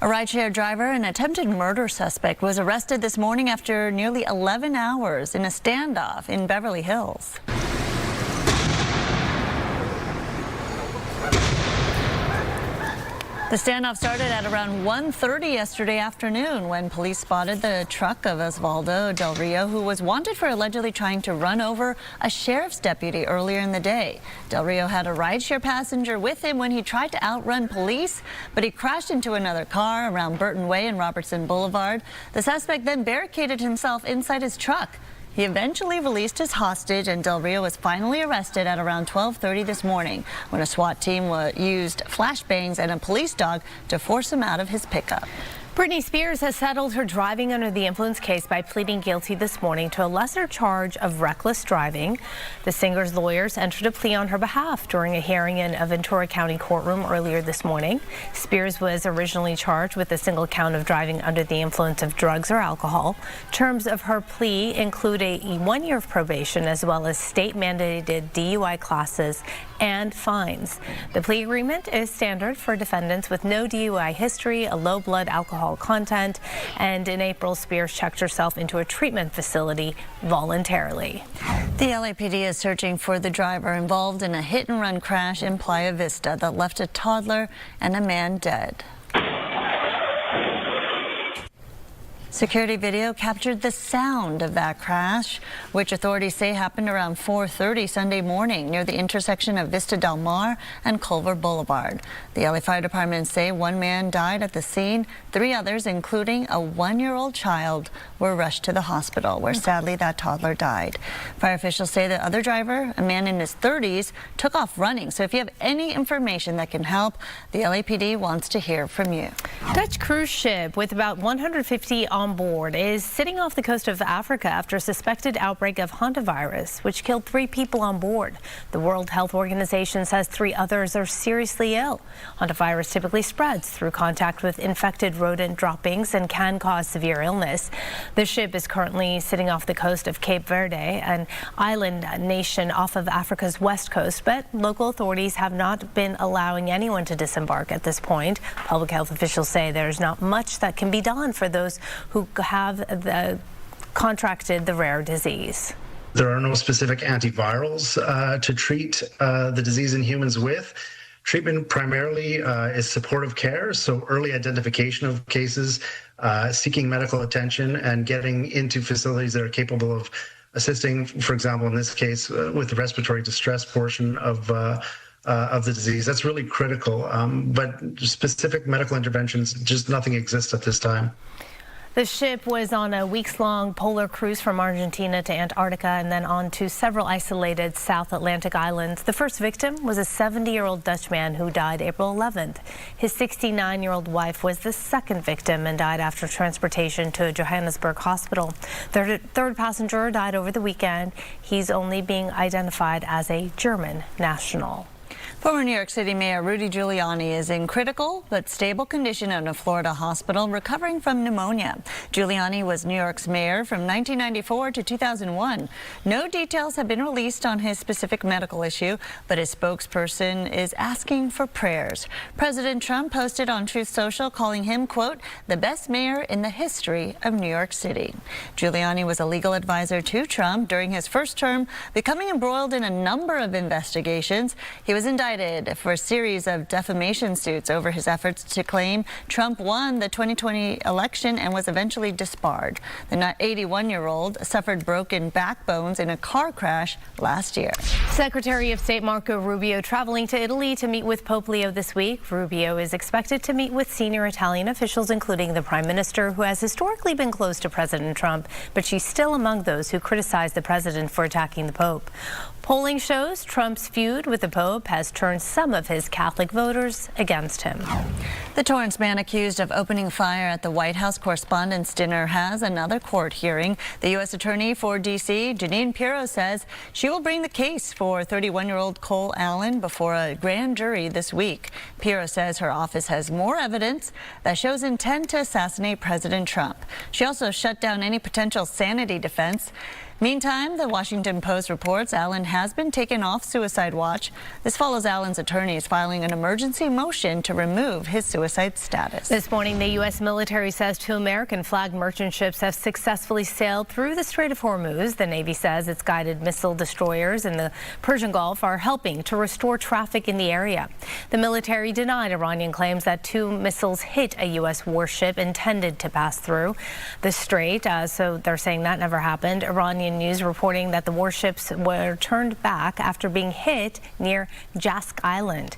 A rideshare driver and attempted murder suspect was arrested this morning after nearly 11 hours in a standoff in Beverly Hills. The standoff started at around 1:30 yesterday afternoon when police spotted the truck of Osvaldo Del Rio, who was wanted for allegedly trying to run over a sheriff's deputy earlier in the day. Del Rio had a rideshare passenger with him when he tried to outrun police, but he crashed into another car around Burton Way and Robertson Boulevard. The suspect then barricaded himself inside his truck. He eventually released his hostage, and Del Rio was finally arrested at around 12:30 this morning when a SWAT team used flashbangs and a police dog to force him out of his pickup. Britney Spears has settled her driving under the influence case by pleading guilty this morning to a lesser charge of reckless driving. The singer's lawyers entered a plea on her behalf during a hearing in a Ventura County courtroom earlier this morning. Spears was originally charged with a single count of driving under the influence of drugs or alcohol. Terms of her plea include a 1 year of probation as well as state-mandated DUI classes and fines. The plea agreement is standard for defendants with no DUI history, a low blood alcohol content, and in April, Spears checked herself into a treatment facility voluntarily. The LAPD is searching for the driver involved in a hit-and-run crash in Playa Vista that left a toddler and a man dead. Security video captured the sound of that crash, which authorities say happened around 4:30 Sunday morning near the intersection of Vista Del Mar and Culver Boulevard. The LA Fire Department say one man died at the scene. 3 others, including a 1-year-old child, were rushed to the hospital, where sadly that toddler died. Fire officials say the other driver, a man in his 30s, took off running. So if you have any information that can help, the LAPD wants to hear from you. Dutch cruise ship with about 150 on board is sitting off the coast of Africa after a suspected outbreak of hantavirus, which killed 3 people on board. The World Health Organization says 3 others are seriously ill. Hantavirus typically spreads through contact with infected rodent droppings and can cause severe illness. The ship is currently sitting off the coast of Cape Verde, an island nation off of Africa's west coast, but local authorities have not been allowing anyone to disembark at this point. Public health officials say there's not much that can be done for those who have contracted the rare disease. There are no specific antivirals to treat the disease in humans with. Treatment primarily is supportive care, so early identification of cases, seeking medical attention, and getting into facilities that are capable of assisting, for example, in this case, with the respiratory distress portion of the disease. That's really critical. But specific medical interventions, just nothing exists at this time. The ship was on a weeks-long polar cruise from Argentina to Antarctica and then on to several isolated South Atlantic islands. The first victim was a 70-year-old Dutchman who died April 11th. His 69-year-old wife was the second victim and died after transportation to a Johannesburg hospital. The third passenger died over the weekend. He's only being identified as a German national. Former New York City Mayor Rudy Giuliani is in critical but stable condition in a Florida hospital recovering from pneumonia. Giuliani was New York's mayor from 1994 to 2001. No details have been released on his specific medical issue, but his spokesperson is asking for prayers. President Trump posted on Truth Social calling him, quote, the best mayor in the history of New York City. Giuliani was a legal advisor to Trump during his first term, becoming embroiled in a number of investigations. He was indicted for a series of defamation suits over his efforts to claim Trump won the 2020 election and was eventually disbarred. The 81-year-old suffered broken backbones in a car crash last year. Secretary of State Marco Rubio traveling to Italy to meet with Pope Leo this week. Rubio is expected to meet with senior Italian officials, including the prime minister, who has historically been close to President Trump, but she's still among those who criticize the president for attacking the Pope. Polling shows Trump's feud with the Pope has turned some of his Catholic voters against him. The Torrance man accused of opening fire at the White House Correspondents' Dinner has another court hearing. The U.S. Attorney for D.C., Jeanine Pirro, says she will bring the case for 31-year-old Cole Allen before a grand jury this week. Pirro says her office has more evidence that shows intent to assassinate President Trump. She also shut down any potential sanity defense. Meantime, the Washington Post reports Allen has been taken off suicide watch. This follows Allen's attorneys filing an emergency motion to remove his suicide status. This morning, the U.S. military says 2 American-flagged merchant ships have successfully sailed through the Strait of Hormuz. The Navy says its guided missile destroyers in the Persian Gulf are helping to restore traffic in the area. The military denied Iranian claims that 2 missiles hit a U.S. warship intended to pass through the strait, so they're saying that never happened. Iranian news reporting that the warships were turned back after being hit near Jask Island.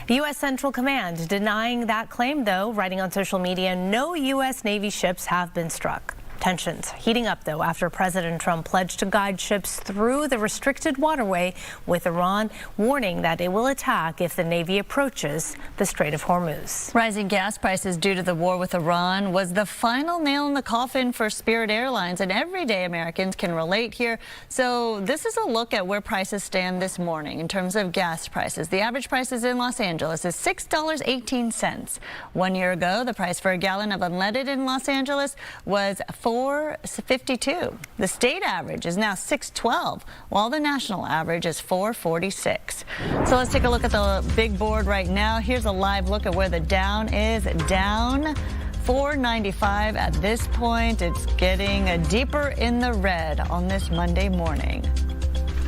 The U.S. Central Command denying that claim, though, writing on social media, no U.S. Navy ships have been struck. Tensions heating up, though, after President Trump pledged to guide ships through the restricted waterway, with Iran warning that it will attack if the Navy approaches the Strait of Hormuz. Rising gas prices due to the war with Iran was the final nail in the coffin for Spirit Airlines, and everyday Americans can relate here. So this is a look at where prices stand this morning in terms of gas prices. The average prices in Los Angeles is $6.18. 1 year ago, the price for a gallon of unleaded in Los Angeles was $4.52. The state average is now $6.12, while the national average is $4.46. So let's take a look at the big board right now. Here's a live look at where the down is. Down $4.95 at this point. It's getting deeper in the red on this Monday morning.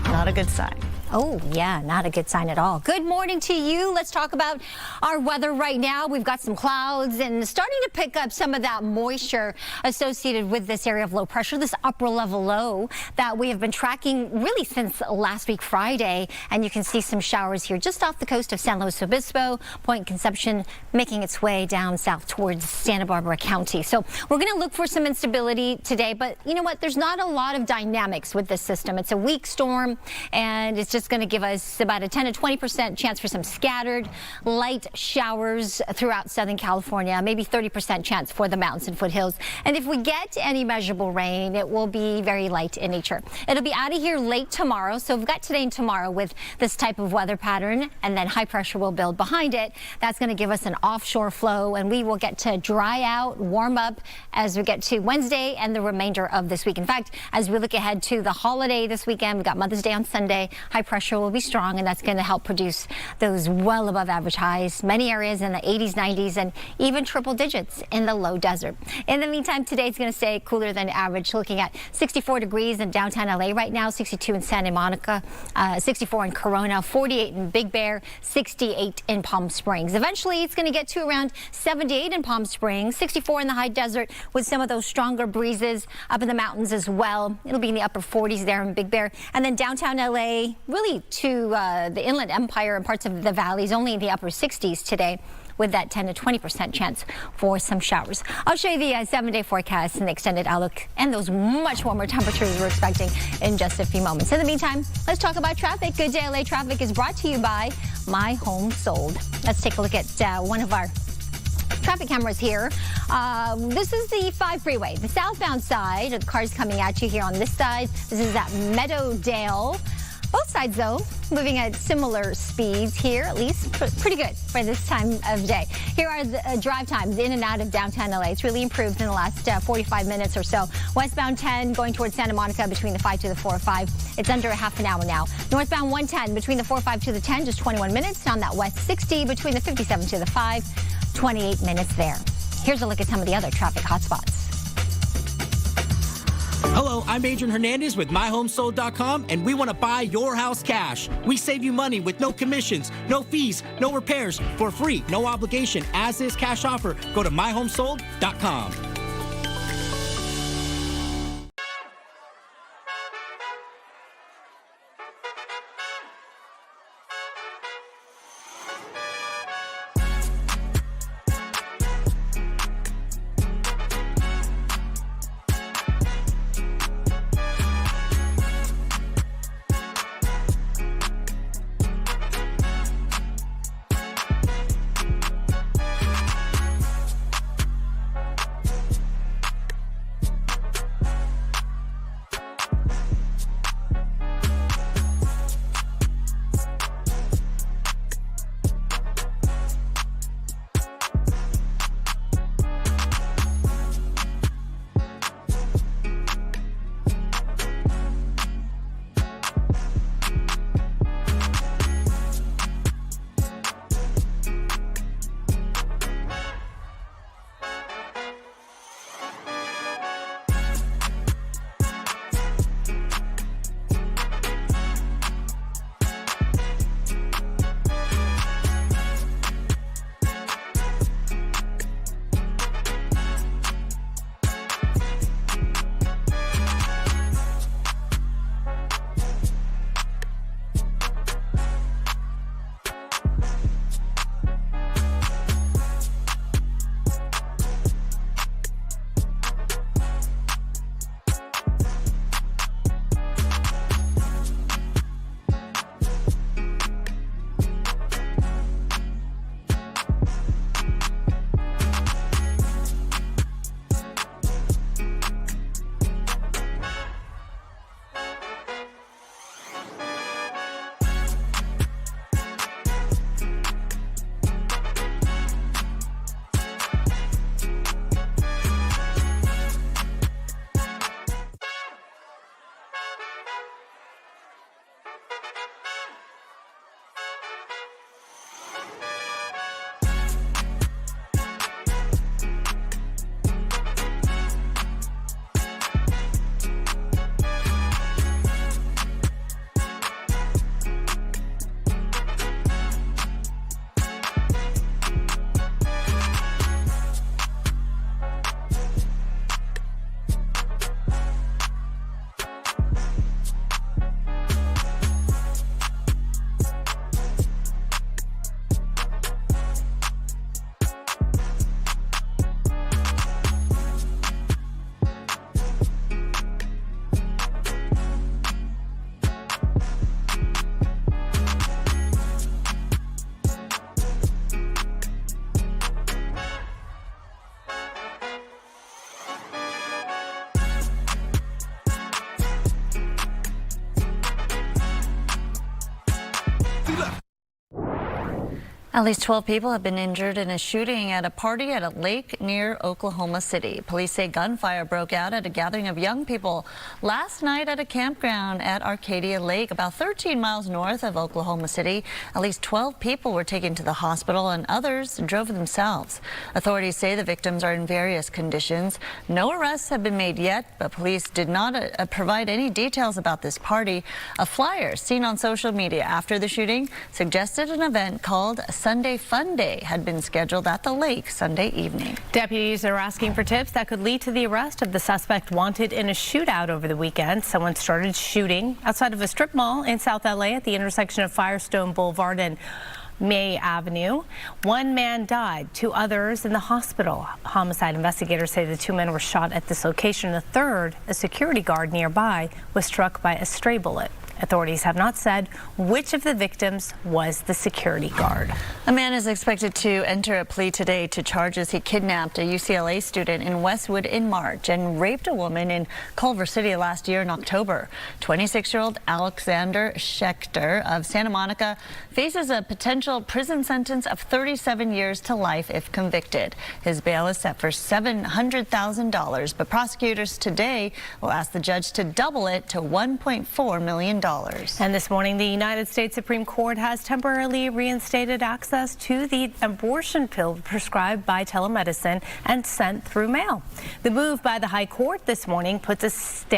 Not a good sign. Oh, yeah, not a good sign at all. Good morning to you. Let's talk about our weather right now. We've got some clouds and starting to pick up some of that moisture associated with this area of low pressure, this upper level low that we have been tracking really since last week, Friday. And you can see some showers here just off the coast of San Luis Obispo, Point Conception, making its way down south towards Santa Barbara County. So we're going to look for some instability today. But you know what? There's not a lot of dynamics with this system. It's a weak storm, and it's just going to give us about a 10 to 20% chance for some scattered light showers throughout Southern California, maybe 30% chance for the mountains and foothills. And if we get any measurable rain, it will be very light in nature. It'll be out of here late tomorrow. So we've got today and tomorrow with this type of weather pattern, and then high pressure will build behind it. That's going to give us an offshore flow, and we will get to dry out, warm up as we get to Wednesday and the remainder of this week. In fact, as we look ahead to the holiday this weekend, we've got Mother's Day on Sunday. High pressure will be strong, and that's going to help produce those well above average highs. Many areas in the 80s, 90s, and even triple digits in the low desert. In the meantime, today it's going to stay cooler than average, looking at 64 degrees in downtown LA right now, 62 in Santa Monica, 64 in Corona, 48 in Big Bear, 68 in Palm Springs. Eventually, it's going to get to around 78 in Palm Springs, 64 in the high desert with some of those stronger breezes up in the mountains as well. It'll be in the upper 40s there in Big Bear. And then downtown LA, really to the Inland Empire and parts of the valleys, only in the upper 60s today, with that 10 to 20% chance for some showers. I'll show you the 7-day forecast and the extended outlook and those much warmer temperatures we're expecting in just a few moments. In the meantime, let's talk about traffic. Good Day LA Traffic is brought to you by My Home Sold. Let's take a look at one of our traffic cameras here. This is the 5 freeway, the southbound side. The cars coming at you here on this side. This is at Meadowdale. Both sides, though, moving at similar speeds here, at least pretty good for this time of day. Here are the drive times in and out of downtown LA. It's really improved in the last 45 minutes or so. Westbound 10 going towards Santa Monica between the 5 to the 405. It's under a half an hour now. Northbound 110 between the 405 to the 10, just 21 minutes. On that west 60 between the 57 to the 5, 28 minutes there. Here's a look at some of the other traffic hotspots. Hello, I'm Adrian Hernandez with MyHomeSold.com, and we want to buy your house cash. We save you money with no commissions, no fees, no repairs, for free, no obligation, as is cash offer. Go to MyHomeSold.com. At least 12 people have been injured in a shooting at a party at a lake near Oklahoma City. Police say gunfire broke out at a gathering of young people last night at a campground at Arcadia Lake, about 13 miles north of Oklahoma City. At least 12 people were taken to the hospital and others drove themselves. Authorities say the victims are in various conditions. No arrests have been made yet, but police did not provide any details about this party. A flyer seen on social media after the shooting suggested an event called Sunday Fun Day had been scheduled at the lake Sunday evening. Deputies are asking for tips that could lead to the arrest of the suspect wanted in a shootout over the weekend. Someone started shooting outside of a strip mall in South LA at the intersection of Firestone Boulevard and May Avenue. One man died, 2 others in the hospital. Homicide investigators say the 2 men were shot at this location. A third, a security guard nearby, was struck by a stray bullet. Authorities have not said which of the victims was the security guard. A man is expected to enter a plea today to charges he kidnapped a UCLA student in Westwood in March and raped a woman in Culver City last year in October. 26-year-old Alexander Schechter of Santa Monica faces a potential prison sentence of 37 years to life if convicted. His bail is set for $700,000, but prosecutors today will ask the judge to double it to $1.4 million. And this morning, the United States Supreme Court has temporarily reinstated access to the abortion pill prescribed by telemedicine and sent through mail. The move by the High Court this morning puts a stay